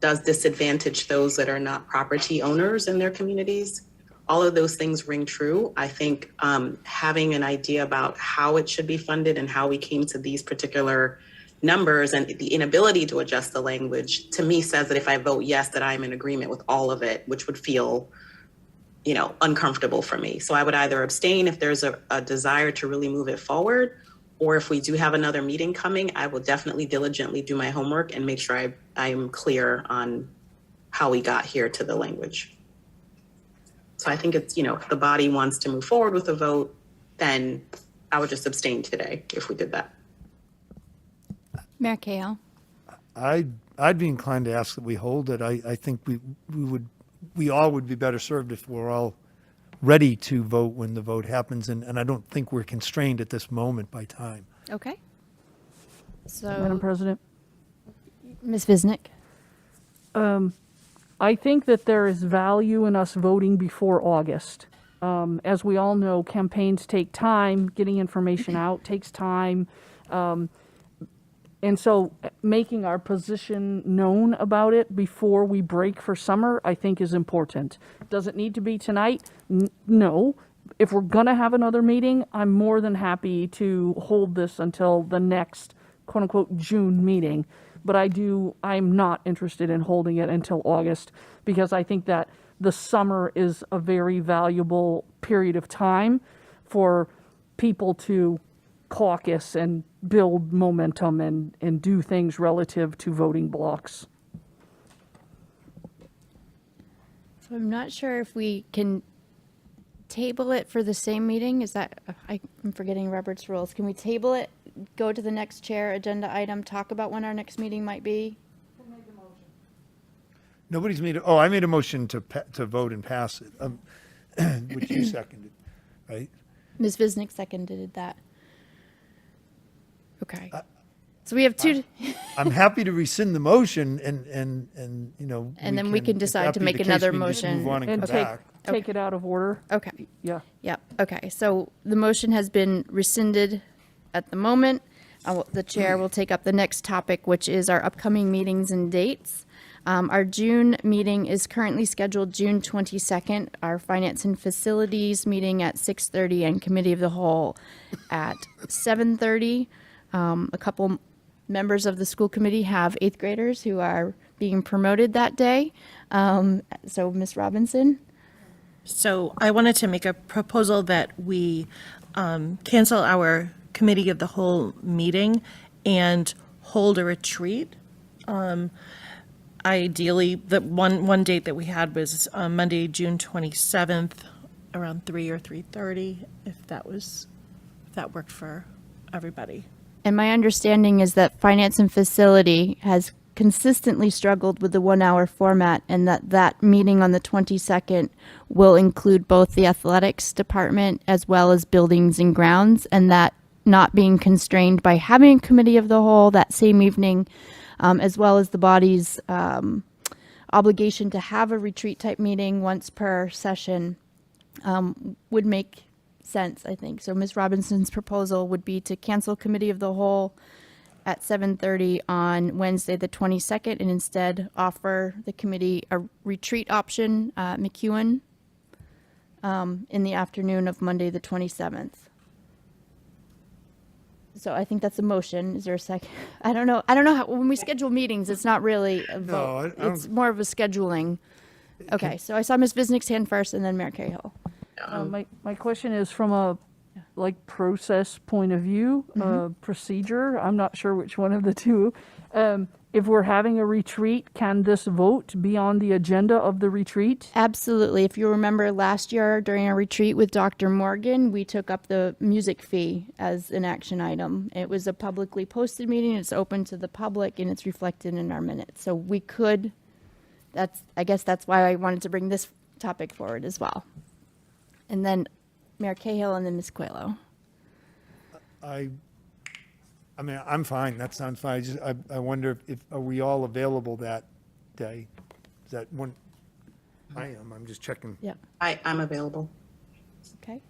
does disadvantage those that are not property owners in their communities. All of those things ring true. I think having an idea about how it should be funded and how we came to these particular numbers and the inability to adjust the language, to me, says that if I vote yes, that I'm in agreement with all of it, which would feel, you know, uncomfortable for me. So I would either abstain if there's a desire to really move it forward, or if we do have another meeting coming, I will definitely diligently do my homework and make sure I'm clear on how we got here to the language. So I think it's, you know, if the body wants to move forward with a vote, then I would just abstain today if we did that. Mayor Cahill. I'd be inclined to ask that we hold it. I think we all would be better served if we're all ready to vote when the vote happens, and I don't think we're constrained at this moment by time. Okay. So, Madam President? Ms. Visnick. I think that there is value in us voting before August. As we all know, campaigns take time. Getting information out takes time. And so making our position known about it before we break for summer, I think is important. Does it need to be tonight? No. If we're going to have another meeting, I'm more than happy to hold this until the next quote unquote June meeting. But I'm not interested in holding it until August, because I think that the summer is a very valuable period of time for people to caucus and build momentum and do things relative to voting blocks. So I'm not sure if we can table it for the same meeting. Is that, I'm forgetting Robert's rules. Can we table it, go to the next chair agenda item, talk about when our next meeting might be? Nobody's made, I made a motion to vote and pass it, which you seconded, right? Ms. Visnick seconded that. Okay. So we have two. I'm happy to rescind the motion and you know. And then we can decide to make another motion. Move on and come back. Take it out of order. Okay. Yeah. Yeah. Okay. So the motion has been rescinded at the moment. The chair will take up the next topic, which is our upcoming meetings and dates. Our June meeting is currently scheduled June 22nd. Our Finance and Facilities meeting at 6:30 and Committee of the Whole at 7:30. A couple members of the school committee have 8th graders who are being promoted that day. So Ms. Robinson. So I wanted to make a proposal that we cancel our Committee of the Whole meeting and hold a retreat. Ideally, the one date that we had was Monday, June 27th, around 3 or 3:30, if that worked for everybody. And my understanding is that Finance and Facility has consistently struggled with the 1-hour format, and that meeting on the 22nd will include both the athletics department as well as buildings and grounds, and that not being constrained by having a Committee of the Whole that same evening, as well as the body's obligation to have a retreat type meeting once per session, would make sense, I think. So Ms. Robinson's proposal would be to cancel Committee of the Whole at 7:30 on Wednesday, the 22nd, and instead offer the committee a retreat option at McEwen in the afternoon of Monday, the 27th. So I think that's a motion. Is there a second? I don't know how, when we schedule meetings, it's not really a vote. I don't- It's more of a scheduling. Okay, so I saw Ms. Visnick's hand first and then Mayor Cahill. My question is from a, like, process point of view, procedure, I'm not sure which one of the two. If we're having a retreat, can this vote be on the agenda of the retreat? Absolutely. If you remember last year during our retreat with Dr. Morgan, we took up the music fee as an action item. It was a publicly posted meeting. It's open to the public and it's reflected in our minutes. So we could, I guess that's why I wanted to bring this topic forward as well. And then Mayor Cahill and then Ms. Coelho. I mean, I'm fine. That sounds fine. I wonder if are we all available that day? Is that one? I am. I'm just checking. Yeah. I'm available. Okay.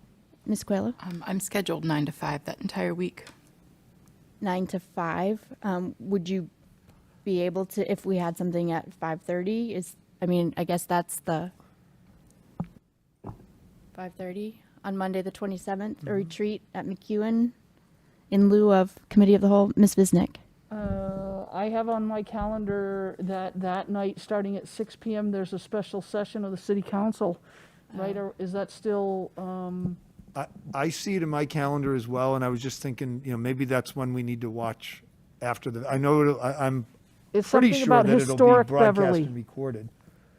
Ms. Coelho? I'm scheduled 9 to 5 that entire week. 9 to 5. Would you be able to, if we had something at 5:30? I guess that's the 5:30 on Monday, the 27th, a retreat at McEwen in lieu of Committee of the Whole. Ms. Visnick? I have on my calendar that night, starting at 6 p.m., there's a special session of the city council, right? Or is that still, I see it in my calendar as well, and I was just thinking, maybe that's one we need to watch after the. I know I'm it's pretty something sure about that it'll be historic broadcast Beverly. and recorded.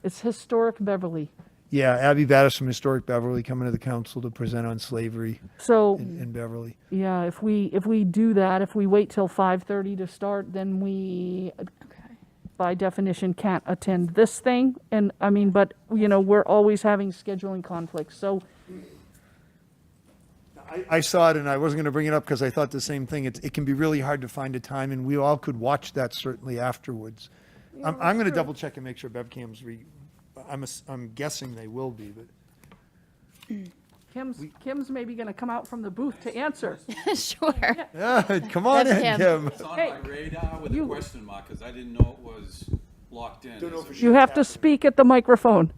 It's historic Beverly. Yeah, Abby Battis from Historic Beverly coming to the council to present on slavery So, in Beverly. yeah, if we do that, if we wait till 5:30 to start, then we, by definition, can't attend this thing. And, but, we're always having scheduling conflicts, so. I saw it and I wasn't going to bring it up because I thought the same thing. It can be really hard to find a time, and we all could watch that certainly afterwards. I'm going to double check and make sure BevCam's I'm guessing they will be, but. Kim's maybe going to come out from the booth to answer. Sure. Yeah, come on in, Kim. It's on my radar with a question mark because I didn't know it was locked in. You have to speak at the microphone.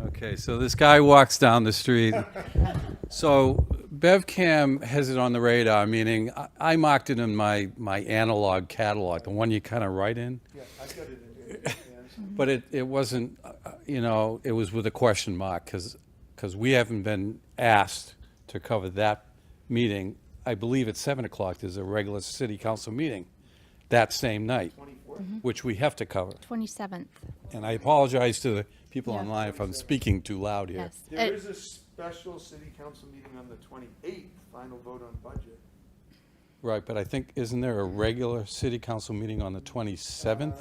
Okay, so this guy walks down the street. So BevCam has it on the radar, meaning I marked it in my analog catalog, the one you kind of write in. Yeah, I've got it in here. But it wasn't, it was with a question mark because we haven't been asked to cover that meeting. I believe at 7 o'clock there's a regular city council meeting that same night, which we have to cover. 27th. And I apologize to the people Yeah. online if I'm speaking too loud here. Yes. There is a special city council meeting on the 28th, final vote on budget. Right, but I think, isn't there a regular city council meeting on the 27th?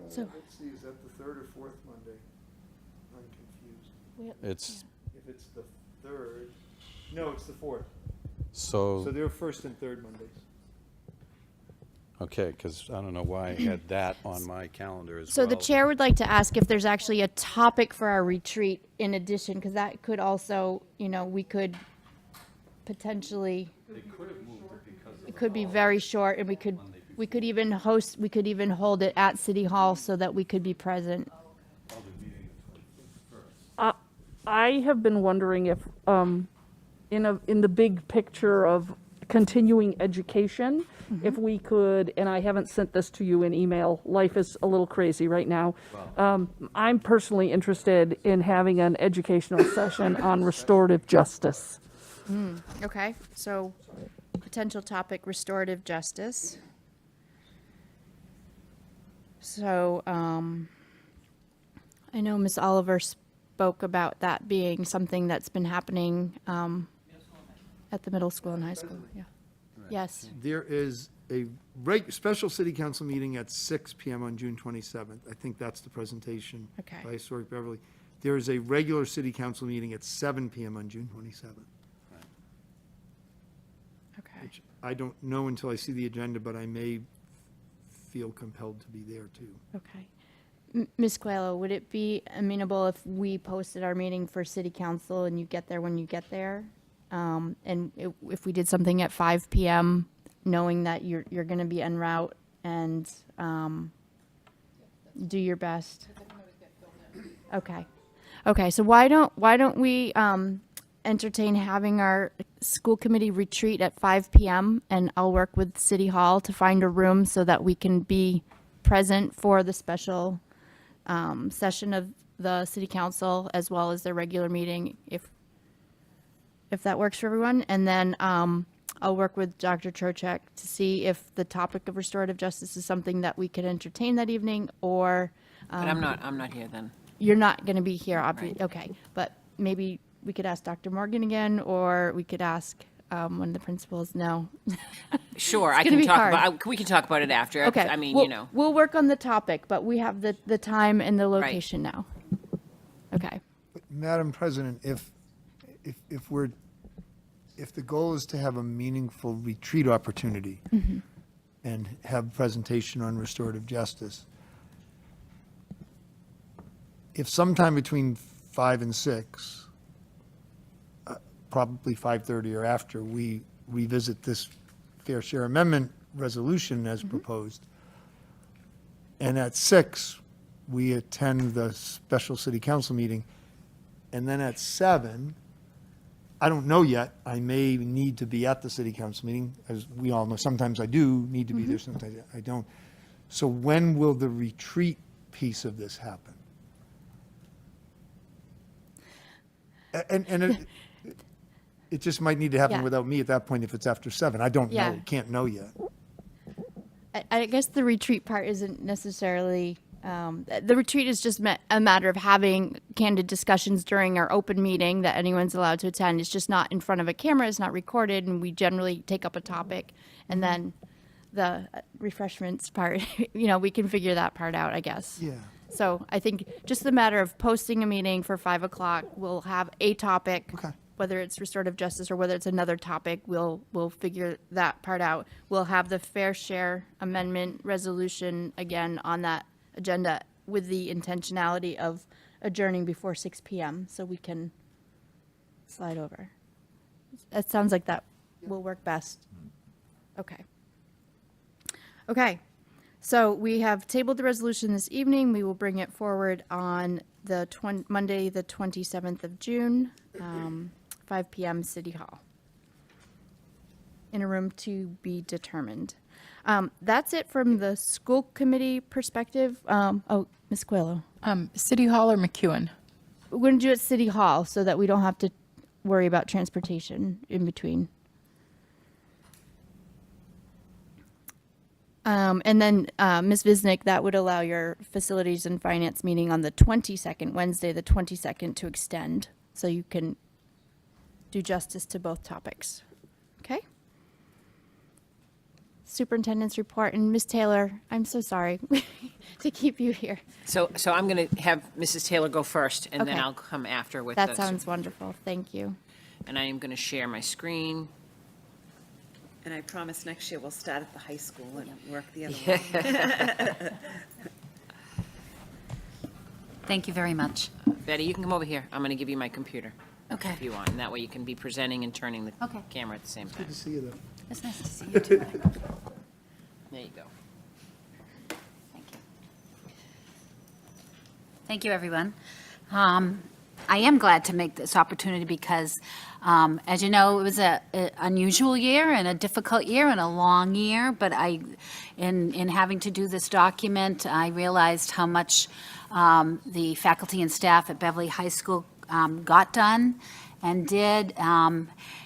So- Let's see, is that the third or fourth Monday? I'm confused. It's, If it's the third, no, it's the fourth. so, So they're first and third Mondays. okay, because I don't know why I had that on my calendar as well. So the chair would like to ask if there's actually a topic for our retreat in addition, because that could also, we could potentially, it could be very short, and we could even hold it at City Hall so that we could be present. I have been wondering if, in the big picture of continuing education, if we could, and I haven't sent this to you in email, life is a little crazy right now. I'm personally interested in having an educational session on restorative justice. Okay, so potential topic, restorative justice. So, I know Ms. Oliver spoke about that being something that's been happening at the middle school and high school, yeah. Yes. There is a special city council meeting at 6 p.m. on June 27th. I think that's the presentation Okay. by Historic Beverly. There is a regular city council meeting at 7 p.m. on June 27th. Okay. Which I don't know until I see the agenda, but I may feel compelled to be there too. Okay. Ms. Coelho, would it be amenable if we posted our meeting for city council and you get there when you get there? And if we did something at 5 p.m., knowing that you're going to be en route and do your best? Okay. Okay, so why don't we entertain having our school committee retreat at 5 p.m. and I'll work with City Hall to find a room so that we can be present for the special session of the City Council as well as their regular meeting, if that works for everyone. And then I'll work with Dr. Trocheck to see if the topic of restorative justice is something that we could entertain that evening, or But I'm not here then. you're not going to be here, obviously. Okay, but maybe we could ask Dr. Morgan again, or we could ask one of the principals. No. Sure, It's I gonna can be talk hard. about, we can talk about it after. Okay. I mean, we'll, you know. We'll work on the topic, but we have the time and the location now. Okay. Madam President, if the goal is to have a meaningful retreat opportunity and have a presentation on restorative justice, if sometime between 5 and 6, probably 5:30 or after, we revisit this fair share amendment resolution as proposed, and at 6, we attend the special city council meeting, and then at 7, I don't know yet, I may need to be at the city council meeting, as we all know, sometimes I do need to be there, sometimes I don't. So when will the retreat piece of this happen? And it just might need to happen Yeah. without me at that point if it's after 7. I don't Yeah. know, can't know yet. I guess the retreat part isn't necessarily, the retreat is just a matter of having candid discussions during our open meeting that anyone's allowed to attend. It's just not in front of a camera, it's not recorded, and we generally take up a topic. And then the refreshments part, we can figure that part out, I guess. Yeah. So I think just the matter of posting a meeting for 5 o'clock, we'll have a topic. Okay. Whether it's restorative justice or whether it's another topic, we'll figure that part out. We'll have the fair share amendment resolution again on that agenda with the intentionality of adjourning before 6 p.m. so we can slide over. It sounds like that will work best. Okay. Okay. So we have tabled the resolution this evening. We will bring it forward on the Monday, the 27th of June, 5 p.m. City Hall, in a room to be determined. That's it from the school committee perspective. Ms. Coelho. City Hall or McEwen? We're going to do it at City Hall so that we don't have to worry about transportation in between. And then, Ms. Visnick, that would allow your facilities and finance meeting on the 22nd, Wednesday, the 22nd, to extend, so you can do justice to both topics. Okay? Superintendent's report, and Ms. Taylor, I'm so sorry to keep you here. So I'm going to have Mrs. Taylor go first, and then Okay. I'll come after with That sounds wonderful. Thank you. And I am going to share my screen. And I promise next year we'll start at the high school and work the other way. Thank you very much. Betty, you can come over here. I'm going to give you my computer. Okay. If you want, and that way you can be presenting and turning the Okay. camera at the same time. Good to see you, though. It's nice to see you too. There you go. Thank you. Thank you, everyone. I am glad to make this opportunity because, as you know, it was an unusual year and a difficult year and a long year, but in having to do this document, I realized how much the faculty and staff at Beverly High School got done and did.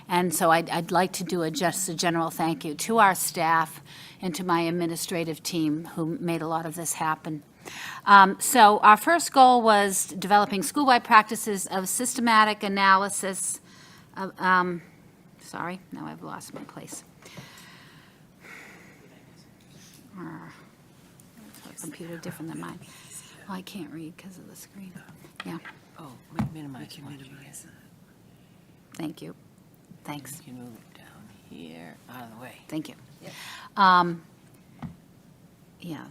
And so I'd like to do just a general thank you to our staff and to my administrative team who made a lot of this happen. So our first goal was developing school-wide practices of systematic analysis of, sorry, now I've lost my place. Computer different than mine. Well, I can't read because of the screen. Yeah. Oh, minimize. Thank you. Thanks. You can move it down here, out of the way. Thank you. Yeah,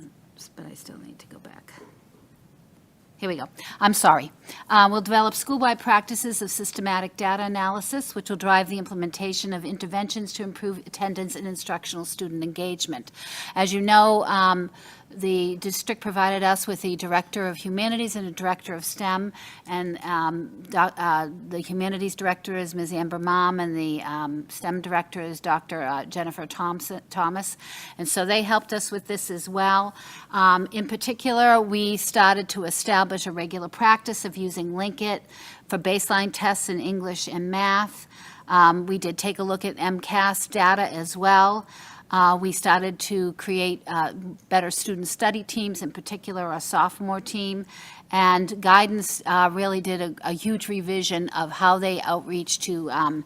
but I still need to go back. Here we go. I'm sorry. We'll develop school-wide practices of systematic data analysis, which will drive the implementation of interventions to improve attendance and instructional student engagement. As you know, the district provided us with the Director of Humanities and a Director of STEM, and the Humanities Director is Ms. Amber Mom, and the STEM Director is Dr. Jennifer Thomas, and so they helped us with this as well. In particular, we started to establish a regular practice of using Linkit for baseline tests in English and math. We did take a look at MCAS data as well. We started to create better student study teams, in particular our sophomore team, and guidance really did a huge revision of how they outreach to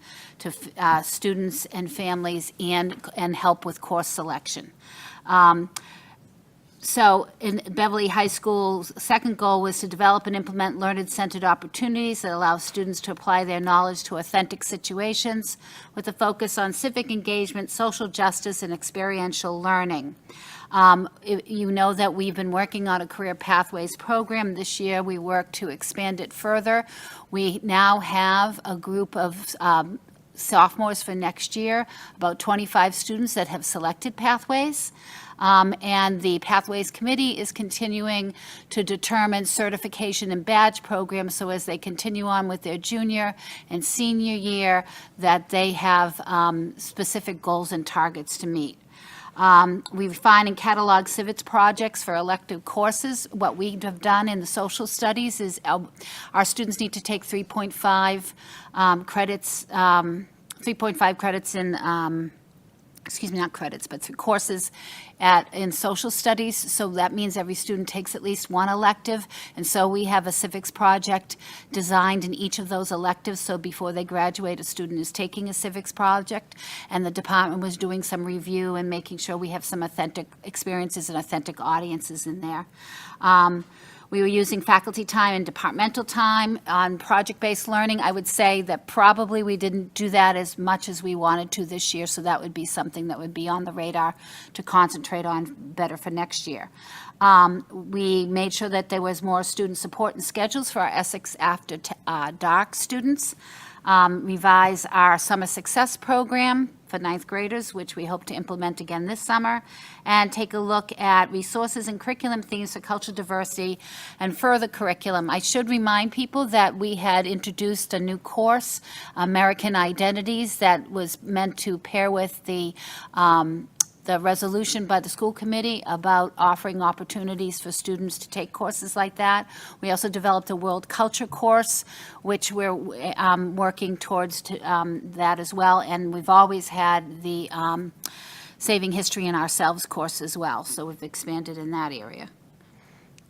students and families and help with course selection. So in Beverly High School's second goal was to develop and implement learner-centered opportunities that allow students to apply their knowledge to authentic situations with a focus on civic engagement, social justice, and experiential learning. You know that we've been working on a career pathways program. This year we worked to expand it further. We now have a group of sophomores for next year, about 25 students that have selected pathways. And the Pathways Committee is continuing to determine certification and badge programs, so as they continue on with their junior and senior year, that they have specific goals and targets to meet. We refine and catalog civics projects for elective courses. What we have done in the social studies is our students need to take 3.5 credits, 3.5 credits in excuse me, not credits, but courses in social studies. So that means every student takes at least one elective. And so we have a civics project designed in each of those electives. So before they graduate, a student is taking a civics project. And the department was doing some review and making sure we have some authentic experiences and authentic audiences in there. We were using faculty time and departmental time on project-based learning. I would say that probably we didn't do that as much as we wanted to this year, so that would be something that would be on the radar to concentrate on better for next year. We made sure that there was more student support and schedules for our Essex After Dark students. Revise our Summer Success Program for ninth graders, which we hope to implement again this summer, and take a look at resources and curriculum themes for cultural diversity and further curriculum. I should remind people that we had introduced a new course, American Identities, that was meant to pair with the resolution by the school committee about offering opportunities for students to take courses like that. We also developed a world culture course, which we're working towards that as well. And we've always had the Saving History and Ourselves course as well. So we've expanded in that area.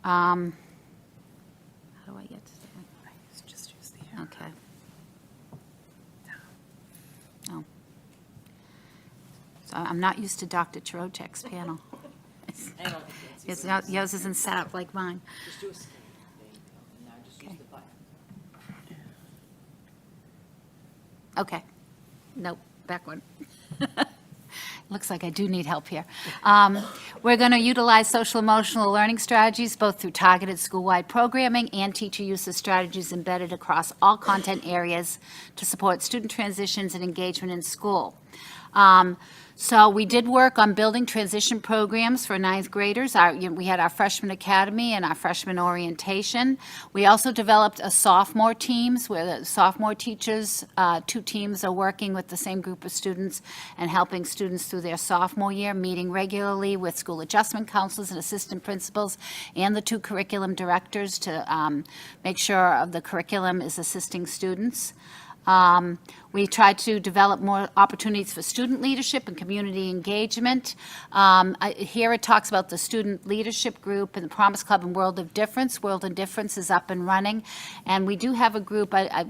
How do I get to that? Just use the arrow. Okay. Oh. So I'm not used to Dr. Chirotech's panel. Yours isn't set up like mine. Just do a scan thing, and now just use the button. Okay. Nope, back one. Looks like I do need help here. We're going to utilize social emotional learning strategies both through targeted school-wide programming and teacher use of strategies embedded across all content areas to support student transitions and engagement in school. So we did work on building transition programs for ninth graders. We had our freshman academy and our freshman orientation. We also developed a sophomore teams where the sophomore teachers, 2 teams are working with the same group of students and helping students through their sophomore year, meeting regularly with school adjustment counselors and assistant principals and the 2 curriculum directors to make sure the curriculum is assisting students. We tried to develop more opportunities for student leadership and community engagement. Here it talks about the student leadership group and the Promise Club and World of Difference. World of Difference is up and running, and we do have a group. I've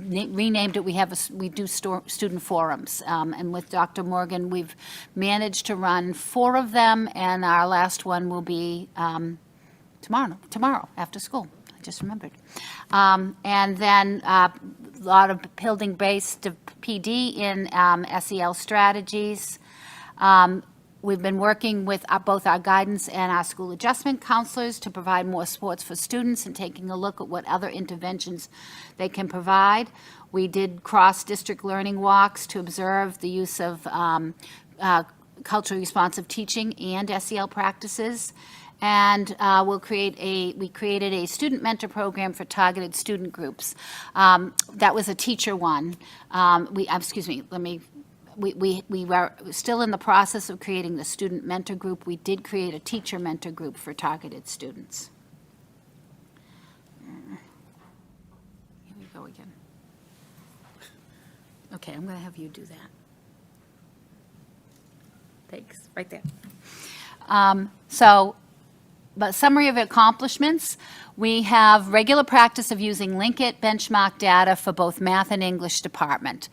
renamed it. We do student forums, and with Dr. Morgan, we've managed to run 4 of them, and our last one will be tomorrow after school. I just remembered, and then. A lot of building-based PD in SEL strategies. We've been working with both our guidance and our school adjustment counselors to provide more supports for students and taking a look at what other interventions they can provide. We did cross-district learning walks to observe the use of culturally responsive teaching and SEL practices. And we created a student mentor program for targeted student groups. That was a teacher one. We were still in the process of creating the student mentor group. We did create a teacher mentor group for targeted students. Here we go again. Okay, I'm going to have you do that. Thanks, right there. But summary of accomplishments, we have regular practice of using Linkit benchmark data for both math and English department.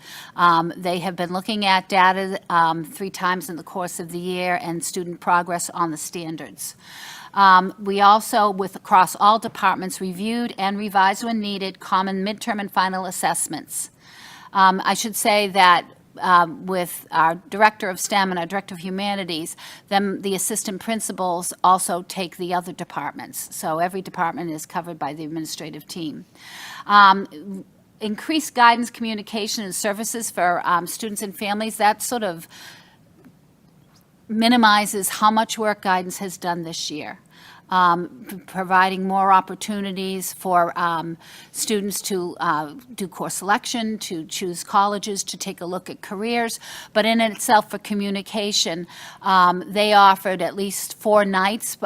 They have been looking at data 3 times in the course of the year and student progress on the standards. We also, across all departments, reviewed and revised when needed common midterm and final assessments. I should say that with our Director of STEM and our Director of Humanities, the assistant principals also take the other departments. So every department is covered by the administrative team. Increased guidance, communication, and services for students and families, that sort of minimizes how much work guidance has done this year. Providing more opportunities for students to do course selection, to choose colleges, to take a look at careers. But in itself, for communication, they offered at least 4 nights,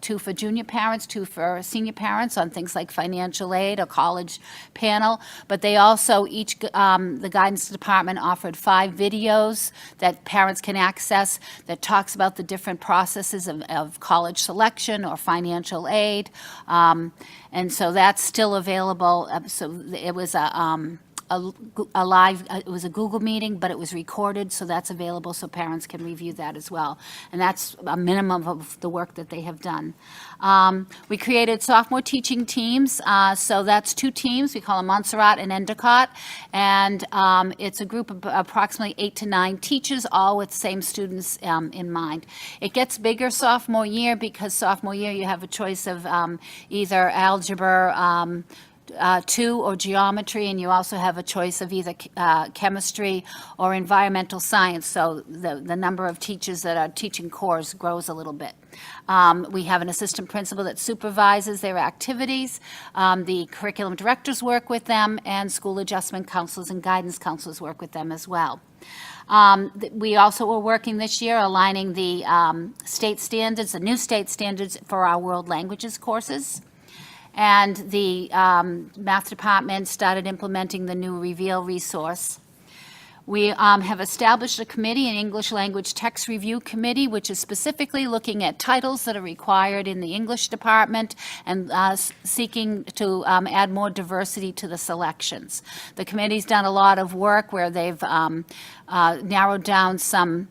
2 for junior parents, 2 for senior parents on things like financial aid or college panel. But they also, the guidance department offered 5 videos that parents can access that talks about the different processes of college selection or financial aid, and so that's still available. So it was a live, it was a Google meeting, but it was recorded, so that's available so parents can review that as well. And that's a minimum of the work that they have done. We created sophomore teaching teams, so that's 2 teams. We call them Montserrat and Endicott, and it's a group of approximately 8 to 9 teachers, all with the same students in mind. It gets bigger sophomore year because sophomore year you have a choice of either algebra, 2 or geometry, and you also have a choice of either chemistry or environmental science, so the number of teachers that are teaching cores grows a little bit. We have an assistant principal that supervises their activities. The curriculum directors work with them, and school adjustment counselors and guidance counselors work with them as well. We also were working this year aligning the state standards, the new state standards for our world languages courses. And the math department started implementing the new Reveal resource. We have established a committee, an English language text review committee, which is specifically looking at titles that are required in the English department and seeking to add more diversity to the selections. The committee's done a lot of work where they've narrowed down some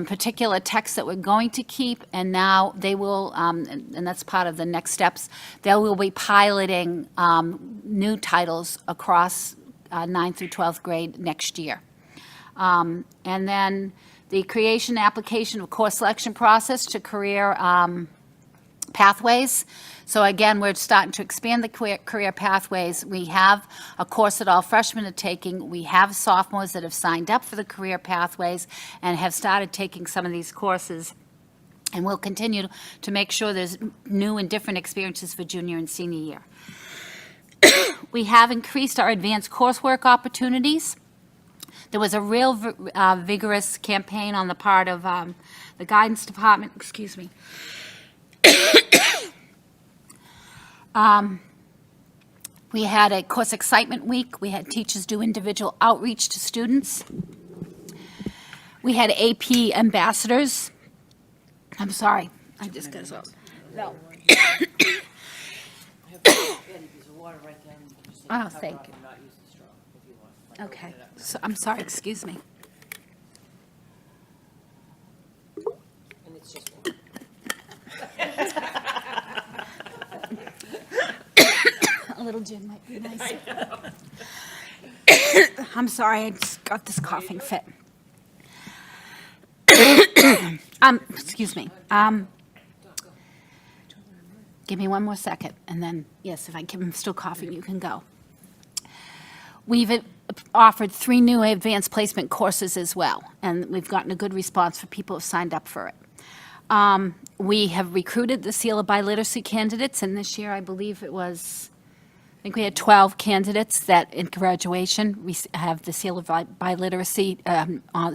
particular texts that we're going to keep, and now they will, and that's part of the next steps, they will be piloting new titles across 9th through 12th grade next year. And then the creation application of course selection process to career pathways. So again, we're starting to expand the career pathways. We have a course that all freshmen are taking. We have sophomores that have signed up for the career pathways and have started taking some of these courses. And we'll continue to make sure there's new and different experiences for junior and senior year. We have increased our advanced coursework opportunities. There was a real vigorous campaign on the part of the guidance department, excuse me. We had a course excitement week. We had teachers do individual outreach to students. We had AP ambassadors. I'm sorry, I just got so. No. Oh, thank you. Okay, so I'm sorry, excuse me. A little gin might be nice. I'm sorry, I just got this coughing fit. Excuse me. Give me one more second, and then, yes, if I'm still coughing, you can go. We've offered 3 new advanced placement courses as well, and we've gotten a good response for people who signed up for it. We have recruited the Seal of Biliteracy candidates, and this year, I believe it was, I think we had 12 candidates that in graduation have the Seal of Biliteracy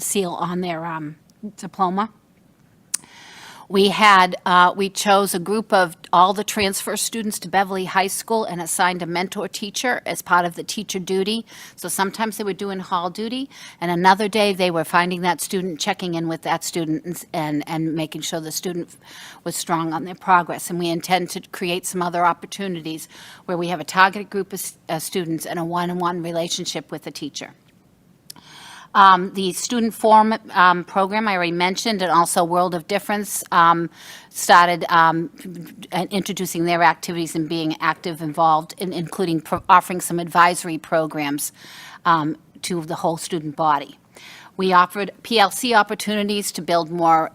seal on their diploma. We chose a group of all the transfer students to Beverly High School and assigned a mentor teacher as part of the teacher duty. So sometimes they were doing hall duty, and another day they were finding that student, checking in with that student, and making sure the student was strong on their progress. And we intend to create some other opportunities where we have a targeted group of students and a one-on-one relationship with the teacher. The Student Forum program I already mentioned, and also World of Difference started introducing their activities and being involved, including offering some advisory programs to the whole student body. We offered PLC opportunities to build more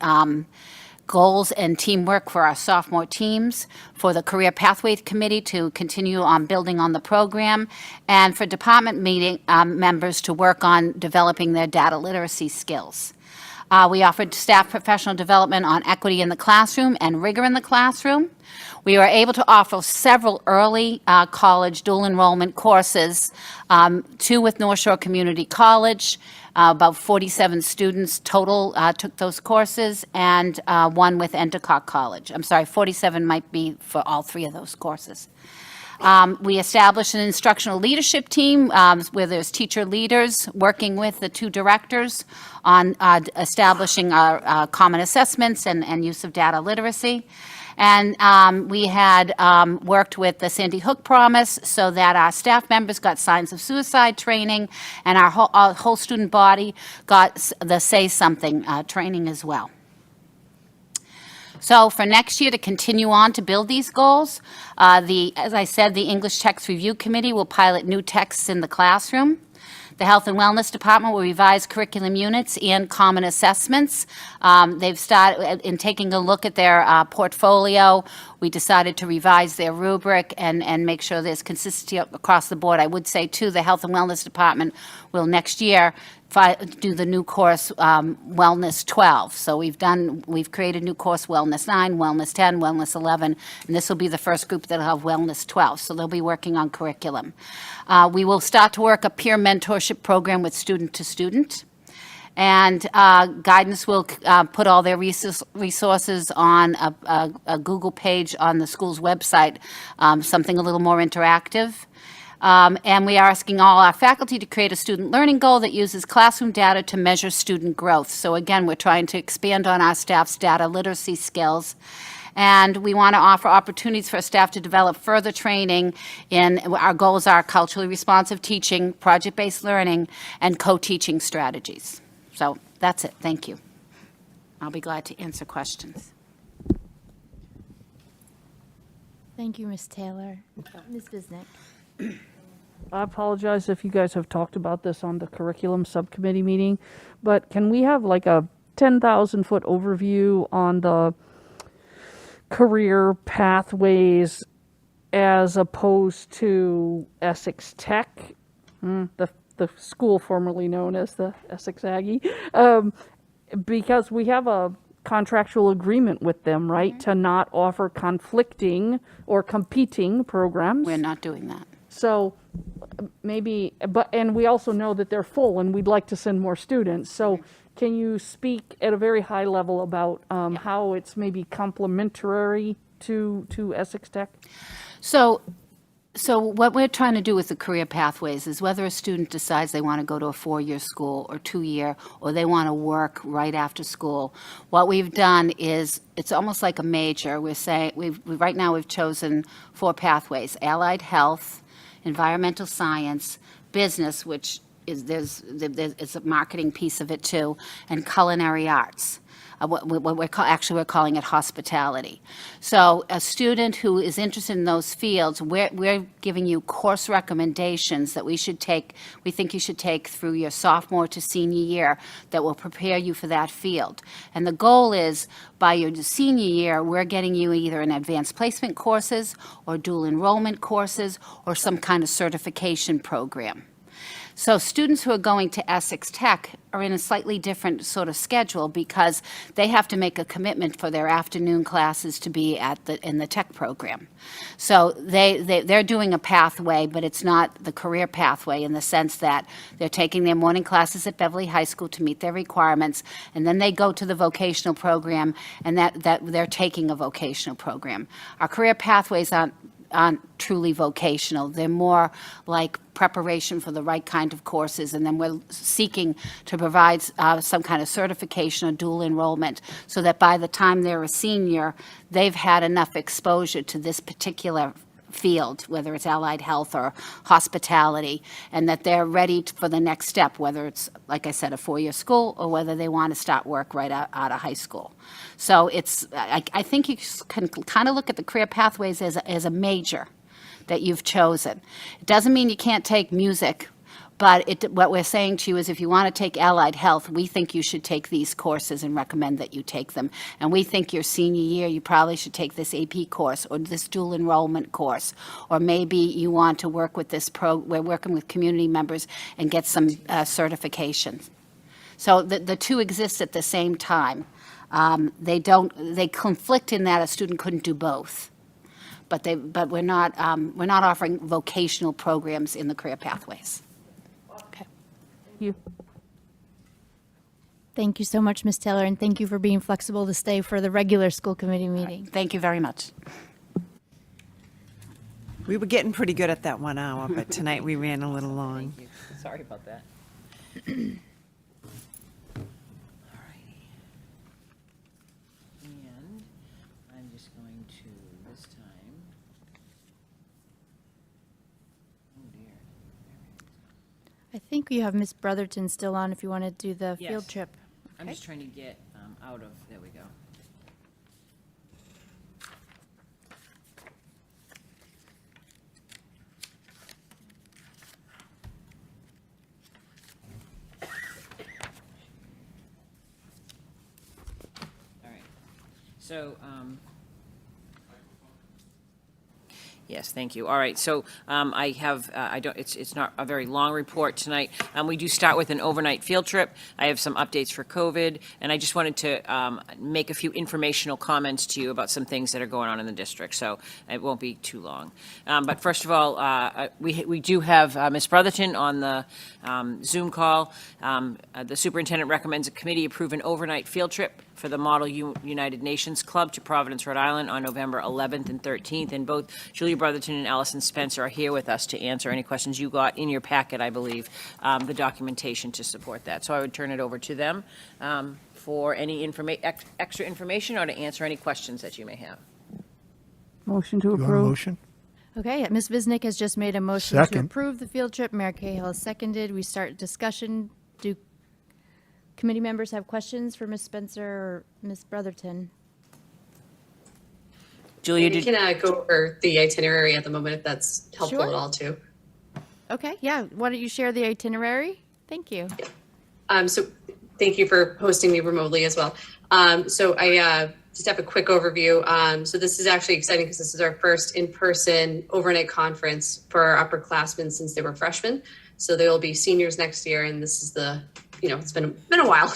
goals and teamwork for our sophomore teams, for the Career Pathways Committee to continue on building on the program, and for department meeting members to work on developing their data literacy skills. We offered staff professional development on equity in the classroom and rigor in the classroom. We were able to offer several early college dual enrollment courses, 2 with North Shore Community College. About 47 students total took those courses, and 1 with Endicott College. I'm sorry, 47 might be for all 3 of those courses. We established an instructional leadership team where there's teacher leaders working with the 2 directors on establishing our common assessments and use of data literacy. And we had worked with the Sandy Hook Promise so that our staff members got signs of suicide training, and our whole student body got the Say Something training as well. So for next year, to continue on to build these goals, as I said, the English Text Review Committee will pilot new texts in the classroom. The Health and Wellness Department will revise curriculum units and common assessments. They've started, in taking a look at their portfolio, we decided to revise their rubric and make sure there's consistency across the board. I would say, too, the Health and Wellness Department will next year do the new course Wellness 12. So we've created a new course Wellness 9, Wellness 10, Wellness 11, and this will be the first group that'll have Wellness 12. So they'll be working on curriculum. We will start to work a peer mentorship program with student to student. And guidance will put all their resources on a Google page on the school's website, something a little more interactive. And we are asking all our faculty to create a student learning goal that uses classroom data to measure student growth. So again, we're trying to expand on our staff's data literacy skills. And we want to offer opportunities for staff to develop further training in, our goals are culturally responsive teaching, project-based learning, and co-teaching strategies. So that's it. Thank you. I'll be glad to answer questions. Thank you, Ms. Taylor. Ms. Visnick. I apologize if you guys have talked about this on the curriculum subcommittee meeting, but can we have like a 10,000-foot overview on the career pathways as opposed to Essex Tech, the school formerly known as the Essex Aggie, because we have a contractual agreement with them, right, to not offer conflicting or competing programs. We're not doing that. So maybe, and we also know that they're full and we'd like to send more students. So can you speak at a very high level about how it's maybe complementary to Essex Tech? So what we're trying to do with the career pathways is whether a student decides they want to go to a 4-year school or 2-year, or they want to work right after school. What we've done is, it's almost like a major. We're saying, right now we've chosen 4 pathways: allied health, environmental science, business, which it's a marketing piece of it too, and culinary arts. What we're calling it hospitality. So a student who is interested in those fields, we're giving you course recommendations that we think you should take through your sophomore to senior year that will prepare you for that field. And the goal is, by your senior year, we're getting you either in advanced placement courses or dual enrollment courses or some kind of certification program. So students who are going to Essex Tech are in a slightly different sort of schedule because they have to make a commitment for their afternoon classes to be in the tech program. So they're doing a pathway, but it's not the career pathway in the sense that they're taking their morning classes at Beverly High School to meet their requirements, and then they go to the vocational program, and that they're taking a vocational program. Our career pathways aren't truly vocational. They're more like preparation for the right kind of courses, and then we're seeking to provide some kind of certification or dual enrollment so that by the time they're a senior, they've had enough exposure to this particular field, whether it's allied health or hospitality, and that they're ready for the next step, whether it's, like I said, a four-year school or whether they want to start work right out of high school. So I think you can kind of look at the career pathways as a major that you've chosen. It doesn't mean you can't take music, but what we're saying to you is if you want to take allied health, we think you should take these courses and recommend that you take them. And we think your senior year, you probably should take this AP course or this dual enrollment course. Or maybe you want to work with we're working with community members and get some certifications. So the two exist at the same time. They conflict in that a student couldn't do both. But we're not offering vocational programs in the career pathways. Thank you so much, Ms. Taylor, and thank you for being flexible to stay for the regular school committee meeting. Thank you very much. We were getting pretty good at that 1 hour, but tonight we ran a little long. Thank you. Sorry about that. And I'm just going to, this time, oh dear. I think you have Ms. Brotherton still on if you want to do the Yes. field trip. I'm just trying to get out of, there we go. All right. So, yes, thank you. All right, so I have, it's not a very long report tonight. We do start with an overnight field trip. I have some updates for COVID, and I just wanted to make a few informational comments to you about some things that are going on in the district, so it won't be too long. But first of all, we do have Ms. Brotherton on the Zoom call. The superintendent recommends a committee approve an overnight field trip for the Model United Nations Club to Providence, Rhode Island on November 11th and 13th. And both Julia Brotherton and Allison Spencer are here with us to answer any questions you got in your packet, I believe, the documentation to support that. So I would turn it over to them for any extra information or to answer any questions that you may have. Motion to You want a approve. motion? Okay, Ms. Visnick has just made a motion to Second. approve the field trip. Mayor Cahill has seconded. We start discussion. Do committee members have questions for Ms. Spencer or Ms. Brotherton? Julia, We can go over the itinerary at the moment if that's helpful Sure. at all too. Okay, yeah. Why don't you share the itinerary? Thank you. So thank you for hosting me remotely as well. So I just have a quick overview. So this is actually exciting because this is our first in-person overnight conference for our upperclassmen since they were freshmen. So they will be seniors next year, and this is it's been a while.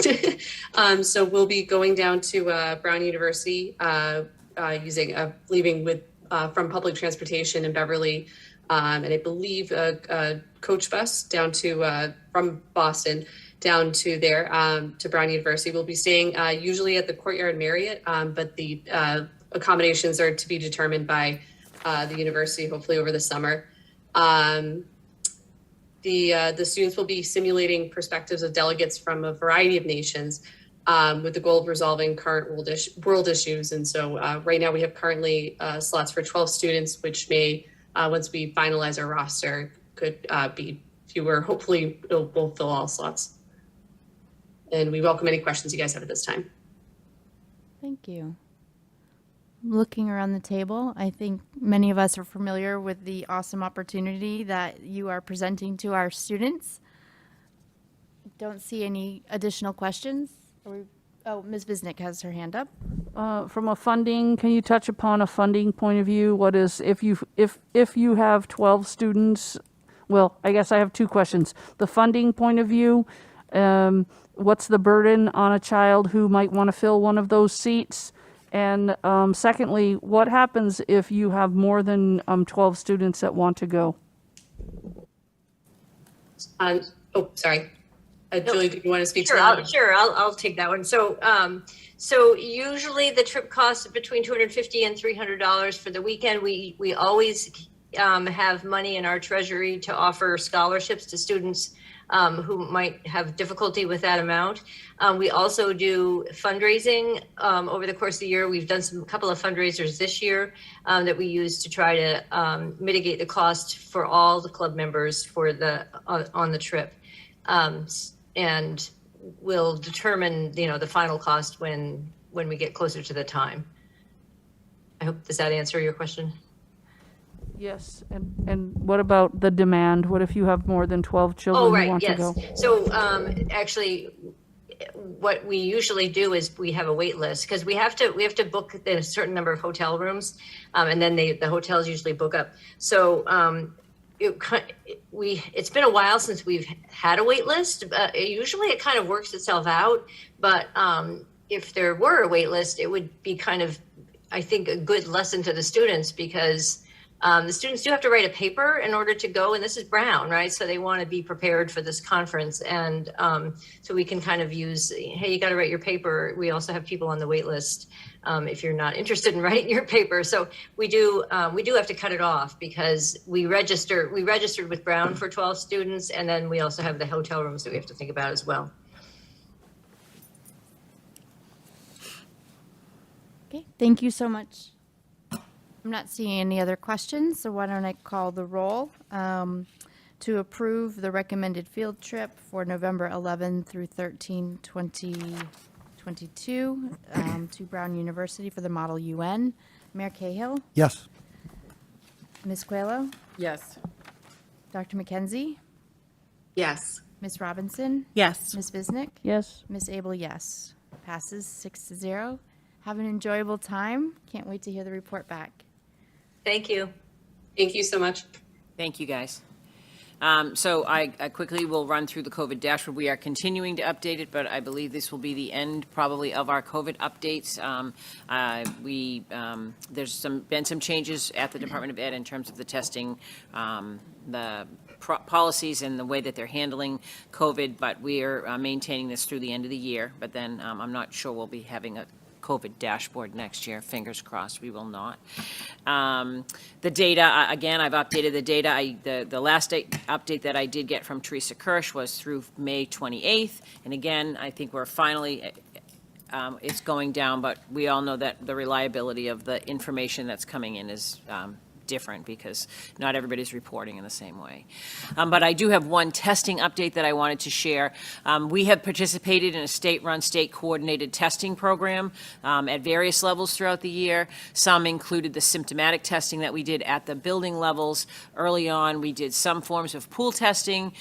So we'll be going down to Brown University, leaving with from public transportation in Beverly, and I believe a coach bus down to from Boston down to there to Brown University. We'll be staying usually at the Courtyard Marriott, but the accommodations are to be determined by the university, hopefully over the summer. The students will be simulating perspectives of delegates from a variety of nations with the goal of resolving current world issues. And so right now we have currently slots for 12 students, which may, once we finalize our roster, could be fewer. Hopefully, we'll fill all slots. And we welcome any questions you guys have at this time. Thank you. Looking around the table, I think many of us are familiar with the awesome opportunity that you are presenting to our students. Don't see any additional questions. Oh, Ms. Visnick has her hand up. From a funding, can you touch upon a funding point of view? What is, if you have 12 students, well, I guess I have two questions. The funding point of view, what's the burden on a child who might want to fill one of those seats? And secondly, what happens if you have more than 12 students that want to go? Sorry. Julie, do you want to speak Sure, to that? Sure, I'll take that one. So usually the trip costs between $250 and $300 for the weekend. We always have money in our treasury to offer scholarships to students who might have difficulty with that amount. We also do fundraising over the course of the year. We've done a couple of fundraisers this year that we use to try to mitigate the cost for all the club members for on the trip. And we'll determine, the final cost when we get closer to the time. I hope, does that answer your question? Yes, and what about the demand? What if you have more than 12 children who want to go? So actually, what we usually do is we have a wait list because we have to book a certain number of hotel rooms, and then the hotels usually book up. So it's been a while since we've had a wait list. Usually it kind of works itself out, but if there were a wait list, it would be kind of, I think, a good lesson to the students because the students do have to write a paper in order to go, and this is Brown, right? So they want to be prepared for this conference, and so we can kind of use, hey, you got to write your paper. We also have people on the wait list if you're not interested in writing your paper. So we do have to cut it off because we registered with Brown for 12 students, and then we also have the hotel rooms that we have to think about as well. Okay, thank you so much. I'm not seeing any other questions, so why don't I call the roll to approve the recommended field trip for November 11 through 13, 2022 to Brown University for the Model UN. Mayor Cahill? Yes. Ms. Coelho? Yes. Dr. McKenzie? Yes. Ms. Robinson? Yes. Ms. Visnick? Yes. Ms. Abel, yes. Passes 6-0. Have an enjoyable time. Can't wait to hear the report back. Thank you. Thank you so much. Thank you, guys. So I quickly will run through the COVID dashboard. We are continuing to update it, but I believe this will be the end probably of our COVID updates. There's been some changes at the Department of Ed in terms of the testing, the policies and the way that they're handling COVID, but we are maintaining this through the end of the year. But then I'm not sure we'll be having a COVID dashboard next year. Fingers crossed we will not. The data, again, I've updated the data. The last update that I did get from Teresa Kirsch was through May 28th. And again, I think we're finally, it's going down, but we all know that the reliability of the information that's coming in is different because not everybody's reporting in the same way. But I do have one testing update that I wanted to share. We have participated in a state-run, state-coordinated testing program at various levels throughout the year. Some included the symptomatic testing that we did at the building levels. Early on, we did some forms of pool testing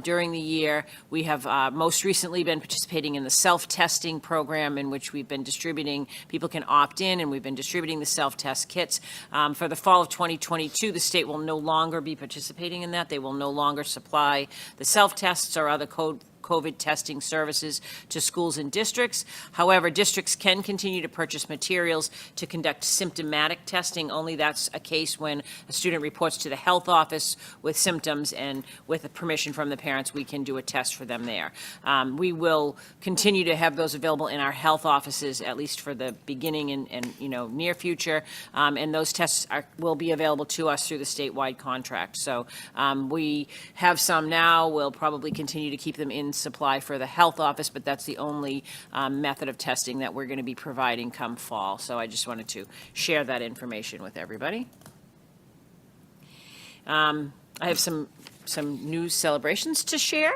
during the year. We have most recently been participating in the self-testing program in which we've been distributing, people can opt in, and we've been distributing the self-test kits. For the fall of 2022, the state will no longer be participating in that. They will no longer supply the self-tests or other COVID testing services to schools and districts. However, districts can continue to purchase materials to conduct symptomatic testing. Only that's a case when a student reports to the health office with symptoms, and with the permission from the parents, we can do a test for them there. We will continue to have those available in our health offices, at least for the beginning and near future. And those tests will be available to us through the statewide contract. So we have some now. We'll probably continue to keep them in supply for the health office, but that's the only method of testing that we're going to be providing come fall. So I just wanted to share that information with everybody. I have some some news celebrations to share.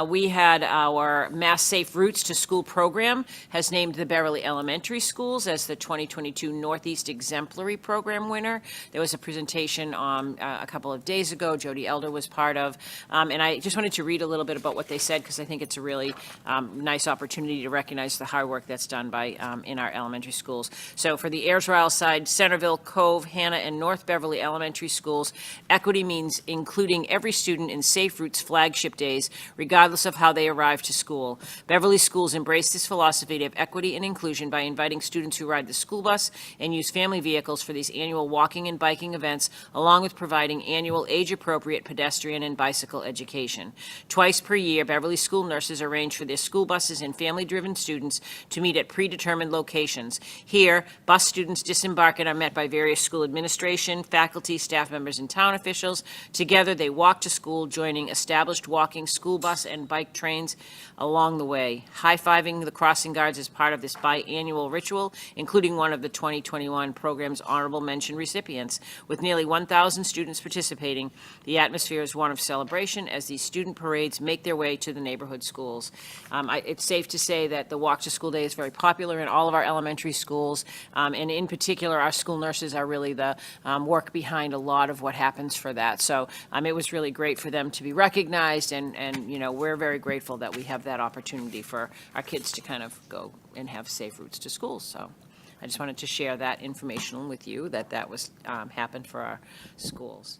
We had our Mass Safe Routes to School program has named the Beverly Elementary Schools as the 2022 Northeast Exemplary Program winner. There was a presentation a couple of days ago, Jody Elder was part of, and I just wanted to read a little bit about what they said because I think it's a really nice opportunity to recognize the hard work that's done by in our elementary schools. So for the Ayers Royal side, Centerville, Cove, Hannah, and North Beverly Elementary Schools, equity means including every student in Safe Routes flagship days, regardless of how they arrive to school. Beverly schools embrace this philosophy of equity and inclusion by inviting students who ride the school bus and use family vehicles for these annual walking and biking events, along with providing annual age-appropriate pedestrian and bicycle education. Twice per year, Beverly school nurses arrange for their school buses and family-driven students to meet at predetermined locations. Here, bus students disembark and are met by various school administration, faculty, staff members, and town officials. Together, they walk to school, joining established walking school bus and bike trains along the way, high-fiving the crossing guards as part of this biannual ritual, including one of the 2021 program's honorable mention recipients. With nearly 1,000 students participating, the atmosphere is one of celebration as these student parades make their way to the neighborhood schools. It's safe to say that the Walk to School Day is very popular in all of our elementary schools, and in particular, our school nurses are really the work behind a lot of what happens for that. So it was really great for them to be recognized, and you know, we're very grateful that we have that opportunity for our kids to kind of go and have safe routes to school. So I just wanted to share that information with you, that was happened for our schools.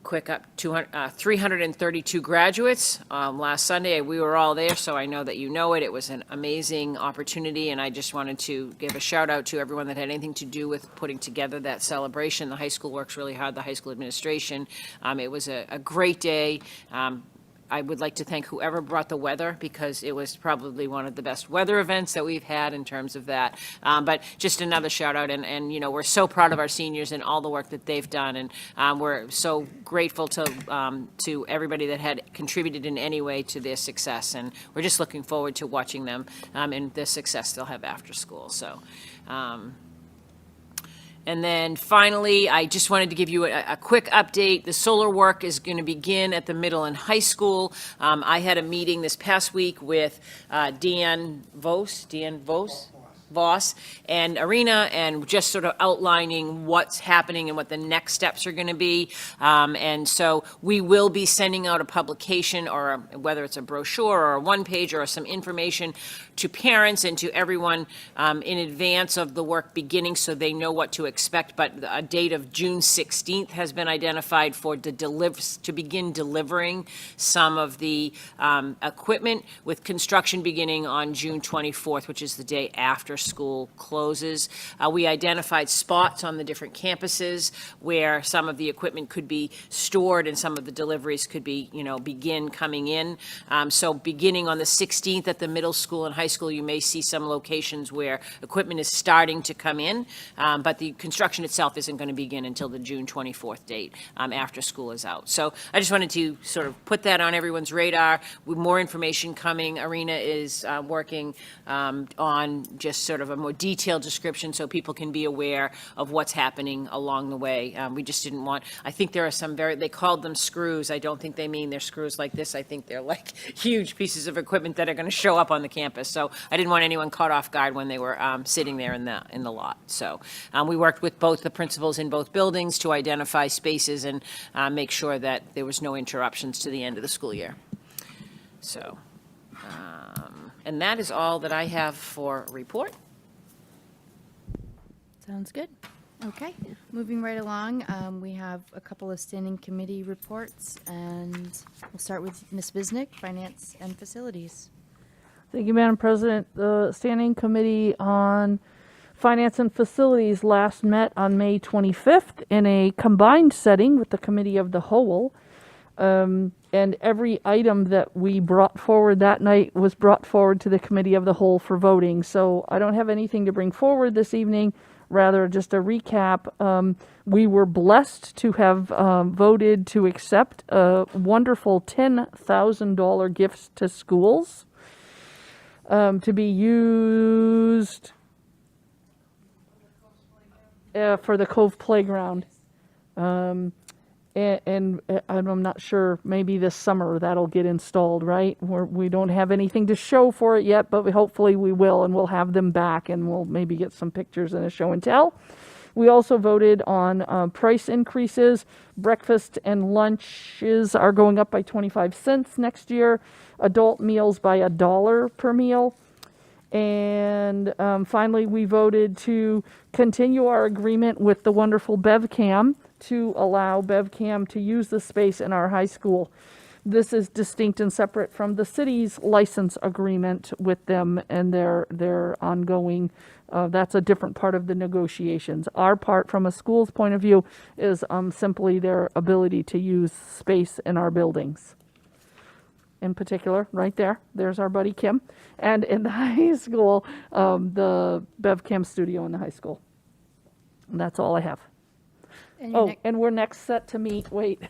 Quick up, 332 graduates. Last Sunday, we were all there, so I know that you know it. It was an amazing opportunity, and I just wanted to give a shout out to everyone that had anything to do with putting together that celebration. The high school works really hard, the high school administration. It was a great day. I would like to thank whoever brought the weather, because it was probably one of the best weather events that we've had in terms of that. But just another shout out, and you know, we're so proud of our seniors and all the work that they've done, and we're so grateful to everybody that had contributed in any way to their success, and we're just looking forward to watching them and the success they'll have after school. So. And then finally, I just wanted to give you a quick update. The solar work is going to begin at the middle and high school. I had a meeting this past week with Dan Voss and Arena, and just sort of outlining what's happening and what the next steps are going to be. And so we will be sending out a publication, or whether it's a brochure or a one-page or some information to parents and to everyone in advance of the work beginning, so they know what to expect. But a date of June 16th has been identified for to begin delivering some of the equipment, with construction beginning on June 24th, which is the day after school closes. We identified spots on the different campuses where some of the equipment could be stored and some of the deliveries could be, you know, begin coming in. So beginning on the 16th at the middle school and high school, you may see some locations where equipment is starting to come in, but the construction itself isn't going to begin until the June 24th date after school is out. So I just wanted to sort of put that on everyone's radar. With more information coming, Arena is working on just sort of a more detailed description so people can be aware of what's happening along the way. We just didn't want, I think there are some they called them screws. I don't think they mean they're screws like this. I think they're like huge pieces of equipment that are going to show up on the campus. So I didn't want anyone caught off guard when they were sitting there in the lot. So we worked with both the principals in both buildings to identify spaces and make sure that there was no interruptions to the end of the school year. So, and that is all that I have for report. Sounds good. Okay, moving right along, we have a couple of standing committee reports, and we'll start with Ms. Bisnick, Finance and Facilities. Thank you, Madam President. The Standing Committee on Finance and Facilities last met on May 25th in a combined setting with the Committee of the Whole. And every item that we brought forward that night was brought forward to the Committee of the Whole for voting. So I don't have anything to bring forward this evening, rather just a recap. We were blessed to have voted to accept a wonderful $10,000 gifts to schools to be used for the Cove Playground. and I'm not sure, maybe this summer that'll get installed, right? We don't have anything to show for it yet, but hopefully we will, and we'll have them back, and we'll maybe get some pictures and a show and tell. We also voted on price increases. Breakfast and lunches are going up by 25 cents next year. Adult meals by $1 per meal. And finally, we voted to continue our agreement with the wonderful BevCam to allow BevCam to use the space in our high school. This is distinct and separate from the city's license agreement with them and their ongoing, that's a different part of the negotiations. Our part, from a school's point of view, is simply their ability to use space in our buildings. In particular, right there, there's our buddy Kim. And in the high school, the BevCam studio in the high school. And that's all I have. And and we're next set to meet, wait.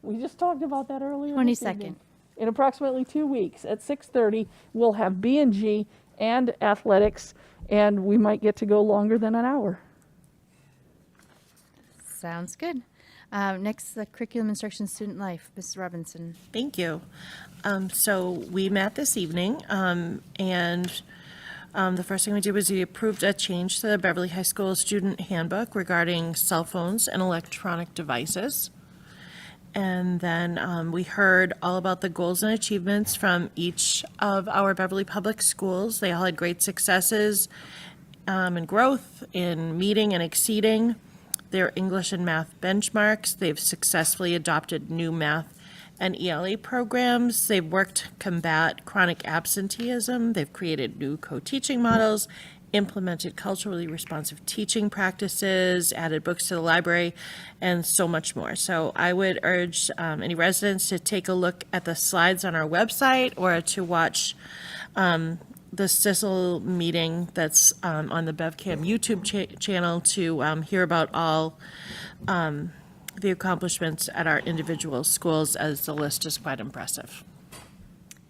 We just talked about that earlier. 22nd. In approximately 2 weeks at 6:30, we'll have B&G and athletics, and we might get to go longer than an hour. Sounds good. Next, the curriculum instruction student life, Ms. Robinson. Thank you. So we met this evening, and the first thing we did was we approved a change to the Beverly High School student handbook regarding cell phones and electronic devices. And then we heard all about the goals and achievements from each of our Beverly Public Schools. They all had great successes and growth in meeting and exceeding their English and math benchmarks. They've successfully adopted new math and ELA programs. They've worked to combat chronic absenteeism. They've created new co-teaching models, implemented culturally responsive teaching practices, added books to the library, and so much more. So I would urge any residents to take a look at the slides on our website or to watch the CISL meeting that's on the BevCam YouTube channel to hear about all the accomplishments at our individual schools, as the list is quite impressive.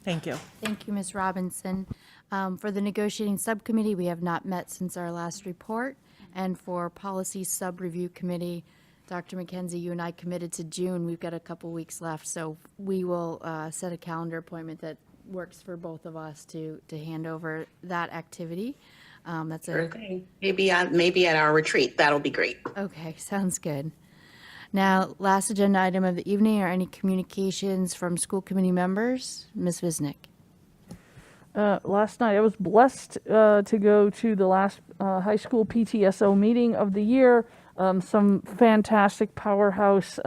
Thank you. Thank you, Ms. Robinson. For the negotiating subcommittee, we have not met since our last report. And for policy sub-review committee, Dr. McKenzie, you and I committed to June. We've got a couple weeks left, so we will set a calendar appointment that works for both of us to hand over that activity. That's Sure thing. Maybe at our retreat. That'll be great. Okay, sounds good. Now, last agenda item of the evening, are any communications from school committee members? Ms. Visnick. Last night, I was blessed to go to the last high school PTSO meeting of the year. Some fantastic powerhouse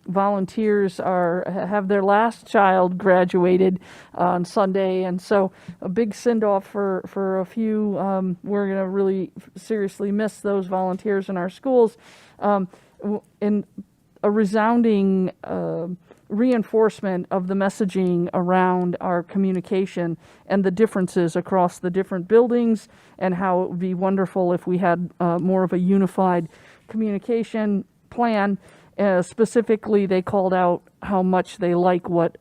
volunteers have their last child graduated on Sunday, and so a big send-off for a few. We're going to really seriously miss those volunteers in our schools. In a resounding reinforcement of the messaging around our communication and the differences across the different buildings, and how it would be wonderful if we had more of a unified communication plan. Specifically, they called out how much they like what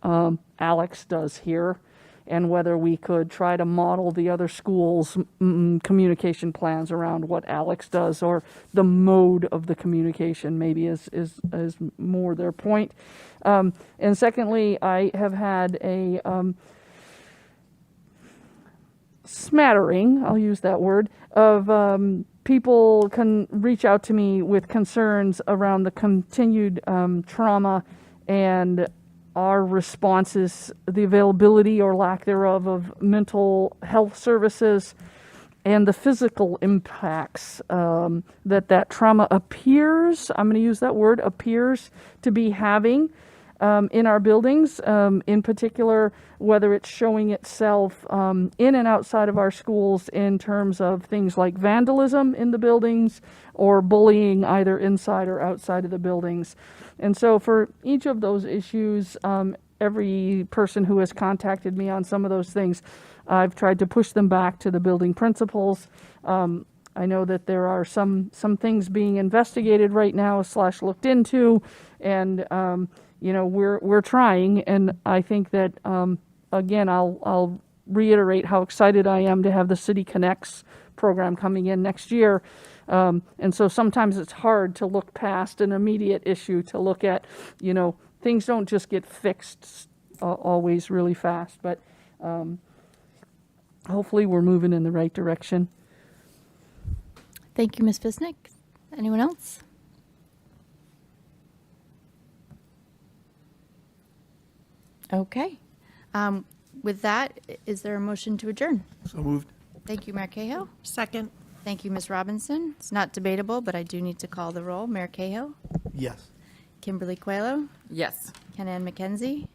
Alex does here, and whether we could try to model the other schools' communication plans around what Alex does, or the mode of the communication maybe is more their point. And secondly, I have had a smattering, I'll use that word, of people can reach out to me with concerns around the continued trauma and our responses, the availability or lack thereof of mental health services, and the physical impacts that trauma appears, I'm going to use that word, appears to be having in our buildings, in particular, whether it's showing itself in and outside of our schools in terms of things like vandalism in the buildings or bullying either inside or outside of the buildings. And so for each of those issues, every person who has contacted me on some of those things, I've tried to push them back to the building principals. I know that there are some things being investigated right now / looked into, and we're trying. And I think that again, I'll reiterate how excited I am to have the City Connects program coming in next year. And so sometimes it's hard to look past an immediate issue to look at, things don't just get fixed always really fast, but hopefully we're moving in the right direction. Thank you, Ms. Visnick. Anyone else? Okay. With that, is there a motion to adjourn? So moved. Thank you, Mayor Cahill. Second. Thank you, Ms. Robinson. It's not debatable, but I do need to call the roll. Mayor Cahill, Yes. Kimberly Coelho, Yes. Ken-Ann McKenzie,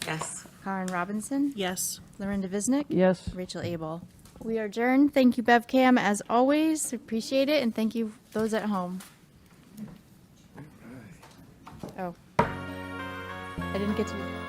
Yes. Karen Robinson, Yes. Lorinda Visnick. Yes. Rachel Abel. We are adjourned. Thank you, BevCam, as always. Appreciate it, and thank you, those at home. Oh. I didn't get to.